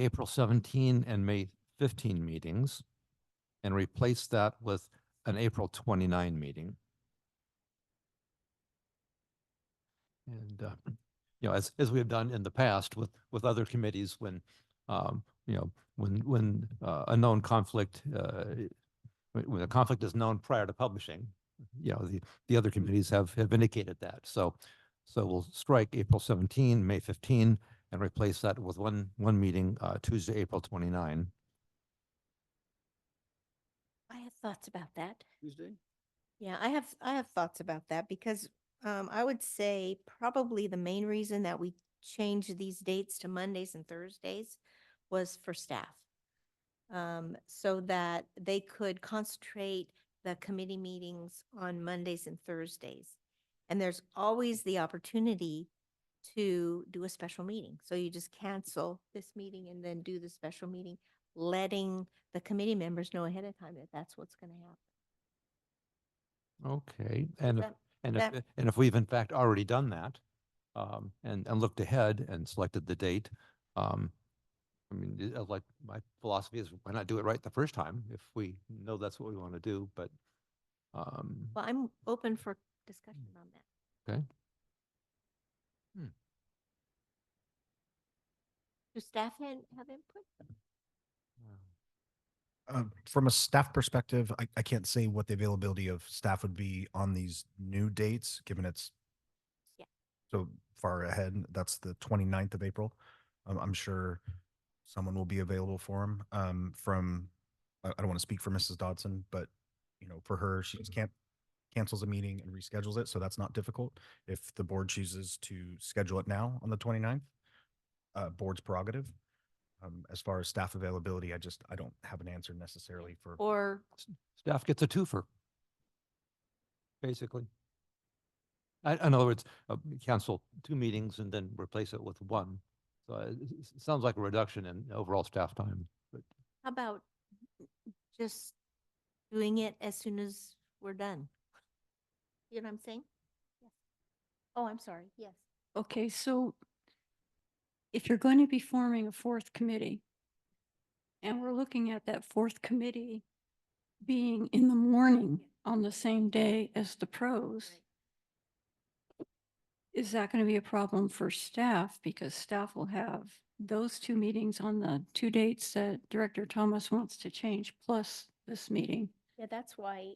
April 17 and May 15 meetings and replace that with an April 29 meeting. And, as we have done in the past with other committees, when, when a known conflict, when a conflict is known prior to publishing, the other committees have indicated that. So we'll strike April 17, May 15, and replace that with one meeting, Tuesday, April 29. I have thoughts about that. Tuesday? Yeah, I have thoughts about that because I would say probably the main reason that we changed these dates to Mondays and Thursdays was for staff. So that they could concentrate the committee meetings on Mondays and Thursdays. And there's always the opportunity to do a special meeting. So you just cancel this meeting and then do the special meeting, letting the committee members know ahead of time that that's what's going to happen. Okay, and that- if we've in fact already done that, and looked ahead and selected the date, I mean, like my philosophy is why not do it right the first time if we know that's what we want to do, but. Well, I'm open for discussion on that. Okay. Do staff have input? From a staff perspective, I can't say what the availability of staff would be on these new dates, given it's so far ahead. That's the 29th of April. I'm sure someone will be available for him. I don't want to speak for Mrs. Dodson, but for her, she just cancels a meeting and reschedules it. So that's not difficult. If the board chooses to schedule it now on the 29th, board's prerogative. As far as staff availability, I don't have an answer necessarily for. Or Staff gets a twofer, basically. In other words, cancel 2 meetings and then replace it with 1. So it sounds like a reduction in overall staff time. But how about just doing it as soon as we're done? You know what I'm saying? Yes. Oh, I'm sorry. Yes. Okay, so if you're going to be forming a 4th committee, and we're looking at that 4th committee being in the morning on the same day as the pros, is that going to be a problem for staff? Because staff will have those 2 meetings on the 2 dates that Director Thomas wants to change, plus this meeting. Yeah, that's why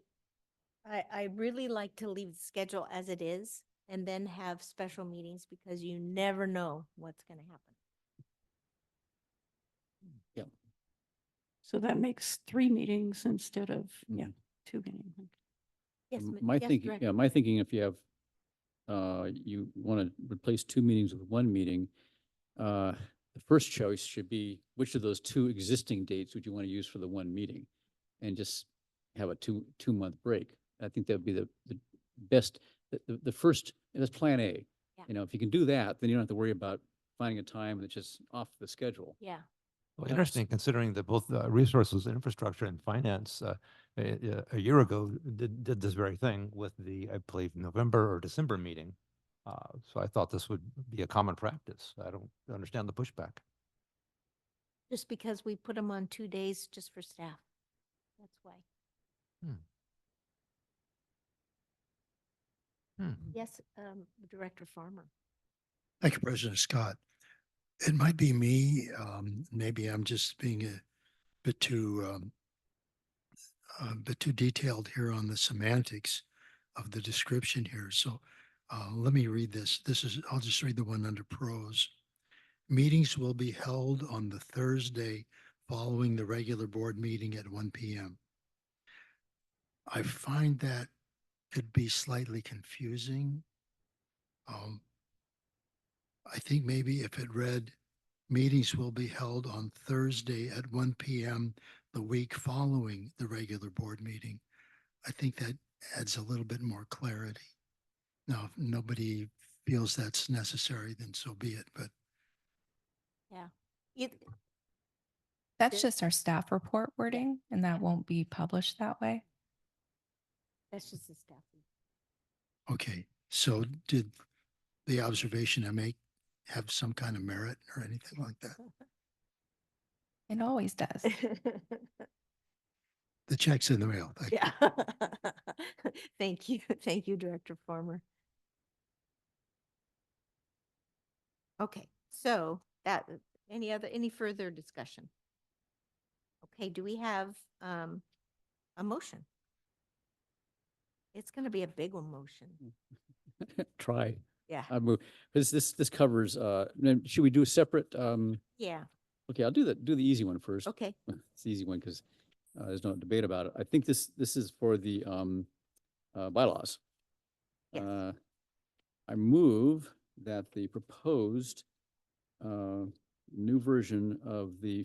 I really like to leave the schedule as it is and then have special meetings because you never know what's going to happen. Yeah. So that makes 3 meetings instead of, 2 meetings. Yes, My yes, thinking, Director. my thinking, if you have, you want to replace 2 meetings with 1 meeting, the first choice should be which of those 2 existing dates would you want to use for the 1 meeting, and just have a 2-month break. I think that would be the best. The first, that's plan A. Yeah. If you can do that, then you don't have to worry about finding a time that's just off the schedule. Yeah. well, interesting, considering that both resources, infrastructure, and finance a year ago did this very thing with the, I believe, November or December meeting. So I thought this would be a common practice. I don't understand the pushback. Just because we put them on 2 days just for staff. That's why. Yes, Director Farmer. Thank you, President Scott. It might be me, maybe I'm just being a bit too detailed here on the semantics of the description here. So let me read this. I'll just read the one under pros. Meetings will be held on the Thursday following the regular board meeting at 1 p.m. I find that could be slightly confusing. I think maybe if it read, meetings will be held on Thursday at 1 p.m. the week following the regular board meeting, I think that adds a little bit more clarity. Now, if nobody feels that's necessary, then so be it. But yeah, That's just our staff report wording, and that won't be published that way. that's just the staff. okay, so did the observation I make have some kind of merit or anything like that? It always does. The check's in the mail. Thank you. Yeah. Thank you. Thank you, Director Farmer. Okay, so that, any further discussion? Okay, do we have a motion? It's going to be a big one motion. Try. Yeah. I move, this covers, then should we do a separate, Yeah. okay, I'll do the easy one first. Okay. It's the easy one because there's no debate about it. I think this is for the bylaws. Yes. I move that the proposed new version of the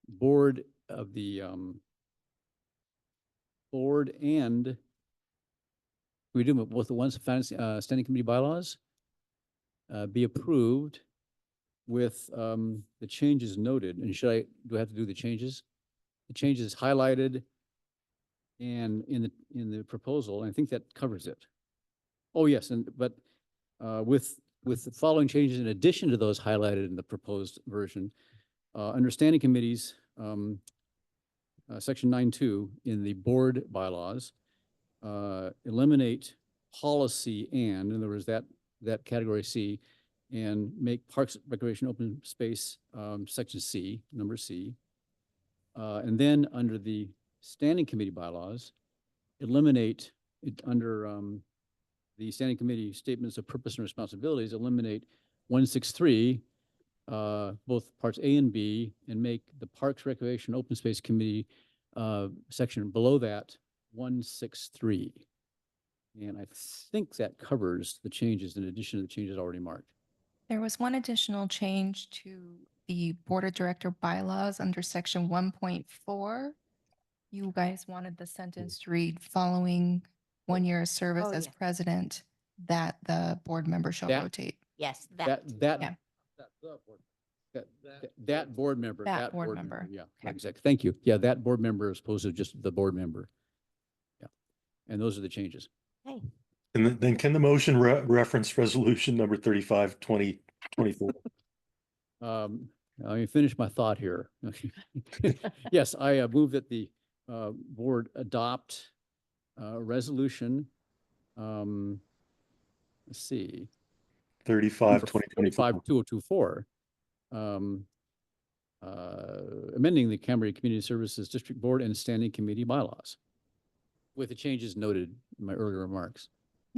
board and we do both the ones standing committee bylaws be approved with the changes noted. And do I have to do the changes? The changes highlighted and in the proposal, and I think that covers it. Oh, yes, but with the following changes in addition to those highlighted in the proposed version, under standing committees, section 9.2 in the board bylaws, eliminate policy and, in other words, that category C, and make Parks, Recreation, Open Space, section C, number C. And then under the standing committee bylaws, eliminate it under the standing committee statements of purpose and responsibilities, eliminate 163, both parts A and B, and make the Parks, Recreation, Open Space Committee section below that 163. And I think that covers the changes in addition to the changes already marked. There was one additional change to the Board of Director bylaws under section 1.4. You guys wanted the sentence to read following 1 year of service Oh, as yeah. president, that the board member shall That- rotate. Yes, That Yeah. that board member. That board member. Yeah, Okay. exactly. Thank you. Yeah, that board member as opposed to just the board member. Yeah, and those are the changes. Hey. And then can the motion reference resolution number 35, 2024? Let me finish my thought here. Yes, I move that the board adopt resolution. Let's see. 35, 2024. 2024. Amending the Cambria Community Services District Board and Standing Committee bylaws with the changes noted in my earlier remarks.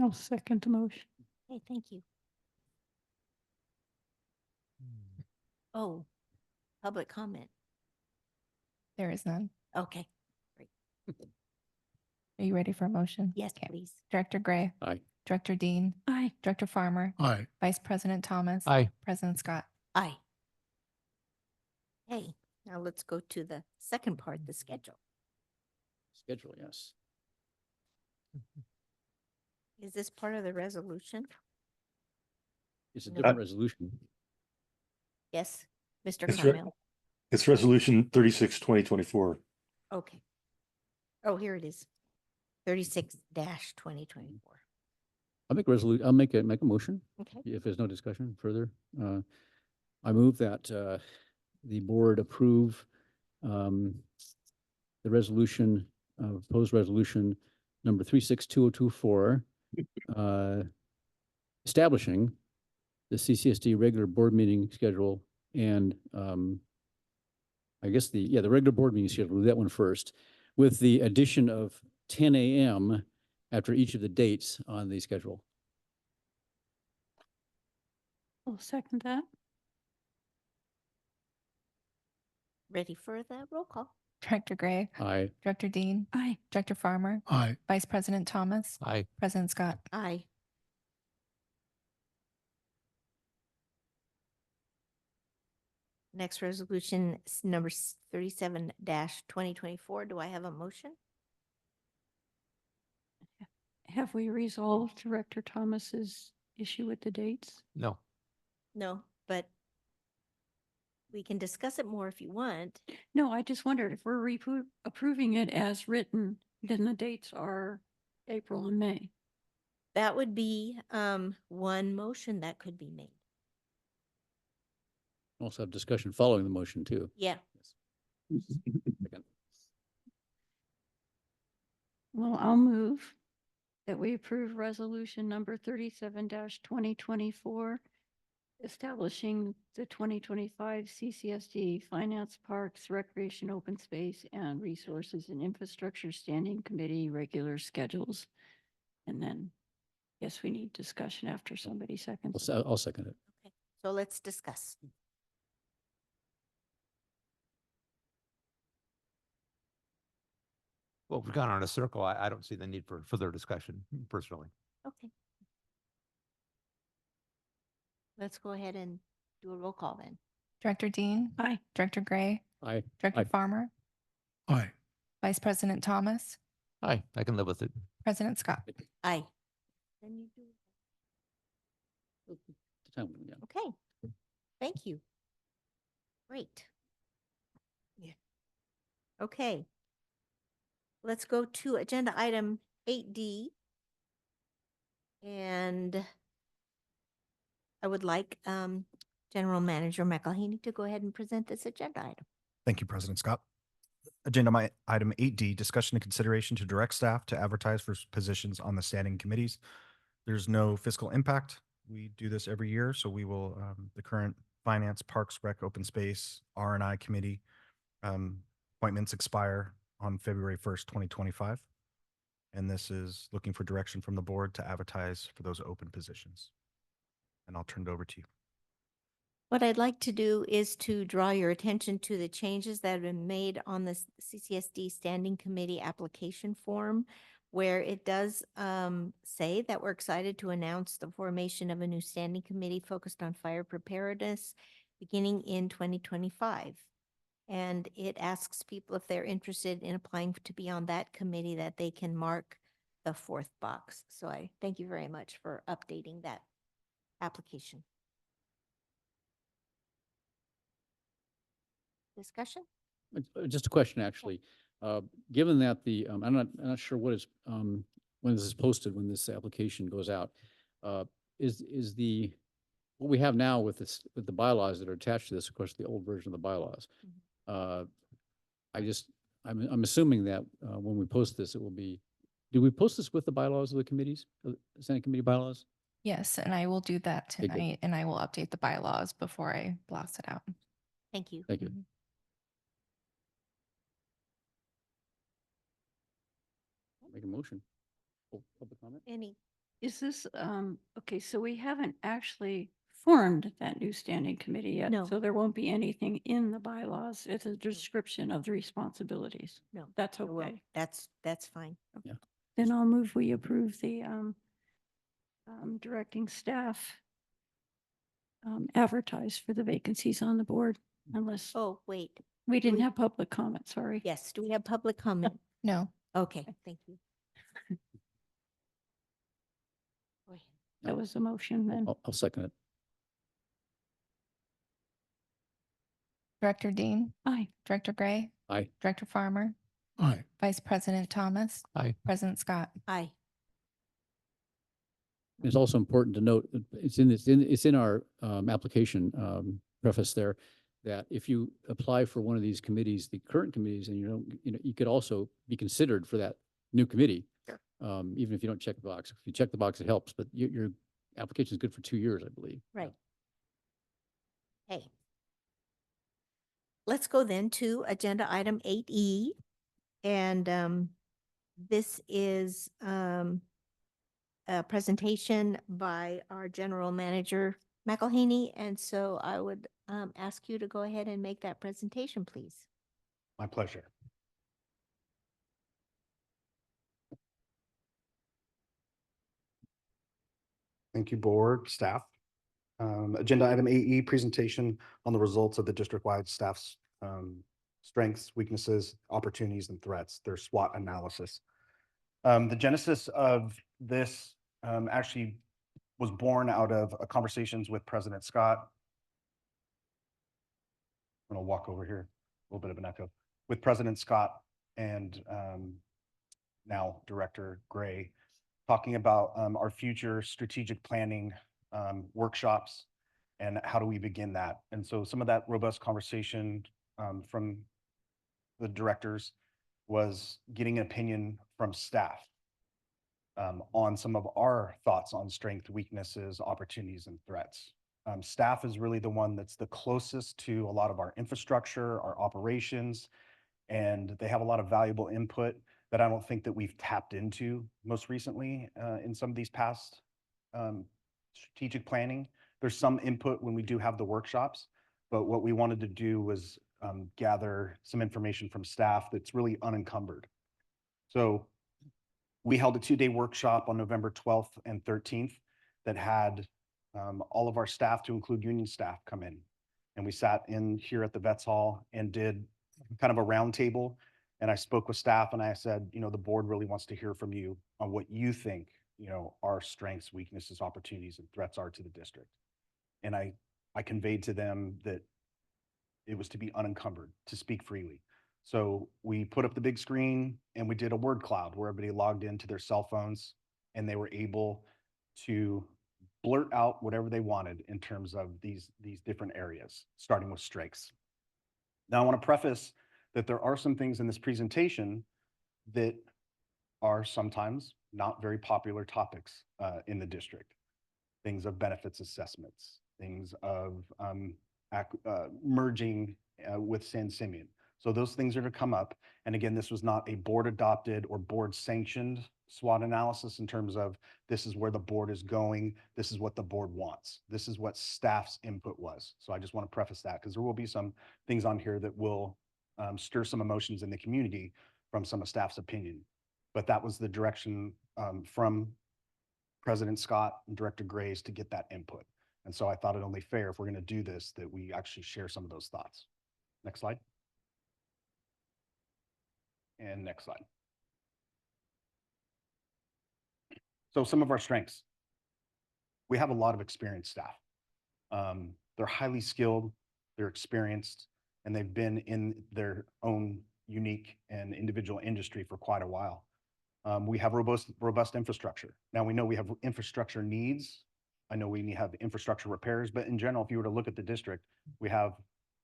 I'll second the motion. Hey, thank you. Oh, public comment. There is none. Okay, Are you ready for a motion? yes, Okay. please. Director Gray, Aye. Director Dean, Aye. Director Farmer, Aye. Vice President Thomas. Aye. President Scott. Aye. Hey, now let's go to the second part, the schedule. Schedule, yes. Is this part of the resolution? It's a No. different resolution. Yes, Mr. It's Carmel. It's resolution 36, 2024. Okay. Oh, here it is. 36-2024. I'll make a motion. Okay. If there's no discussion further. I move that the board approve the resolution, proposed resolution number 362024, establishing the CCSD regular board meeting schedule and I guess the regular board meeting schedule, do that one first, with the addition of 10 a.m. after each of the dates on the schedule. I'll second that. Ready for the roll call? Director Gray, Aye. Director Dean, Aye. Director Farmer, Aye. Vice President Thomas, Aye. President Scott. Aye. Next resolution is number 37-2024. Do I have a motion? Have we resolved Director Thomas's issue with the dates? No. No, but we can discuss it more if you want. No, I just wondered if we're approving it as written, then the dates are April and May. That would be one motion that could be made. Also have discussion following the motion too. Yeah. Second. Well, I'll move that we approve resolution number 37-2024, establishing the 2025 CCSD Finance, Parks, Recreation, Open Space, and Resources and Infrastructure Standing Committee regular schedules. And then, yes, we need discussion after somebody seconds. I'll second it. Okay, so let's discuss. Well, we've gone on a circle. I don't see the need for further discussion personally. Okay. Let's go ahead and do a roll call then. Director Dean. Aye. Director Gray. Aye. Director Aye. Farmer. Aye. Vice President Thomas. Aye, I can live with it. President Scott. Aye. Then you do. Yeah. Okay, thank you. Great. Yeah. Okay. Let's go to agenda item 8D. And I would like General Manager McElhaney to go ahead and present this agenda item. Thank you, President Scott. Item 8D, discussion and consideration to direct staff to advertise for positions on the standing committees. There's no fiscal impact. We do this every year, so we will, the current Finance, Parks, Rec, Open Space, R&I Committee appointments expire on February 1st, 2025. And this is looking for direction from the board to advertise for those open positions. And I'll turn it over to you. What I'd like to do is to draw your attention to the changes that have been made on the CCSD Standing Committee application form, where it does say that we're excited to announce the formation of a new standing committee focused on fire preparedness beginning in 2025. And it asks people if they're interested in applying to be on that committee that they can mark the 4th box. So I thank you very much for updating that application. Discussion? Just a question, actually. Given that I'm not sure what is, when this is posted, when this application goes out, is what we have now with the bylaws that are attached to this, of course, the old version of the bylaws. I'm assuming that when we post this, it will be, do we post this with the bylaws of the committees, Senate committee bylaws? Yes, and I will do that Okay, good. tonight, and I will update the bylaws before I blast it out. Thank you. Thank you. Make a motion. Public comment? Any? Is this, okay, so we haven't actually formed that new standing committee yet. No. So there won't be anything in the bylaws. It's a description of the responsibilities. No. That's Well, okay. that's fine. Yeah. Then I'll move we approve the directing staff advertise for the vacancies on the board, unless Oh, wait. we didn't have public comment, sorry. Yes, do we have public comment? No. Okay, thank you. Go ahead. That was the motion then. I'll second it. Director Dean. Aye. Director Gray. Aye. Director Farmer. Aye. Vice President Thomas. Aye. President Scott. Aye. It's also important to note, it's in our application preface there, that if you apply for one of these committees, the current committees, and you could also be considered for that new committee. Sure. Even if you don't check the box. If you check the box, it helps, but your application is good for 2 years, I believe. Right. Okay. Let's go then to agenda item 8E. And this is a presentation by our general manager, McElhaney. And so I would ask you to go ahead and make that presentation, please. My pleasure. Thank you, board, staff. Agenda item 8E, presentation on the results of the district-wide staff's strengths, weaknesses, opportunities, and threats, their SWOT analysis. The genesis of this actually was born out of conversations with President Scott. I'm going to walk over here, a little bit of an echo, with President Scott and now Director Gray, talking about our future strategic planning workshops and how do we begin that. And so some of that robust conversation from the directors was getting an opinion from staff on some of our thoughts on strength, weaknesses, opportunities, and threats. Staff is really the one that's the closest to a lot of our infrastructure, our operations, and they have a lot of valuable input that I don't think that we've tapped into most recently in some of these past strategic planning. There's some input when we do have the workshops, but what we wanted to do was gather some information from staff that's really unencumbered. So we held a 2-day workshop on November 12th and 13th that had all of our staff, to include union staff, come in. And we sat in here at the Vets Hall and did kind of a roundtable. And I spoke with staff and I said, you know, the board really wants to hear from you on what you think, you know, our strengths, weaknesses, opportunities, and threats are to the district. And I conveyed to them that it was to be unencumbered, to speak freely. So we put up the big screen and we did a word cloud where everybody logged into their cell phones and they were able to blurt out whatever they wanted in terms of these different areas, starting with strengths. Now I want to preface that there are some things in this presentation that are sometimes not very popular topics in the district. Things of benefits assessments, things of merging with San Simeon. So those things are to come up. And again, this was not a board adopted or board sanctioned SWOT analysis in terms of this is where the board is going. This is what the board wants. This is what staff's input was. So I just want to preface that because there will be some things on here that will stir some emotions in the community from some of staff's opinion. But that was the direction from President Scott and Director Grays to get that input. And so I thought it only fair if we're going to do this that we actually share some of those thoughts. Next slide. And next slide. So some of our strengths. We have a lot of experienced staff. They're highly skilled, they're experienced, and they've been in their own unique and individual industry for quite a while. We have robust infrastructure. Now we know we have infrastructure needs. I know we have infrastructure repairs, but in general, if you were to look at the district, we have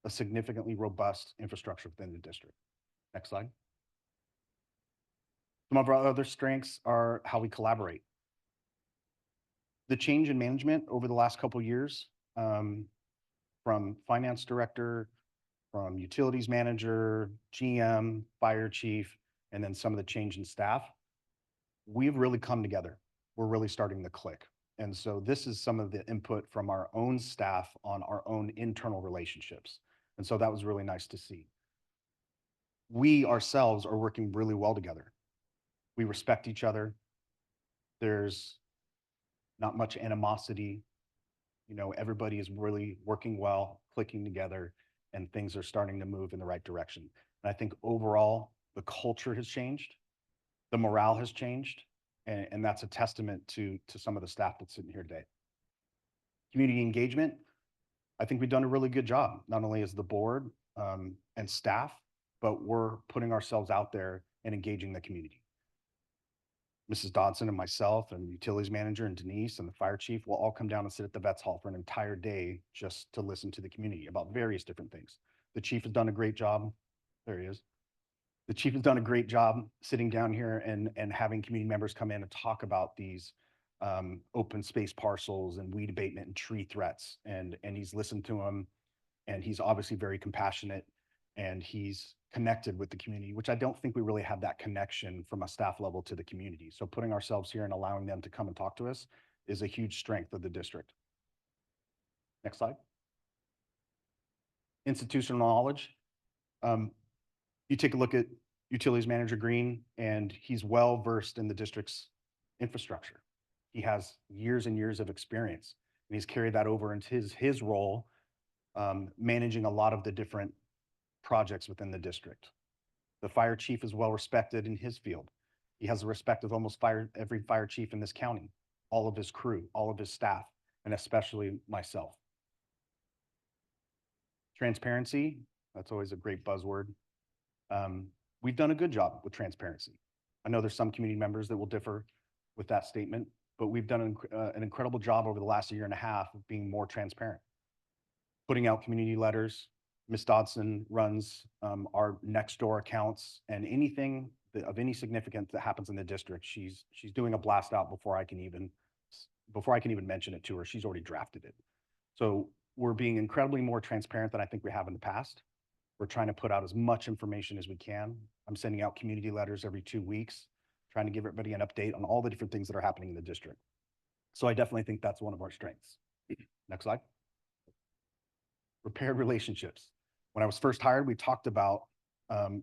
a significantly robust infrastructure within the district. Next slide. Some of our other strengths are how we collaborate. The change in management over the last couple of years, from finance director, from utilities manager, GM, fire chief, and then some of the change in staff, we've really come together. We're really starting to click. And so this is some of the input from our own staff on our own internal relationships. And so that was really nice to see. We ourselves are working really well together. We respect each other. There's not much animosity. You know, everybody is really working well, clicking together, and things are starting to move in the right direction. And I think overall, the culture has changed. The morale has changed. And that's a testament to some of the staff that's sitting here today. Community engagement, I think we've done a really good job, not only as the board and staff, but we're putting ourselves out there and engaging the community. Mrs. Dodson and myself and utilities manager and Denise and the fire chief will all come down and sit at the Vets Hall for an entire day just to listen to the community about various different things. The chief has done a great job. There he is. The chief has done a great job sitting down here and having community members come in and talk about these open space parcels and weed abatement and tree threats. And he's listened to them, and he's obviously very compassionate, and he's connected with the community, which I don't think we really have that connection from a staff level to the community. So putting ourselves here and allowing them to come and talk to us is a huge strength of the district. Next slide. Institutional knowledge. You take a look at utilities manager Green, and he's well versed in the district's infrastructure. He has years and years of experience, and he's carried that over into his role, managing a lot of the different projects within the district. The fire chief is well respected in his field. He has the respect of almost every fire chief in this county, all of his crew, all of his staff, and especially myself. Transparency, that's always a great buzzword. We've done a good job with transparency. I know there's some community members that will differ with that statement, but we've done an incredible job over the last year and a half of being more transparent, putting out community letters, Ms. Dodson runs our next door accounts, and anything of any significance that happens in the district, she's doing a blast out before I can even mention it to her. She's already drafted it. So we're being incredibly more transparent than I think we have in the past. We're trying to put out as much information as we can. I'm sending out community letters every 2 weeks, trying to give everybody an update on all the different things that are happening in the district. So I definitely think that's one of our strengths. Next slide. Repaired relationships. When I was first hired, we talked about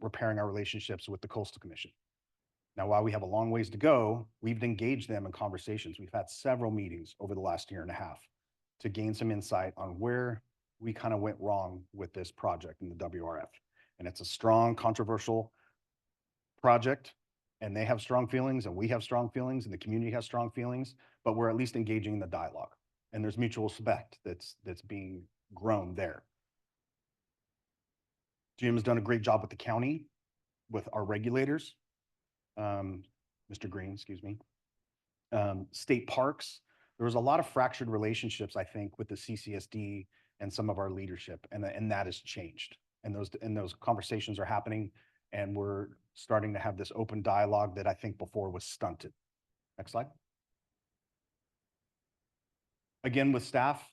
repairing our relationships with the Coastal Commission. Now, while we have a long ways to go, we've engaged them in conversations. We've had several meetings over the last year and a half to gain some insight on where we kind of went wrong with this project in the WRF. And it's a strong, controversial project, and they have strong feelings, and we have strong feelings, and the community has strong feelings, but we're at least engaging in the dialogue. And there's mutual respect that's being grown there. Jim has done a great job with the county, with our regulators. Mr. Green, excuse me. State parks. There was a lot of fractured relationships, I think, with the CCSD and some of our leadership, and that has changed. And those conversations are happening, and we're starting to have this open dialogue that I think before was stunted. Next slide. Again, with staff,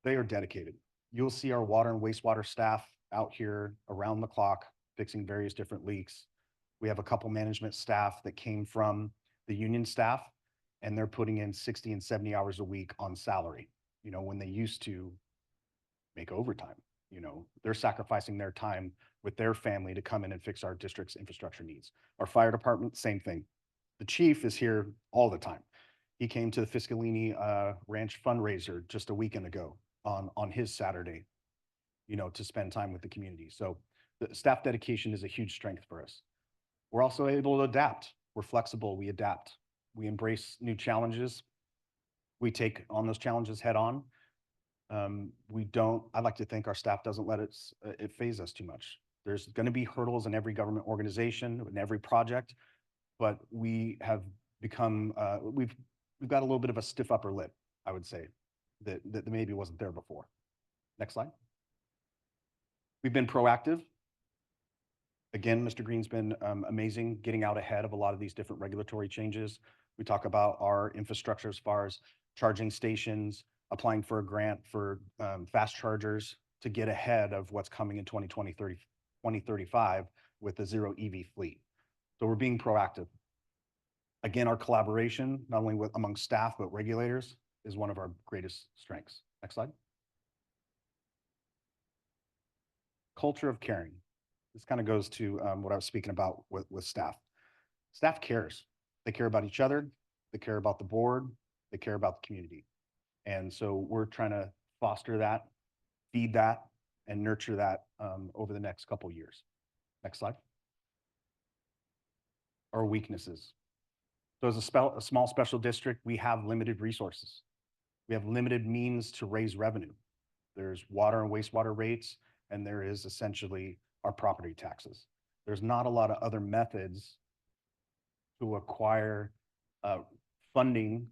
they are dedicated. You'll see our water and wastewater staff out here around the clock, fixing various different leaks. We have a couple management staff that came from the union staff, and they're putting in 60 and 70 hours a week on salary, when they used to make overtime. They're sacrificing their time with their family to come in and fix our district's infrastructure needs. Our fire department, same thing. The chief is here all the time. He came to the Fiscalini Ranch fundraiser just a weekend ago on his Saturday, to spend time with the community. So the staff dedication is a huge strength for us. We're also able to adapt. We're flexible, we adapt. We embrace new challenges. We take on those challenges head on. I like to think our staff doesn't let it phase us too much. There's gonna be hurdles in every government organization, in every project, but we have become, we've got a little bit of a stiff upper lip, I would say, that maybe wasn't there before. Next slide. We've been proactive. Again, Mr. Green's been amazing getting out ahead of a lot of these different regulatory changes. We talk about our infrastructure as far as charging stations, applying for a grant for fast chargers to get ahead of what's coming in 2035 with the zero EV fleet. So we're being proactive. Again, our collaboration, not only among staff, but regulators, is one of our greatest strengths. Next slide. Culture of caring. This kind of goes to what I was speaking about with staff. Staff cares. They care about each other. They care about the board. They care about the community. And so we're trying to foster that, feed that, and nurture that over the next couple of years. Next slide. Our weaknesses. So as a small special district, we have limited resources. We have limited means to raise revenue. There's water and wastewater rates, and there is essentially our property taxes. There's not a lot of other methods to acquire funding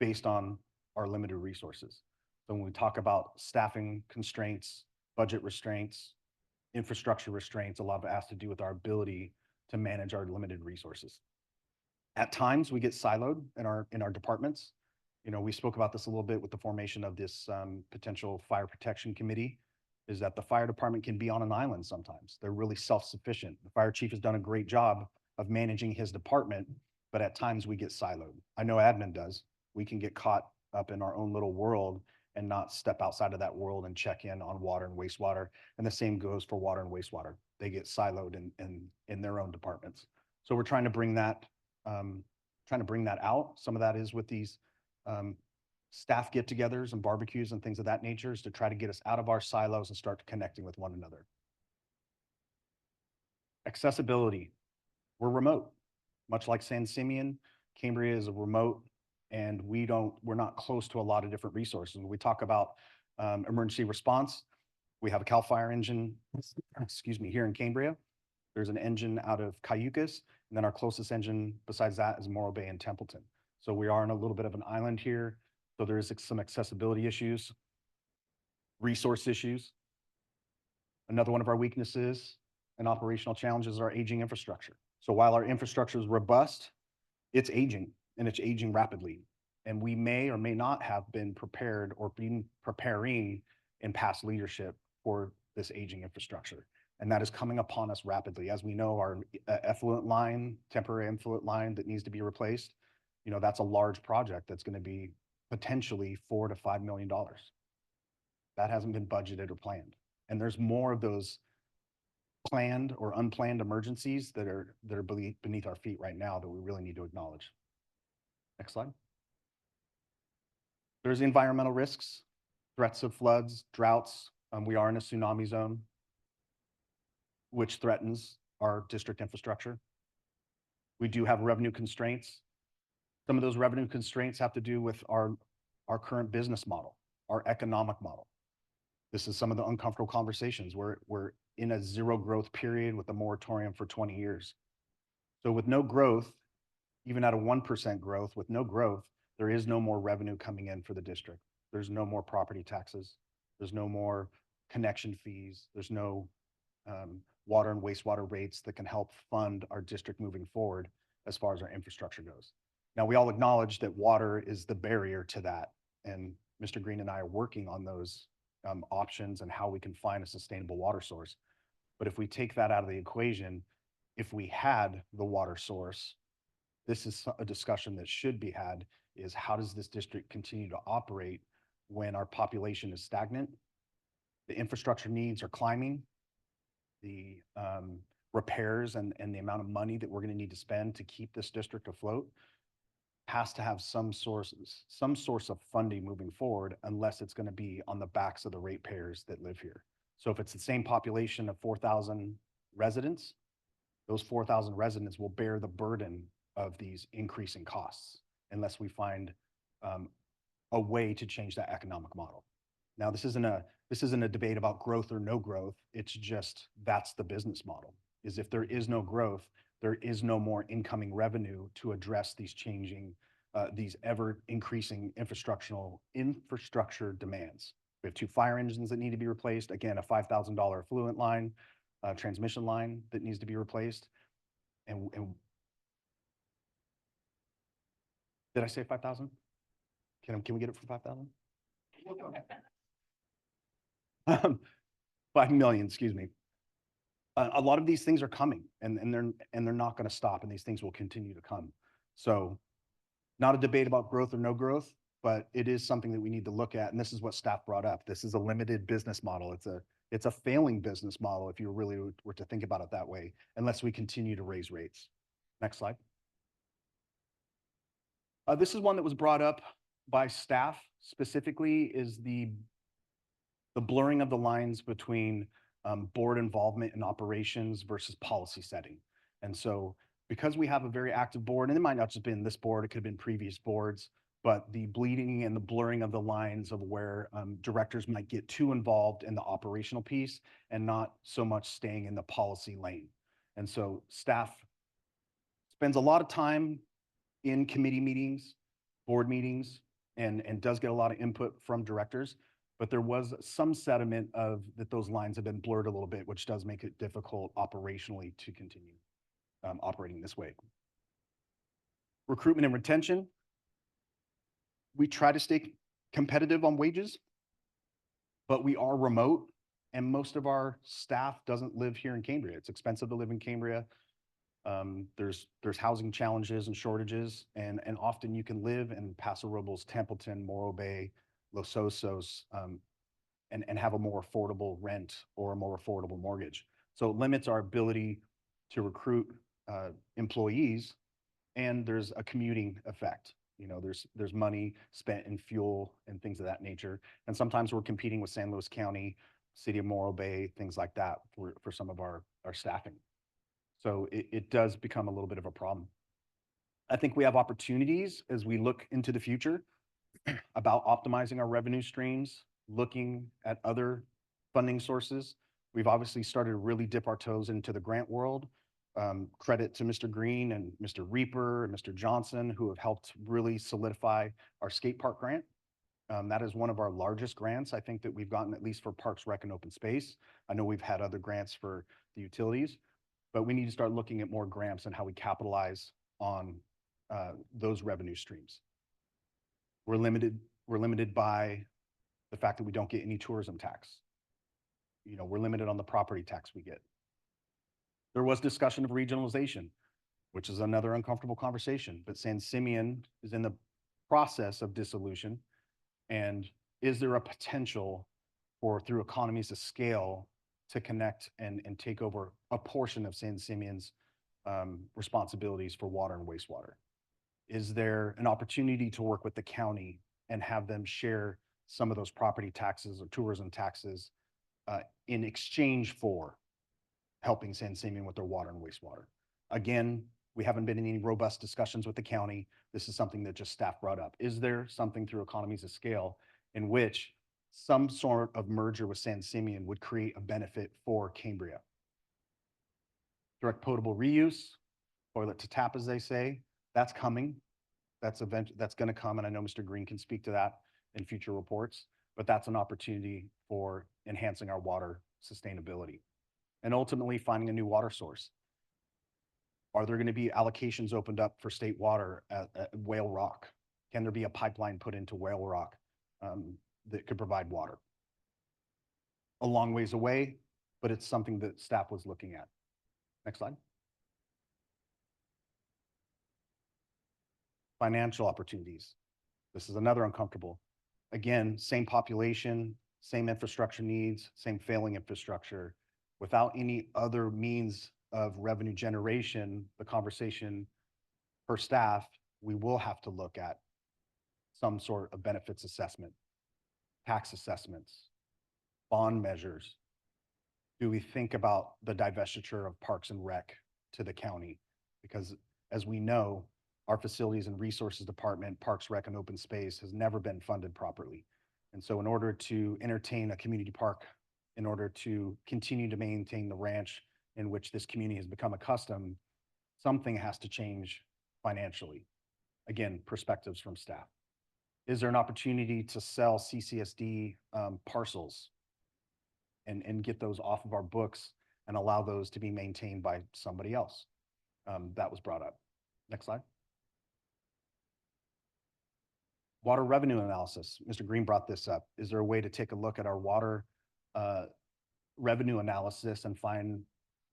based on our limited resources. So when we talk about staffing constraints, budget restraints, infrastructure restraints, a lot of it has to do with our ability to manage our limited resources. At times we get siloed in our departments. We spoke about this a little bit with the formation of this potential fire protection committee, is that the fire department can be on an island sometimes. They're really self-sufficient. The fire chief has done a great job of managing his department, but at times we get siloed. I know admin does. We can get caught up in our own little world and not step outside of that world and check in on water and wastewater. And the same goes for water and wastewater. They get siloed in their own departments. So we're trying to bring that out. Some of that is with these staff get-togethers and barbecues and things of that nature, is to try to get us out of our silos and start connecting with one another. Accessibility. We're remote. Much like San Simeon, Cambria is a remote, and we're not close to a lot of different resources. When we talk about emergency response, we have a CAL FIRE engine, here in Cambria. There's an engine out of Cayucas, and then our closest engine besides that is Morro Bay and Templeton. So we are in a little bit of an island here. So there is some accessibility issues, resource issues. Another one of our weaknesses and operational challenges is our aging infrastructure. So while our infrastructure is robust, it's aging and it's aging rapidly. And we may or may not have been prepared or been preparing in past leadership for this aging infrastructure. And that is coming upon us rapidly. As we know, our effluent line, temporary effluent line that needs to be replaced, you know, that's a large project that's going to be potentially $4 to $5 million. That hasn't been budgeted or planned. And there's more of those planned or unplanned emergencies that are beneath our feet right now that we really need to acknowledge. Next slide. There's environmental risks, threats of floods, droughts. We are in a tsunami zone, which threatens our district infrastructure. We do have revenue constraints. Some of those revenue constraints have to do with our current business model, our economic model. This is some of the uncomfortable conversations. We're in a zero growth period with a moratorium for 20 years. So with no growth, even at a 1% growth, with no growth, there is no more revenue coming in for the district. There's no more property taxes. There's no more connection fees. There's no water and wastewater rates that can help fund our district moving forward as far as our infrastructure goes. Now, we all acknowledge that water is the barrier to that. And Mr. Green and I are working on those options and how we can find a sustainable water source. But if we take that out of the equation, if we had the water source, this is a discussion that should be had, is how does this district continue to operate when our population is stagnant? The infrastructure needs are climbing. The repairs and the amount of money that we're going to need to spend to keep this district afloat has to have some source of funding moving forward, unless it's going to be on the backs of the ratepayers that live here. So if it's the same population of 4,000 residents, those 4,000 residents will bear the burden of these increasing costs unless we find a way to change that economic model. Now, this isn't a debate about growth or no growth. It's just that's the business model. Is if there is no growth, there is no more incoming revenue to address these changing, these ever increasing infrastructure demands. We have 2 fire engines that need to be replaced. Again, a $5,000 effluent line, transmission line that needs to be replaced. And did I say 5,000? Can we get it for 5,000? 5 million, excuse me. A lot of these things are coming, and they're not going to stop, and these things will continue to come. So, not a debate about growth or no growth, but it is something that we need to look at. And this is what staff brought up. This is a limited business model. It's a failing business model if you really were to think about it that way, unless we continue to raise rates. Next slide. This is one that was brought up by staff specifically, is the blurring of the lines between board involvement in operations versus policy setting. And so because we have a very active board, and it might not just been this board, it could have been previous boards, but the bleeding and the blurring of the lines of where directors might get too involved in the operational piece and not so much staying in the policy lane. And so staff spends a lot of time in committee meetings, board meetings, and does get a lot of input from directors. But there was some sentiment of that those lines have been blurred a little bit, which does make it difficult operationally to continue operating this way. Recruitment and retention. We try to stay competitive on wages, but we are remote, and most of our staff doesn't live here in Cambria. It's expensive to live in Cambria. There's housing challenges and shortages, and often you can live in Paso Robles, Templeton, Morro Bay, Los Osos, and have a more affordable rent or a more affordable mortgage. So it limits our ability to recruit employees, and there's a commuting effect. You know, there's money spent in fuel and things of that nature. And sometimes we're competing with San Luis County, City of Morro Bay, things like that for some of our staffing. So it does become a little bit of a problem. I think we have opportunities as we look into the future about optimizing our revenue streams, looking at other funding sources. We've obviously started to really dip our toes into the grant world. Credit to Mr. Green and Mr. Reaper and Mr. Johnson, who have helped really solidify our skate park grant. That is one of our largest grants, I think, that we've gotten, at least for Parks, Rec, and Open Space. I know we've had other grants for the utilities, but we need to start looking at more grants and how we capitalize on those revenue streams. We're limited by the fact that we don't get any tourism tax. You know, we're limited on the property tax we get. There was discussion of regionalization, which is another uncomfortable conversation, but San Simeon is in the process of dissolution. And is there a potential for, through economies of scale, to connect and take over a portion of San Simeon's responsibilities for water and wastewater? Is there an opportunity to work with the county and have them share some of those property taxes or tourism taxes in exchange for helping San Simeon with their water and wastewater? Again, we haven't been in any robust discussions with the county. This is something that just staff brought up. Is there something through economies of scale in which some sort of merger with San Simeon would create a benefit for Cambria? Direct potable reuse, toilet to tap, as they say, that's coming. That's going to come, and I know Mr. Green can speak to that in future reports, but that's an opportunity for enhancing our water sustainability. And ultimately finding a new water source. Are there going to be allocations opened up for state water at Whale Rock? Can there be a pipeline put into Whale Rock that could provide water? A long ways away, but it's something that staff was looking at. Next slide. Financial opportunities. This is another uncomfortable. Again, same population, same infrastructure needs, same failing infrastructure. Without any other means of revenue generation, the conversation for staff, we will have to look at some sort of benefits assessment, tax assessments, bond measures. Do we think about the divestiture of Parks and Rec to the county? Because as we know, our Facilities and Resources Department, Parks, Rec, and Open Space has never been funded properly. And so in order to entertain a community park, in order to continue to maintain the ranch in which this community has become accustomed, something has to change financially. Again, perspectives from staff. Is there an opportunity to sell CCSD parcels and get those off of our books and allow those to be maintained by somebody else? That was brought up. Next slide. Water revenue analysis. Mr. Green brought this up. Is there a way to take a look at our water revenue analysis and find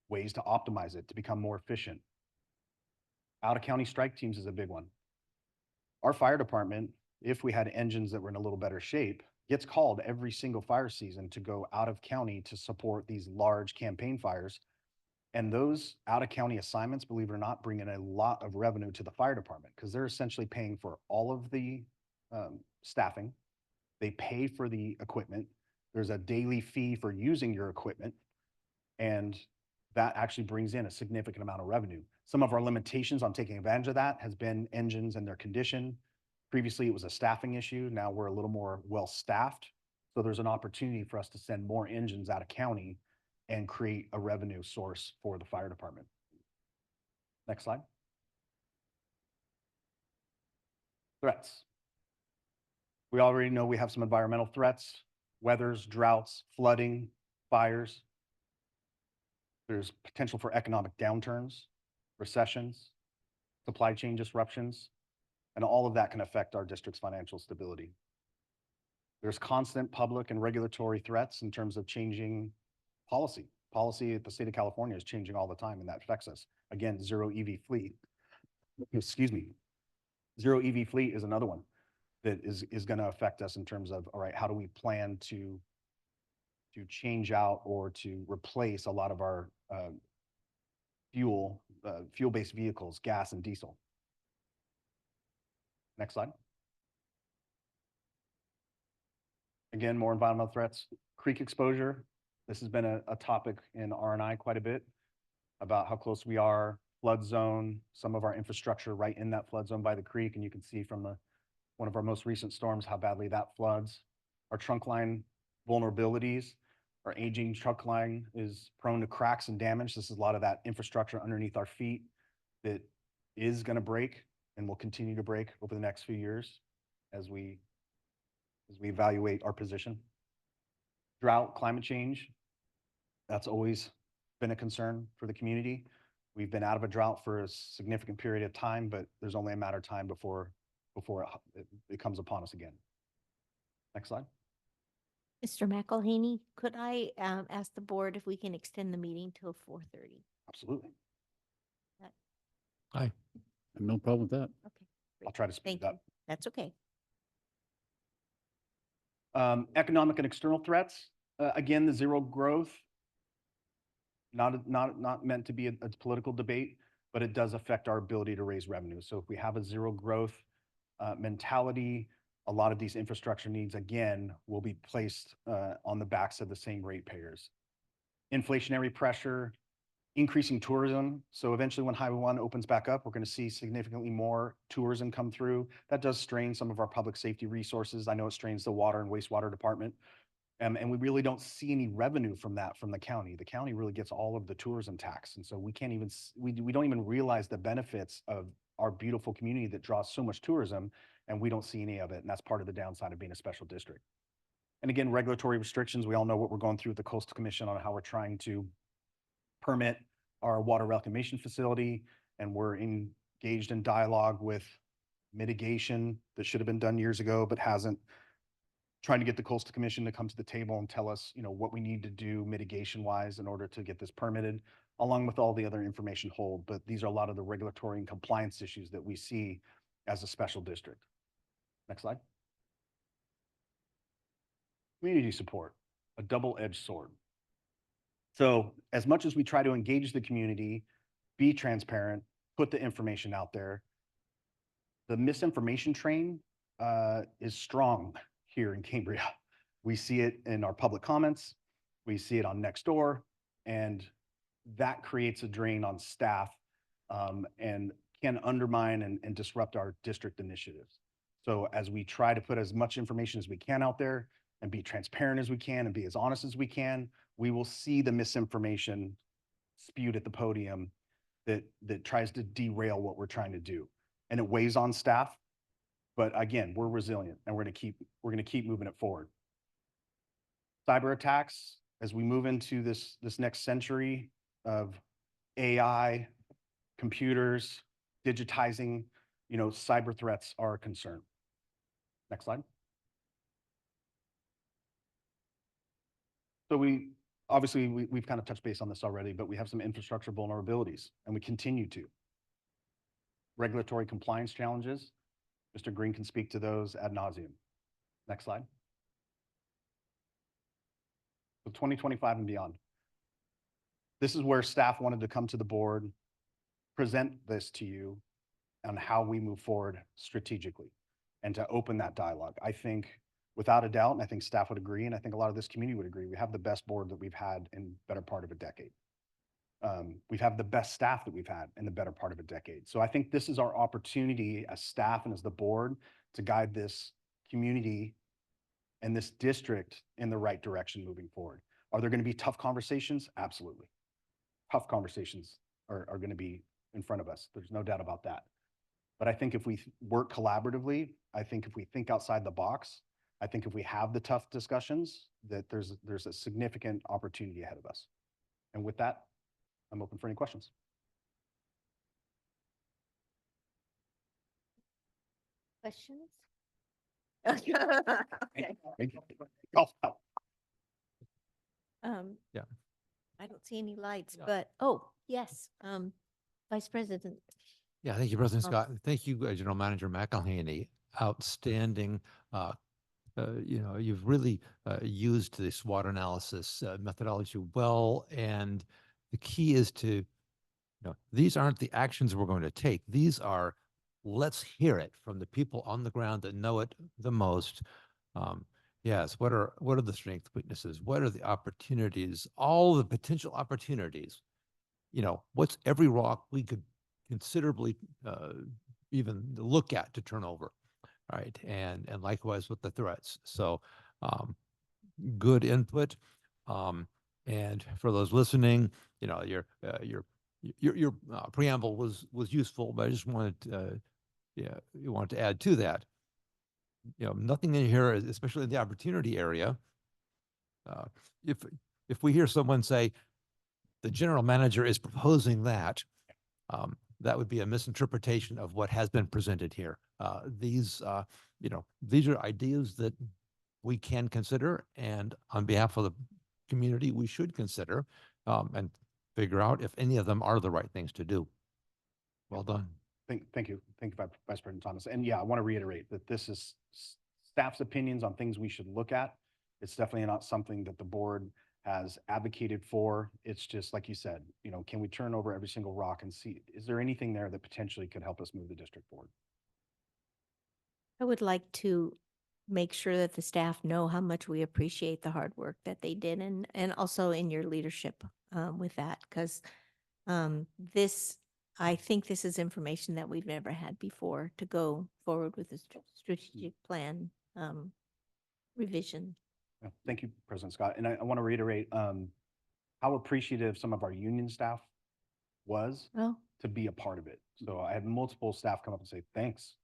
ways to optimize it to become more efficient? Out-of-county strike teams is a big one. Our fire department, if we had engines that were in a little better shape, gets called every single fire season to go out of county to support these large campaign fires. And those out-of-county assignments, believe it or not, bring in a lot of revenue to the fire department because they're essentially paying for all of the staffing. They pay for the equipment. There's a daily fee for using your equipment. And that actually brings in a significant amount of revenue. Some of our limitations on taking advantage of that has been engines and their condition. Previously, it was a staffing issue. Now we're a little more well-staffed. So there's an opportunity for us to send more engines out of county and create a revenue source for the fire department. Next slide. Threats. We already know we have some environmental threats: weathers, droughts, flooding, fires. There's potential for economic downturns, recessions, supply chain disruptions, and all of that can affect our district's financial stability. There's constant public and regulatory threats in terms of changing policy. Policy at the state of California is changing all the time, and that affects us. Again, zero EV fleet. Excuse me. Zero EV fleet is another one that is going to affect us in terms of, all right, how do we plan to change out or to replace a lot of our fuel-based vehicles, gas and diesel. Next slide. Again, more environmental threats. Creek exposure. This has been a topic in R&I quite a bit about how close we are, flood zone, some of our infrastructure right in that flood zone by the creek. And you can see from one of our most recent storms how badly that floods. Our trunk line vulnerabilities. Our aging trunk line is prone to cracks and damage. This is a lot of that infrastructure underneath our feet that is going to break and will continue to break over the next few years as we as we evaluate our position. Drought, climate change, that's always been a concern for the community. We've been out of a drought for a significant period of time, but there's only a matter of time before it comes upon us again. Next slide. Mr. McElhaney, could I ask the board if we can extend the meeting till 4:30? Absolutely. I have no problem with that. Okay. I'll try to speed Thank it you. up. That's okay. Economic and external threats. Again, the zero growth, not meant to be a political debate, but it does affect our ability to raise revenue. So if we have a zero growth mentality, a lot of these infrastructure needs, again, will be placed on the backs of the same ratepayers. Inflationary pressure, increasing tourism. So eventually when Highway 1 opens back up, we're going to see significantly more tourism come through. That does strain some of our public safety resources. I know it strains the water and wastewater department. And we really don't see any revenue from that from the county. The county really gets all of the tourism tax. And so we can't even, we don't even realize the benefits of our beautiful community that draws so much tourism, and we don't see any of it. And that's part of the downside of being a special district. And again, regulatory restrictions. We all know what we're going through with the Coastal Commission on how we're trying to permit our water reclamation facility. And we're engaged in dialogue with mitigation that should have been done years ago, but hasn't. Trying to get the Coastal Commission to come to the table and tell us, what we need to do mitigation wise in order to get this permitted, along with all the other information hold. But these are a lot of the regulatory and compliance issues that we see as a special district. Next slide. Community support, a double-edged sword. So as much as we try to engage the community, be transparent, put the information out there, the misinformation train is strong here in Cambria. We see it in our public comments, we see it on Nextdoor, and that creates a drain on staff and can undermine and disrupt our district initiatives. So as we try to put as much information as we can out there and be transparent as we can and be as honest as we can, we will see the misinformation spewed at the podium that tries to derail what we're trying to do. And it weighs on staff. But again, we're resilient and we're going to keep moving it forward. Cyber attacks, as we move into this next century of AI, computers, digitizing, cyber threats are a concern. Next slide. So we've kind of touched base on this already, but we have some infrastructure vulnerabilities, and we continue to. Regulatory compliance challenges. Mr. Green can speak to those ad nauseum. Next slide. So 2025 and beyond. This is where staff wanted to come to the board, present this to you on how we move forward strategically and to open that dialogue. I think without a doubt, and I think staff would agree, and I think a lot of this community would agree, we have the best board that we've had in better part of a decade. We've had the best staff that we've had in the better part of a decade. So I think this is our opportunity as staff and as the board to guide this community and this district in the right direction moving forward. Are there going to be tough conversations? Absolutely. Tough conversations are going to be in front of us. There's no doubt about that. But I think if we work collaboratively, I think if we think outside the box, I think if we have the tough discussions, that there's a significant opportunity ahead of us. And with that, I'm open for any questions. Questions? Okay. Yeah. I don't see any lights, Yeah. but, yes, Vice President. Yeah, thank you, President Um, Scott. Thank you, General Manager McElhaney. Outstanding. You've really used this water analysis methodology well, and the key is to, these aren't the actions we're going to take. These are, let's hear it from the people on the ground that know it the most. Yes, what are the strengths, weaknesses? What are the opportunities? All the potential opportunities. What's every rock we could considerably even look at to turn over, right? And likewise with the threats. So good input. And for those listening, your preamble was useful, but I just wanted you wanted to add to that. nothing in here, especially in the opportunity area. Uh, if we hear someone say the general manager is proposing that, that would be a misinterpretation of what has been presented here. These are ideas that we can consider, and on behalf of the community, we should consider and figure out if any of them are the right things to do. Well done. Thank you. Thank you, Vice President Thomas. And yeah, I want to reiterate that this is staff's opinions on things we should look at. It's definitely not something that the board has advocated for. It's just like you said, can we turn over every single rock and see, is there anything there that potentially could help us move the district forward? I would like to make sure that the staff know how much we appreciate the hard work that they did and also in your leadership with that, because I think this is information that we've never had before to go forward with the strategic plan revision. Yeah, thank you, President Scott. And I want to reiterate how appreciative some of our union staff was to be a part of it. So I had multiple staff come up and say, thanks,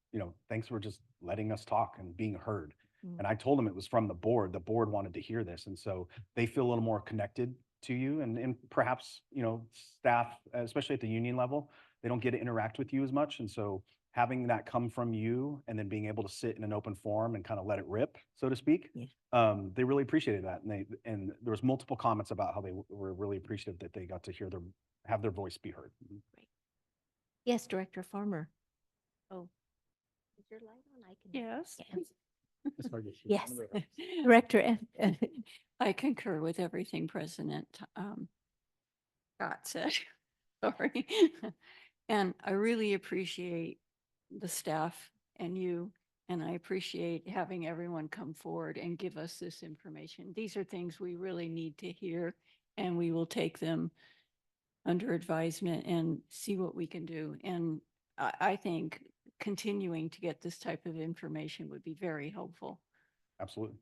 thanks for just letting us talk and being heard. And I told them it was from the board. The board wanted to hear this. And so they feel a little more connected to you and perhaps, staff, especially at the union level, they don't get to interact with you as much. And so having that come from you and then being able to sit in an open forum and kind of let it rip, so to speak, they really appreciated that. And there was multiple comments about how they were really appreciative that they got to have their voice be heard. Right. Yes, Director Farmer. Oh, is your light on? I can. Yes. Yes. Director, I concur with everything President Scott said. Sorry. And I really appreciate the staff and you, and I appreciate having everyone come forward and give us this information. These are things we really need to hear, and we will take them under advisement and see what we can do. And I think continuing to get this type of information would be very helpful. Absolutely.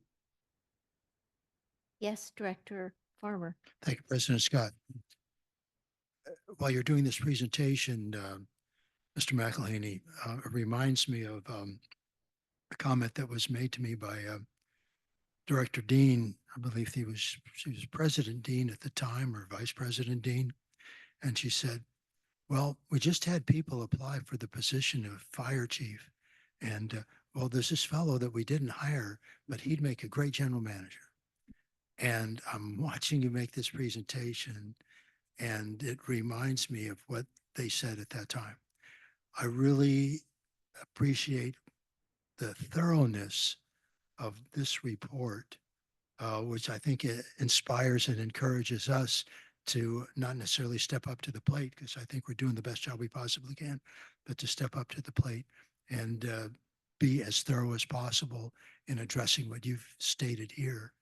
yes, Director Farmer. Thank you, President Scott. While you're doing this presentation, Mr. McElhaney, it reminds me of a comment that was made to me by Director Dean. I believe she was President Dean at the time, or Vice President Dean. And she said, well, we just had people apply for the position of fire chief. And well, there's this fellow that we didn't hire, but he'd make a great general manager. And I'm watching you make this presentation, and it reminds me of what they said at that time. I really appreciate the thoroughness of this report, which I think it inspires and encourages us to not necessarily step up to the plate, because I think we're doing the best job we possibly can, but to step up to the plate and be as thorough as possible in addressing what you've stated here.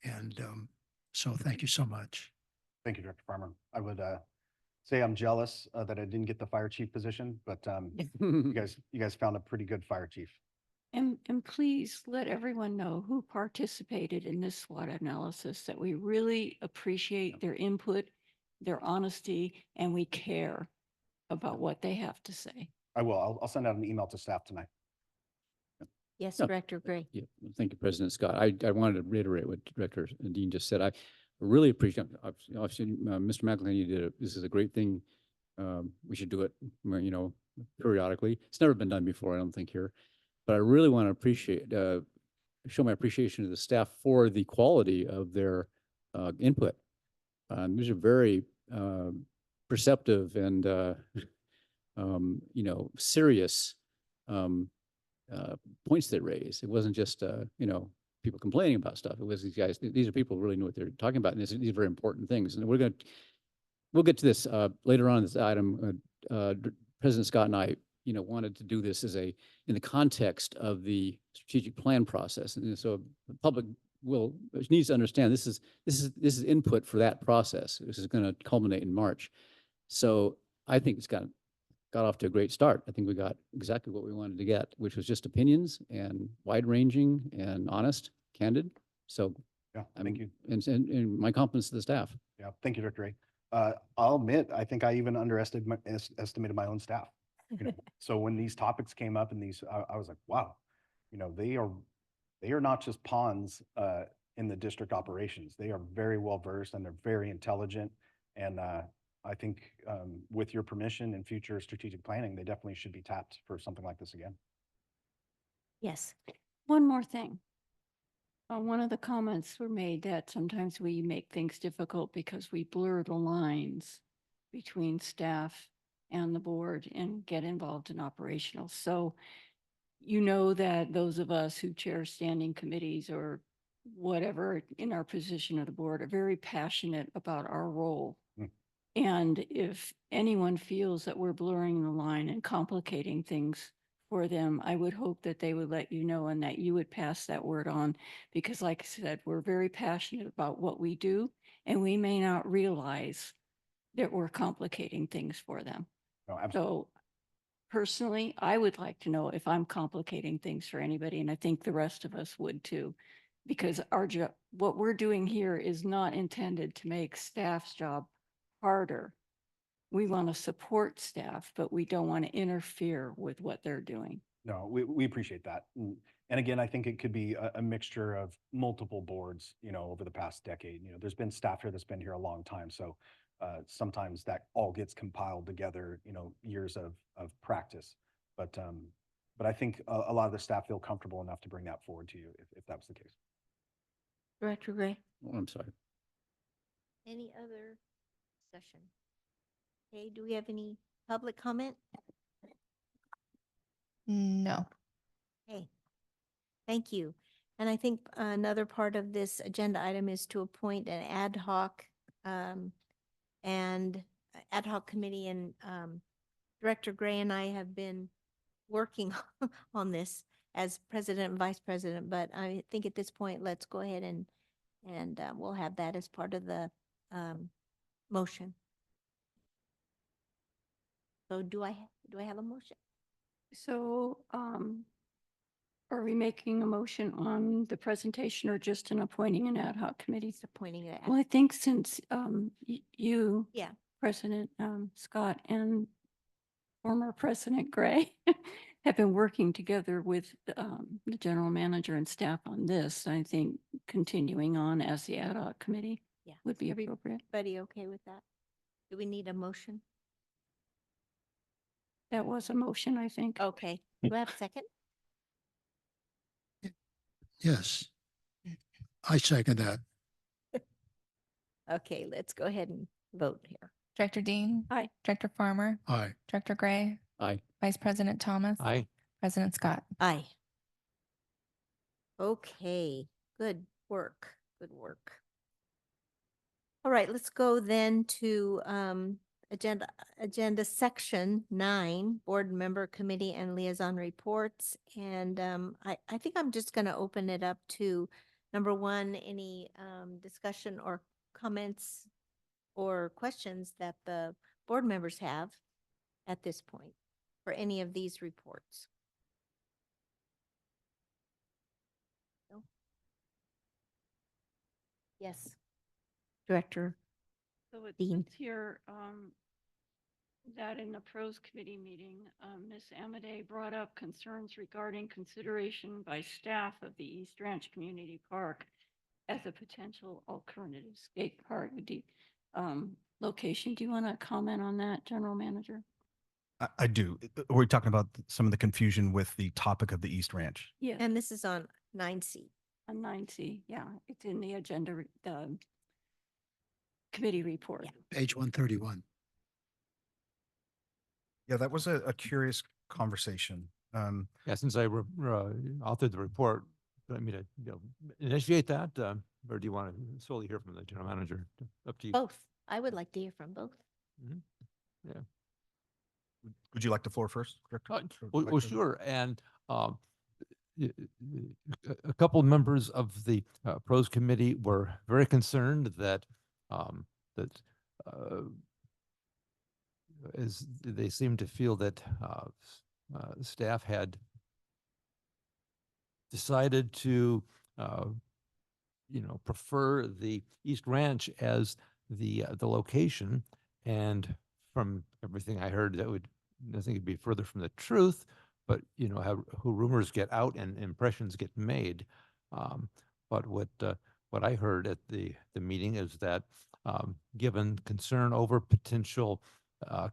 And so thank you so much. Thank you, Director Farmer. I would say I'm jealous that I didn't get the fire chief position, but you guys found a pretty good fire chief. And please let everyone know who participated in this SWOT analysis, that we really appreciate their input, their honesty, and we care about what they have to say. I will. I'll send out an email to staff tonight. Yes, Yeah. Director Gray. Yeah, thank you, President Scott. I wanted to reiterate what Director Dean just said. I really appreciate, obviously, Mr. McElhaney this is a great thing. We should do it, periodically. It's never been done before, I don't think, here. But I really want to appreciate, show my appreciation to the staff for the quality of their input. These are very perceptive and, serious points they raise. It wasn't just, people complaining about stuff. It was these guys, these are people who really knew what they're talking about. And these are very important things. And we'll get to this later on in this item. President Scott and I, wanted to do this in the context of the strategic plan process. And so the public needs to understand this is input for that process. This is going to culminate in March. So I think it's got off to a great start. I think we got exactly what we wanted to get, which was just opinions and wide-ranging and honest, candid. So yeah, thank you. And my compliments to the staff. Yeah, thank you, Director Ray. I'll admit, I think I even underestimated my own staff. So when these topics came up and I was like, wow, they are not just pawns in the district operations. They are very well versed and they're very intelligent. And I think with your permission and future strategic planning, they definitely should be tapped for something like this again. Yes. One more thing. One of the comments were made that sometimes we make things difficult because we blur the lines between staff and the board and get involved in operational. So you know that those of us who chair standing committees or whatever in our position of the board are very passionate about our role. And if anyone feels that we're blurring the line and complicating things for them, I would hope that they would let you know and that you would pass that word on. Because like I said, we're very passionate about what we do, and we may not realize that we're complicating things for them. No, absolutely. So personally, I would like to know if I'm complicating things for anybody, and I think the rest of us would too. Because our job, what we're doing here is not intended to make staff's job harder. We want to support staff, but we don't want to interfere with what they're doing. No, we appreciate that. And again, I think it could be a mixture of multiple boards, over the past decade. There's been staff here that's been here a long time. So sometimes that all gets compiled together, years of practice. But I think a lot of the staff feel comfortable enough to bring that forward to you if that was the case. Director Gray? Oh, I'm sorry. Any other discussion? Okay, do we have any public comment? No. Okay, thank you. And I think another part of this agenda item is to appoint an ad hoc committee, and Director Gray and I have been working on this as president and vice president, but I think at this point, let's go ahead and we'll have that as part of the motion. So do I have a motion? So, are we making a motion on the presentation or just an appointing an ad hoc committee? Appointing it. Well, I think since you, Yeah. President Scott, and former President Gray have been working together with the general manager and staff on this, I think continuing on as the ad hoc committee would be appropriate. Everybody okay with that? Do we need a motion? That was a motion, I think. Okay. Do I have a second? Yes. I second that. Okay, let's go ahead and vote here. Director Dean? Aye. Director Farmer? Aye. Director Gray? Aye. Vice President Thomas? Aye. President Scott? Aye. Okay, good work. Good work. All right, let's go then to agenda section 9, board member committee and liaison reports. And I think I'm just going to open it up to number 1, any discussion or comments or questions that the board members have at this point for any of these reports. No? Yes. Director So it Dean. says here that in the pros committee meeting, Ms. Amadei brought up concerns regarding consideration by staff of the East Ranch Community Park as a potential alternative skate park location. Do you want to comment on that, General Manager? I do. We're talking about some of the confusion with the topic of the East Ranch. Yes. And this is on 9C. On 9C, yeah, it's in the agenda, the committee report. Page 131. Yeah, that was a curious conversation. Yeah, since I authored the report, do you want me to initiate that? Or do you want to solely hear from the general manager? Up to you. Both. I would like to hear from both. Yeah. Would you like the floor first, Director? Well, sure. And a couple of members of the pros committee were very concerned that as they seemed to feel that staff had decided to prefer the East Ranch as the location, and from everything I heard, that would, I think it'd be further from the truth. but you know, who rumors get out and impressions get made. But what I heard at the meeting is that given concern over potential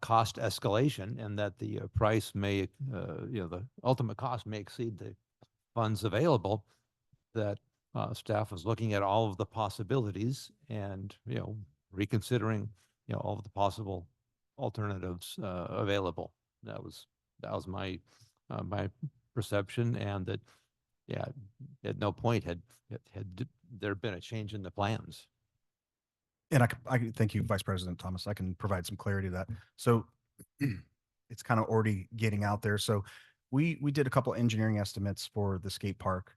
cost escalation and that the price may, you know, the ultimate cost may exceed the funds available, that staff was looking at all of the possibilities and, you know, reconsidering, you know, all of the possible alternatives available. That was my my perception, and that, yeah, at no point had there been a change in the plans. And I thank you, Vice President Thomas. I can provide some clarity to that. So it's kind of already getting out there. So we did a couple engineering estimates for the skate park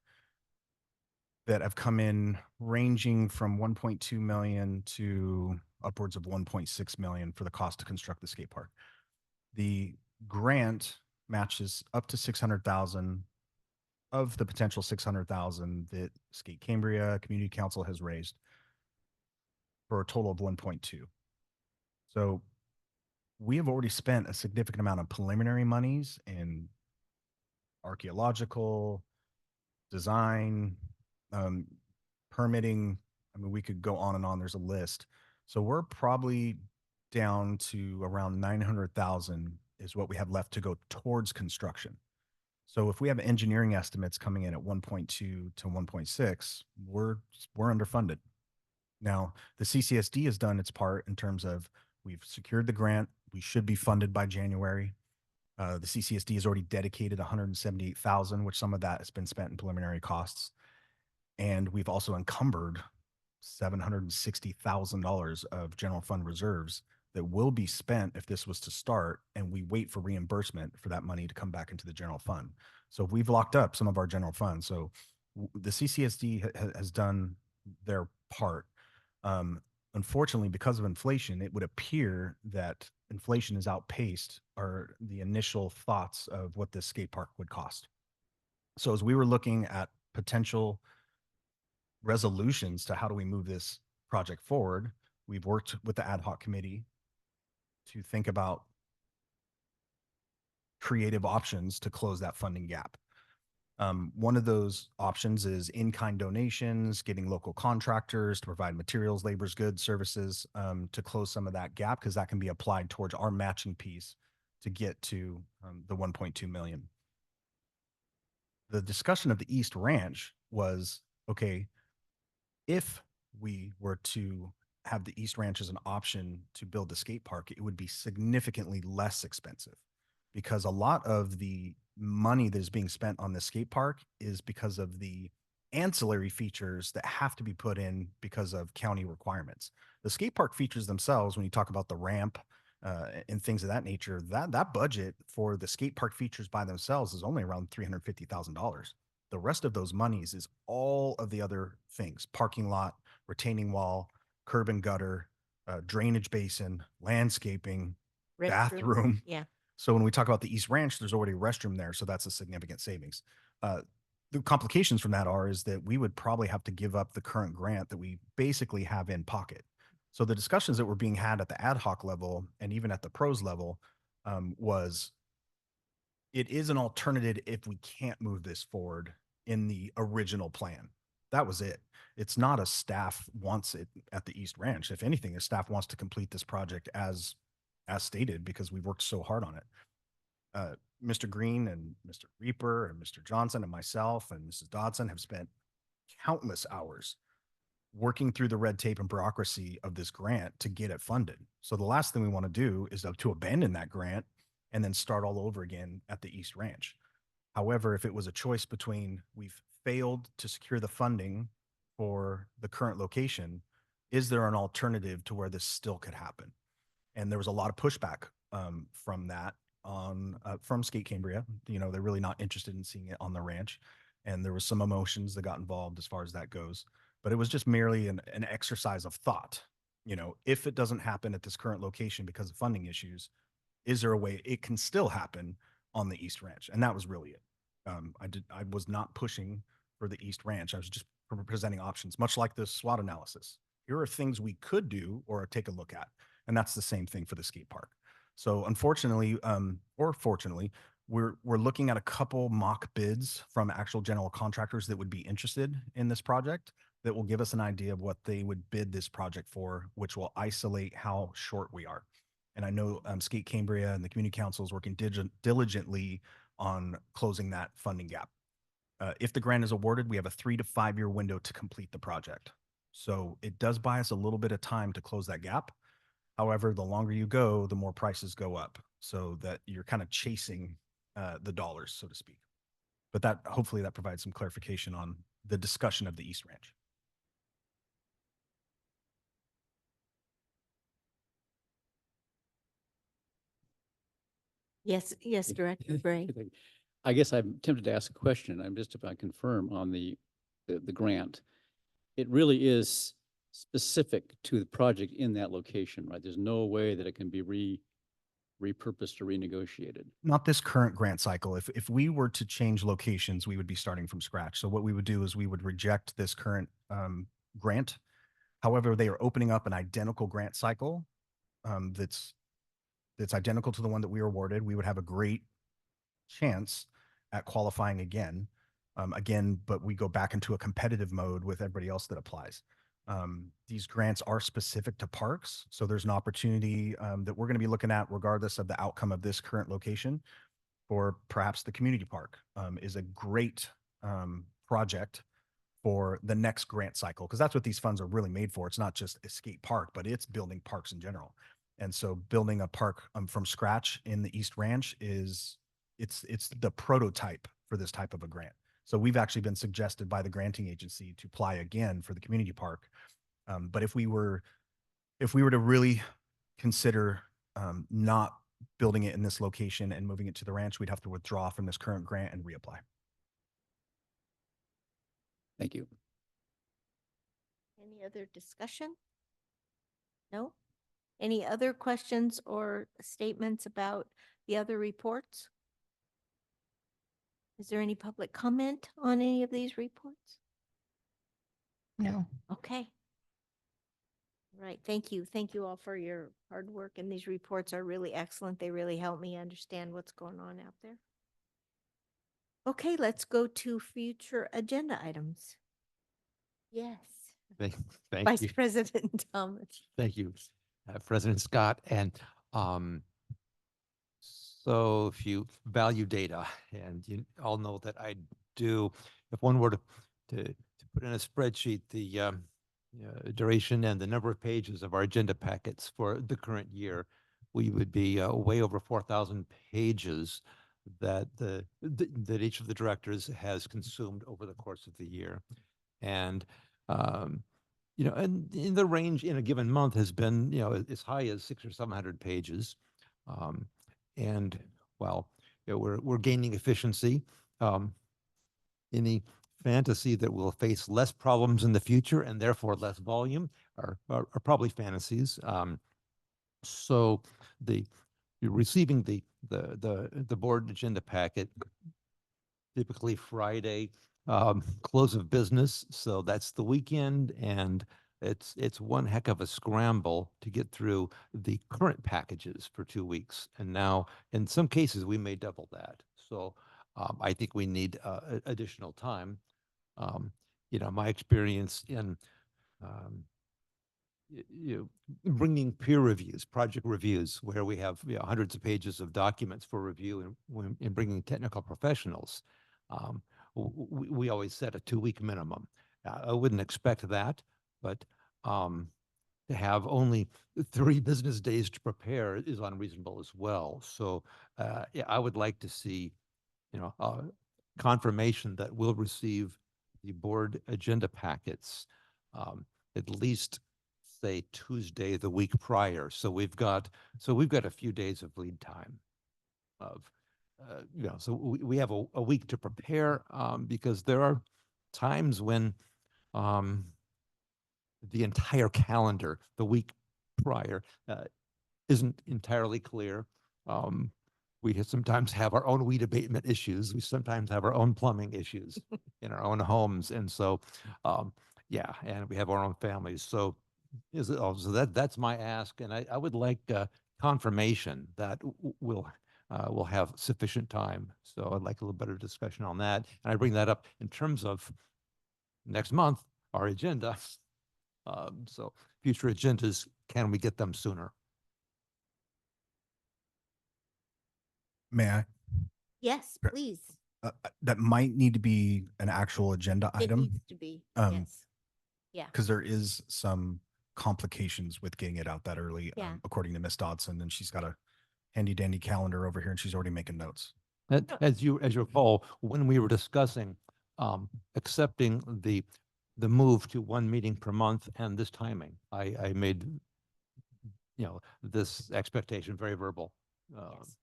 that have come in ranging from 1.2 million to upwards of 1.6 million for the cost to construct the skate park. The grant matches up to 600,000 of the potential 600,000 that Skate Cambria Community Council has raised, for a total of 1.2. So we have already spent a significant amount of preliminary monies in archaeological, design, permitting. I mean, we could go on and on. There's a list. So we're probably down to around 900,000 is what we have left to go towards construction. So if we have engineering estimates coming in at 1.2 to 1.6, we're underfunded. Now, the CCSD has done its part in terms of we've secured the grant. We should be funded by January. The CCSD has already dedicated 178,000, which some of that has been spent in preliminary costs. And we've also encumbered $760,000 of general fund reserves that will be spent if this was to start, and we wait for reimbursement for that money to come back into the general fund. So we've locked up some of our general funds. So the CCSD has done their part. Unfortunately, because of inflation, it would appear that inflation has outpaced the initial thoughts of what this skate park would cost. So as we were looking at potential resolutions to how do we move this project forward, we've worked with the ad hoc committee to think about creative options to close that funding gap. One of those options is in-kind donations, getting local contractors to provide materials, labors, goods, services to close some of that gap, because that can be applied towards our matching piece to get to the 1.2 million. The discussion of the East Ranch was, okay, if we were to have the East Ranch as an option to build the skate park, it would be significantly less expensive, because a lot of the money that is being spent on the skate park is because of the ancillary features that have to be put in because of county requirements. The skate park features themselves, when you talk about the ramp and things of that nature, that budget for the skate park features by themselves is only around $350,000. The rest of those monies is all of the other things: parking lot, retaining wall, curb and gutter, drainage basin, landscaping, bathroom. Yeah. So when we talk about the East Ranch, there's already a restroom there. So that's a significant savings. The complications from that is that we would probably have to give up the current grant that we basically have in pocket. So the discussions that were being had at the ad hoc level and even at the pros level was, it is an alternative if we can't move this forward in the original plan. That was it. It's not a staff wants it at the East Ranch. If anything, a staff wants to complete this project as stated, because we've worked so hard on it. Mr. Green and Mr. Reaper and Mr. Johnson and myself and Mrs. Dodson have spent countless hours working through the red tape and bureaucracy of this grant to get it funded. So the last thing we want to do is to abandon that grant and then start all over again at the East Ranch. However, if it was a choice between we've failed to secure the funding for the current location, is there an alternative to where this still could happen? And there was a lot of pushback from that from Skate Cambria. You know, they're really not interested in seeing it on the ranch. And there was some emotions that got involved as far as that goes. But it was just merely an exercise of thought. You know, if it doesn't happen at this current location because of funding issues, is there a way it can still happen on the East Ranch? And that was really it. I was not pushing for the East Ranch. I was just presenting options, much like the SWOT analysis. Here are things we could do or take a look at. And that's the same thing for the skate park. So unfortunately, or fortunately, We're looking at a couple mock bids from actual general contractors that would be interested in this project that will give us an idea of what they would bid this project for, which will isolate how short we are. And I know Skate Cambria and the Community Council is working diligently on closing that funding gap. If the grant is awarded, we have a 3 to 5 year window to complete the project. So it does buy us a little bit of time to close that gap. However, the longer you go, the more prices go up, so that you're kind of chasing the dollars, so to speak. But that, hopefully that provides some clarification on the discussion of the East Ranch. Yes, yes, Director Gray. I guess I'm tempted to ask a question. I'm just about to confirm on the grant. It really is specific to the project in that location, right? There's no way that it can be repurposed or renegotiated. Not this current grant cycle. If we were to change locations, we would be starting from scratch. So what we would do is we would reject this current grant. However, they are opening up an identical grant cycle that's identical to the one that we were awarded. We would have a great chance at qualifying again, but we go back into a competitive mode with everybody else that applies. These grants are specific to parks, so there's an opportunity that we're going to be looking at regardless of the outcome of this current location, or perhaps the community park is a great project for the next grant cycle, because that's what these funds are really made for. It's not just a skate park, but it's building parks in general. And so building a park from scratch in the East Ranch it's the prototype for this type of a grant. So we've actually been suggested by the granting agency to apply again for the community park. But if we were to really consider not building it in this location and moving it to the ranch, we'd have to withdraw from this current grant and reapply. Thank you. Any other discussion? No? Any other questions or statements about the other reports? Is there any public comment on any of these reports? No. Okay. Right. Thank you. Thank you all for your hard work. And these reports are really excellent. They really help me understand what's going on out there. Okay, let's go to future agenda items. Yes. Thank Vice you. President Thomas. Thank you, President Scott. And so if you value data, and you all know that I do, if one were to put in a spreadsheet the duration and the number of pages of our agenda packets for the current year, we would be way over 4,000 pages that that each of the directors has consumed over the course of the year. And and in the range in a given month has been, as high as 600 or 700 pages. And well, we're gaining efficiency. Any fantasy that will face less problems in the future and therefore less volume are probably fantasies. So you're receiving the board agenda packet typically Friday, close of business. So that's the weekend, and it's one heck of a scramble to get through the current packages for 2 weeks. And now in some cases we may double that. So I think we need additional time. My experience in bringing peer reviews, project reviews, where we have hundreds of pages of documents for review, and bringing technical professionals, we always set a 2-week minimum. I wouldn't expect that, but to have only 3 business days to prepare is unreasonable as well. So I would like to see, confirmation that we'll receive the board agenda packets at least, say, Tuesday the week prior. So we've got a few days of lead time of, so we have a week to prepare, because there are times when the entire calendar the week prior isn't entirely clear. We sometimes have our own weed abatement issues. We sometimes have our own plumbing issues in our own homes. And so, and we have our own families. So that's my ask. And I would like confirmation that we'll we'll have sufficient time. So I'd like a little better discussion on that. And I bring that up in terms of next month, our agenda. So future agendas, can we get them sooner? May I? Yes, Sure. please. That might need to be an actual agenda It item. needs to be, um, yes. Yeah. Because there is some complications with getting it out that early, Yeah. according to Miss Dodson, and she's got a handy dandy calendar over here and she's already making notes. As you recall, when we were discussing accepting the move to one meeting per month and this timing, I made this expectation very verbal. Yes.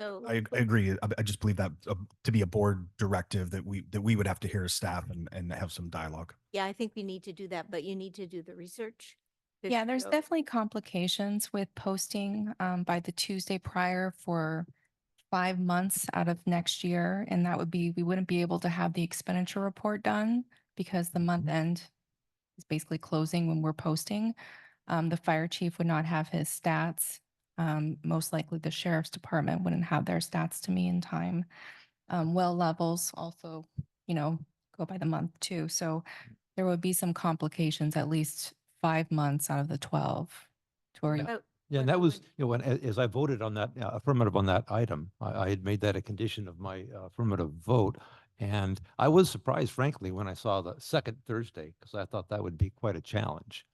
So I agree. I just believe that to be a board directive that we would have to hear as staff and have some dialogue. yeah, I think we need to do that, but you need to do the research. to Yeah, there's show- definitely complications with posting by the Tuesday prior for 5 months out of next year. And that would be, we wouldn't be able to have the expenditure report done because the month end is basically closing when we're posting. The fire chief would not have his stats. Most likely the sheriff's department wouldn't have their stats to me in time. Well levels also, go by the month too. So there would be some complications, at least 5 months out of the 12. Tori? Oh, Yeah, and what that I was, would- when, as I voted on that, affirmative on that item, I had made that a condition of my affirmative vote. And I was surprised, frankly, when I saw the second Thursday, because I thought that would be quite a challenge.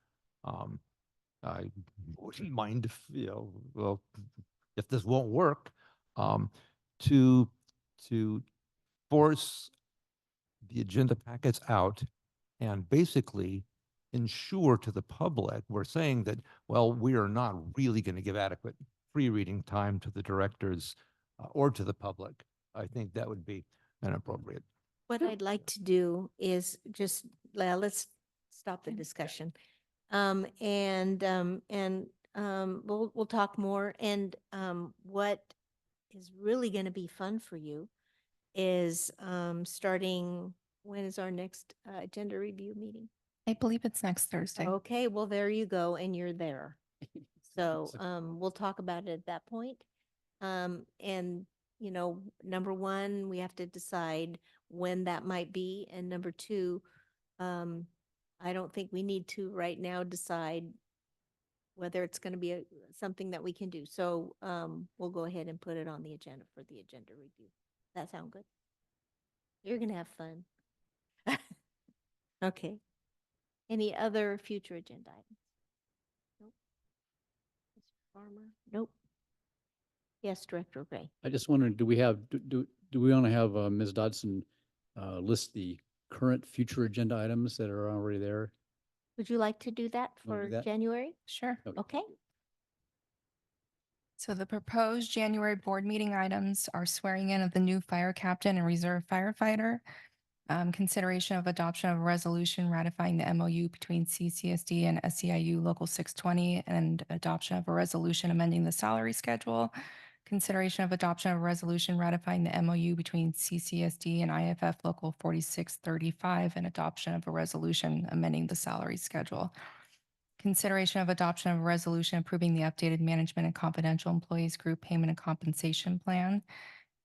I wouldn't mind if, well, if this won't work, to force the agenda packets out and basically ensure to the public, we're saying that, well, we are not really going to give adequate pre-reading time to the directors or to the public. I think that would be inappropriate. What I'd like to do is just, let's stop the discussion. We'll talk more. And what is really going to be fun for you is starting, when is our next agenda review meeting? I believe it's next Thursday. Okay, well, there you go, and you're there. So we'll talk about it at that point. And number one, we have to decide when that might be, and number two, I don't think we need to right now decide whether it's going to be something that we can do. So we'll go ahead and put it on the agenda for the agenda review. That sound good? You're going to have fun. Okay. Any other future agenda items? Nope. Mr. Farmer? Nope. Yes, Director Gray. I just wondered, do we want to have Ms. Dodson list the current future agenda items that are already there? Would you like to do that Wanna for do that? January? Sure. Okay. So the proposed January board meeting items are swearing in of the new fire captain and reserve firefighter, consideration of adoption of a resolution ratifying the MOU between CCSD and SEIU Local 620, and adoption of a resolution amending the salary schedule, consideration of adoption of a resolution ratifying the MOU between CCSD and IFF Local 4635, and adoption of a resolution amending the salary schedule. Consideration of adoption of a resolution approving the updated management and confidential employees group payment and compensation plan.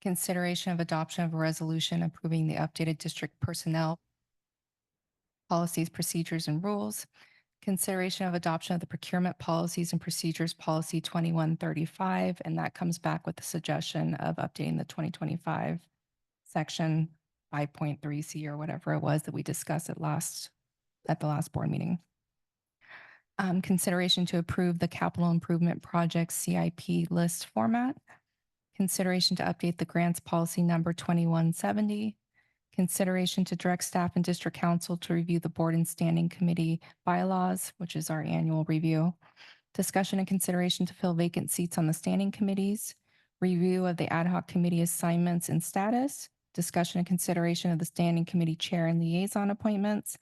Consideration of adoption of a resolution approving the updated district personnel policies, procedures, and rules. Consideration of adoption of the procurement policies and procedures policy 2135, and that comes back with the suggestion of updating the 2025 section 5.3C or whatever it was that we discussed at the last board meeting. Consideration to approve the capital improvement project CIP list format. Consideration to update the grants policy number 2170. Consideration to direct staff and district council to review the board and standing committee bylaws, which is our annual review. Discussion and consideration to fill vacant seats on the standing committees. Review of the ad hoc committee assignments and status. Discussion and consideration of the standing committee chair and liaison appointments.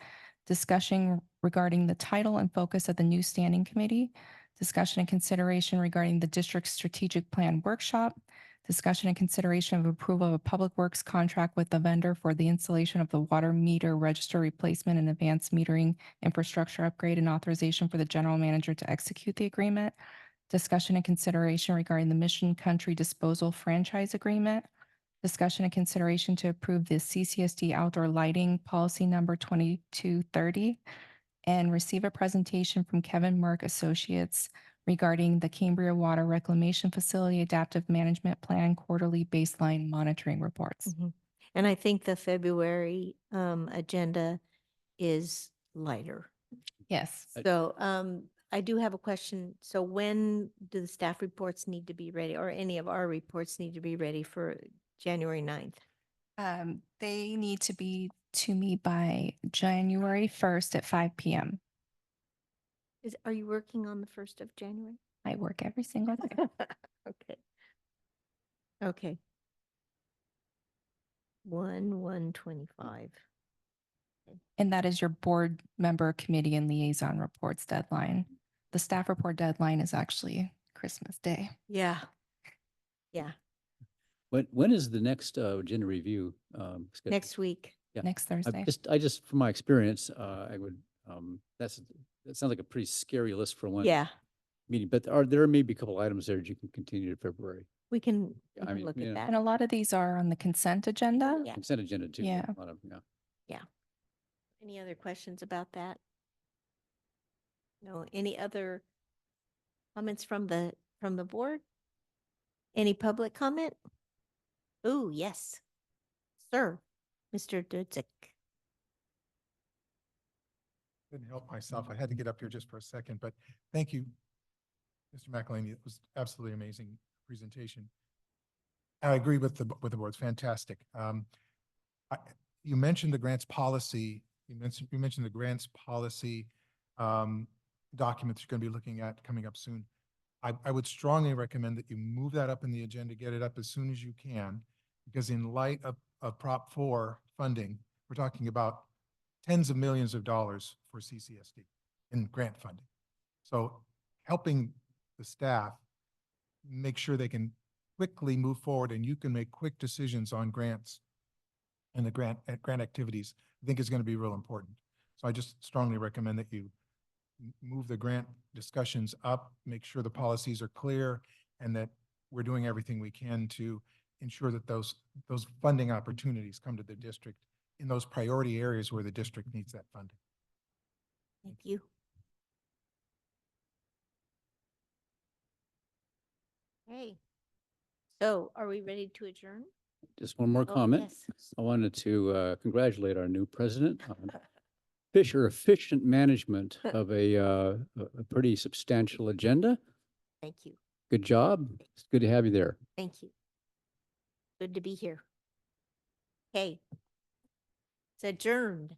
Discussion regarding the title and focus of the new standing committee. Discussion and consideration regarding the district's strategic plan workshop. Discussion and consideration of approval of a public works contract with the vendor for the installation of the water meter register replacement and advanced metering infrastructure upgrade, and authorization for the general manager to execute the agreement. Discussion and consideration regarding the Mission Country Disposal Franchise Agreement. Discussion and consideration to approve the CCSD outdoor lighting policy number 2230 and receive a presentation from Kevin Merck Associates regarding the Cambria Water Reclamation Facility Adaptive Management Plan quarterly baseline monitoring reports. And I think the February agenda is lighter. Yes. So I do have a question. So when do the staff reports need to be ready, or any of our reports need to be ready for January 9th? They need to be to me by January 1st at 5 p.m. Are you working on the 1st of January? I work every single day. Okay. Okay. 1/1/25. And that is your board member committee and liaison reports deadline. The staff report deadline is actually Christmas Day. Yeah. Yeah. When is the next agenda review? Scheduled? Next week. Yeah. Next Thursday. I just, from my experience, I would, that sounds like a pretty scary list for one Yeah. meeting, but there may be a couple items there that you can continue to February. We can I mean, look you at know, that. And a lot of these are on the consent agenda. Yeah. Consent agenda too. Yeah. A lot of, yeah. Yeah. Any other questions about that? No, any other comments from the board? Any public comment? Oh, yes. Sir, Mr. Dudzik. Couldn't help myself. I had to get up here just for a second, but thank you, Mr. McElhaney. It was absolutely amazing presentation. I agree with the board. It's fantastic. You mentioned the grants policy. You mentioned the grants policy documents you're going to be looking at coming up soon. I would strongly recommend that you move that up in the agenda, get it up as soon as you can, because in light of Prop 4 funding, we're talking about tens of millions of dollars for CCSD in grant funding. So helping the staff make sure they can quickly move forward and you can make quick decisions on grants and the grant activities, I think is going to be real important. So I just strongly recommend that you move the grant discussions up, make sure the policies are clear, and that we're doing everything we can to ensure that those funding opportunities come to the district in those priority areas where the district needs that funding. Thank you. Hey, so are we ready to adjourn? Just one more Oh, comment. yes. I wanted to congratulate our new president on efficient management of a pretty substantial agenda. Thank you. Good job. It's good to have you there. Thank you. Good to be here. Okay. It's adjourned.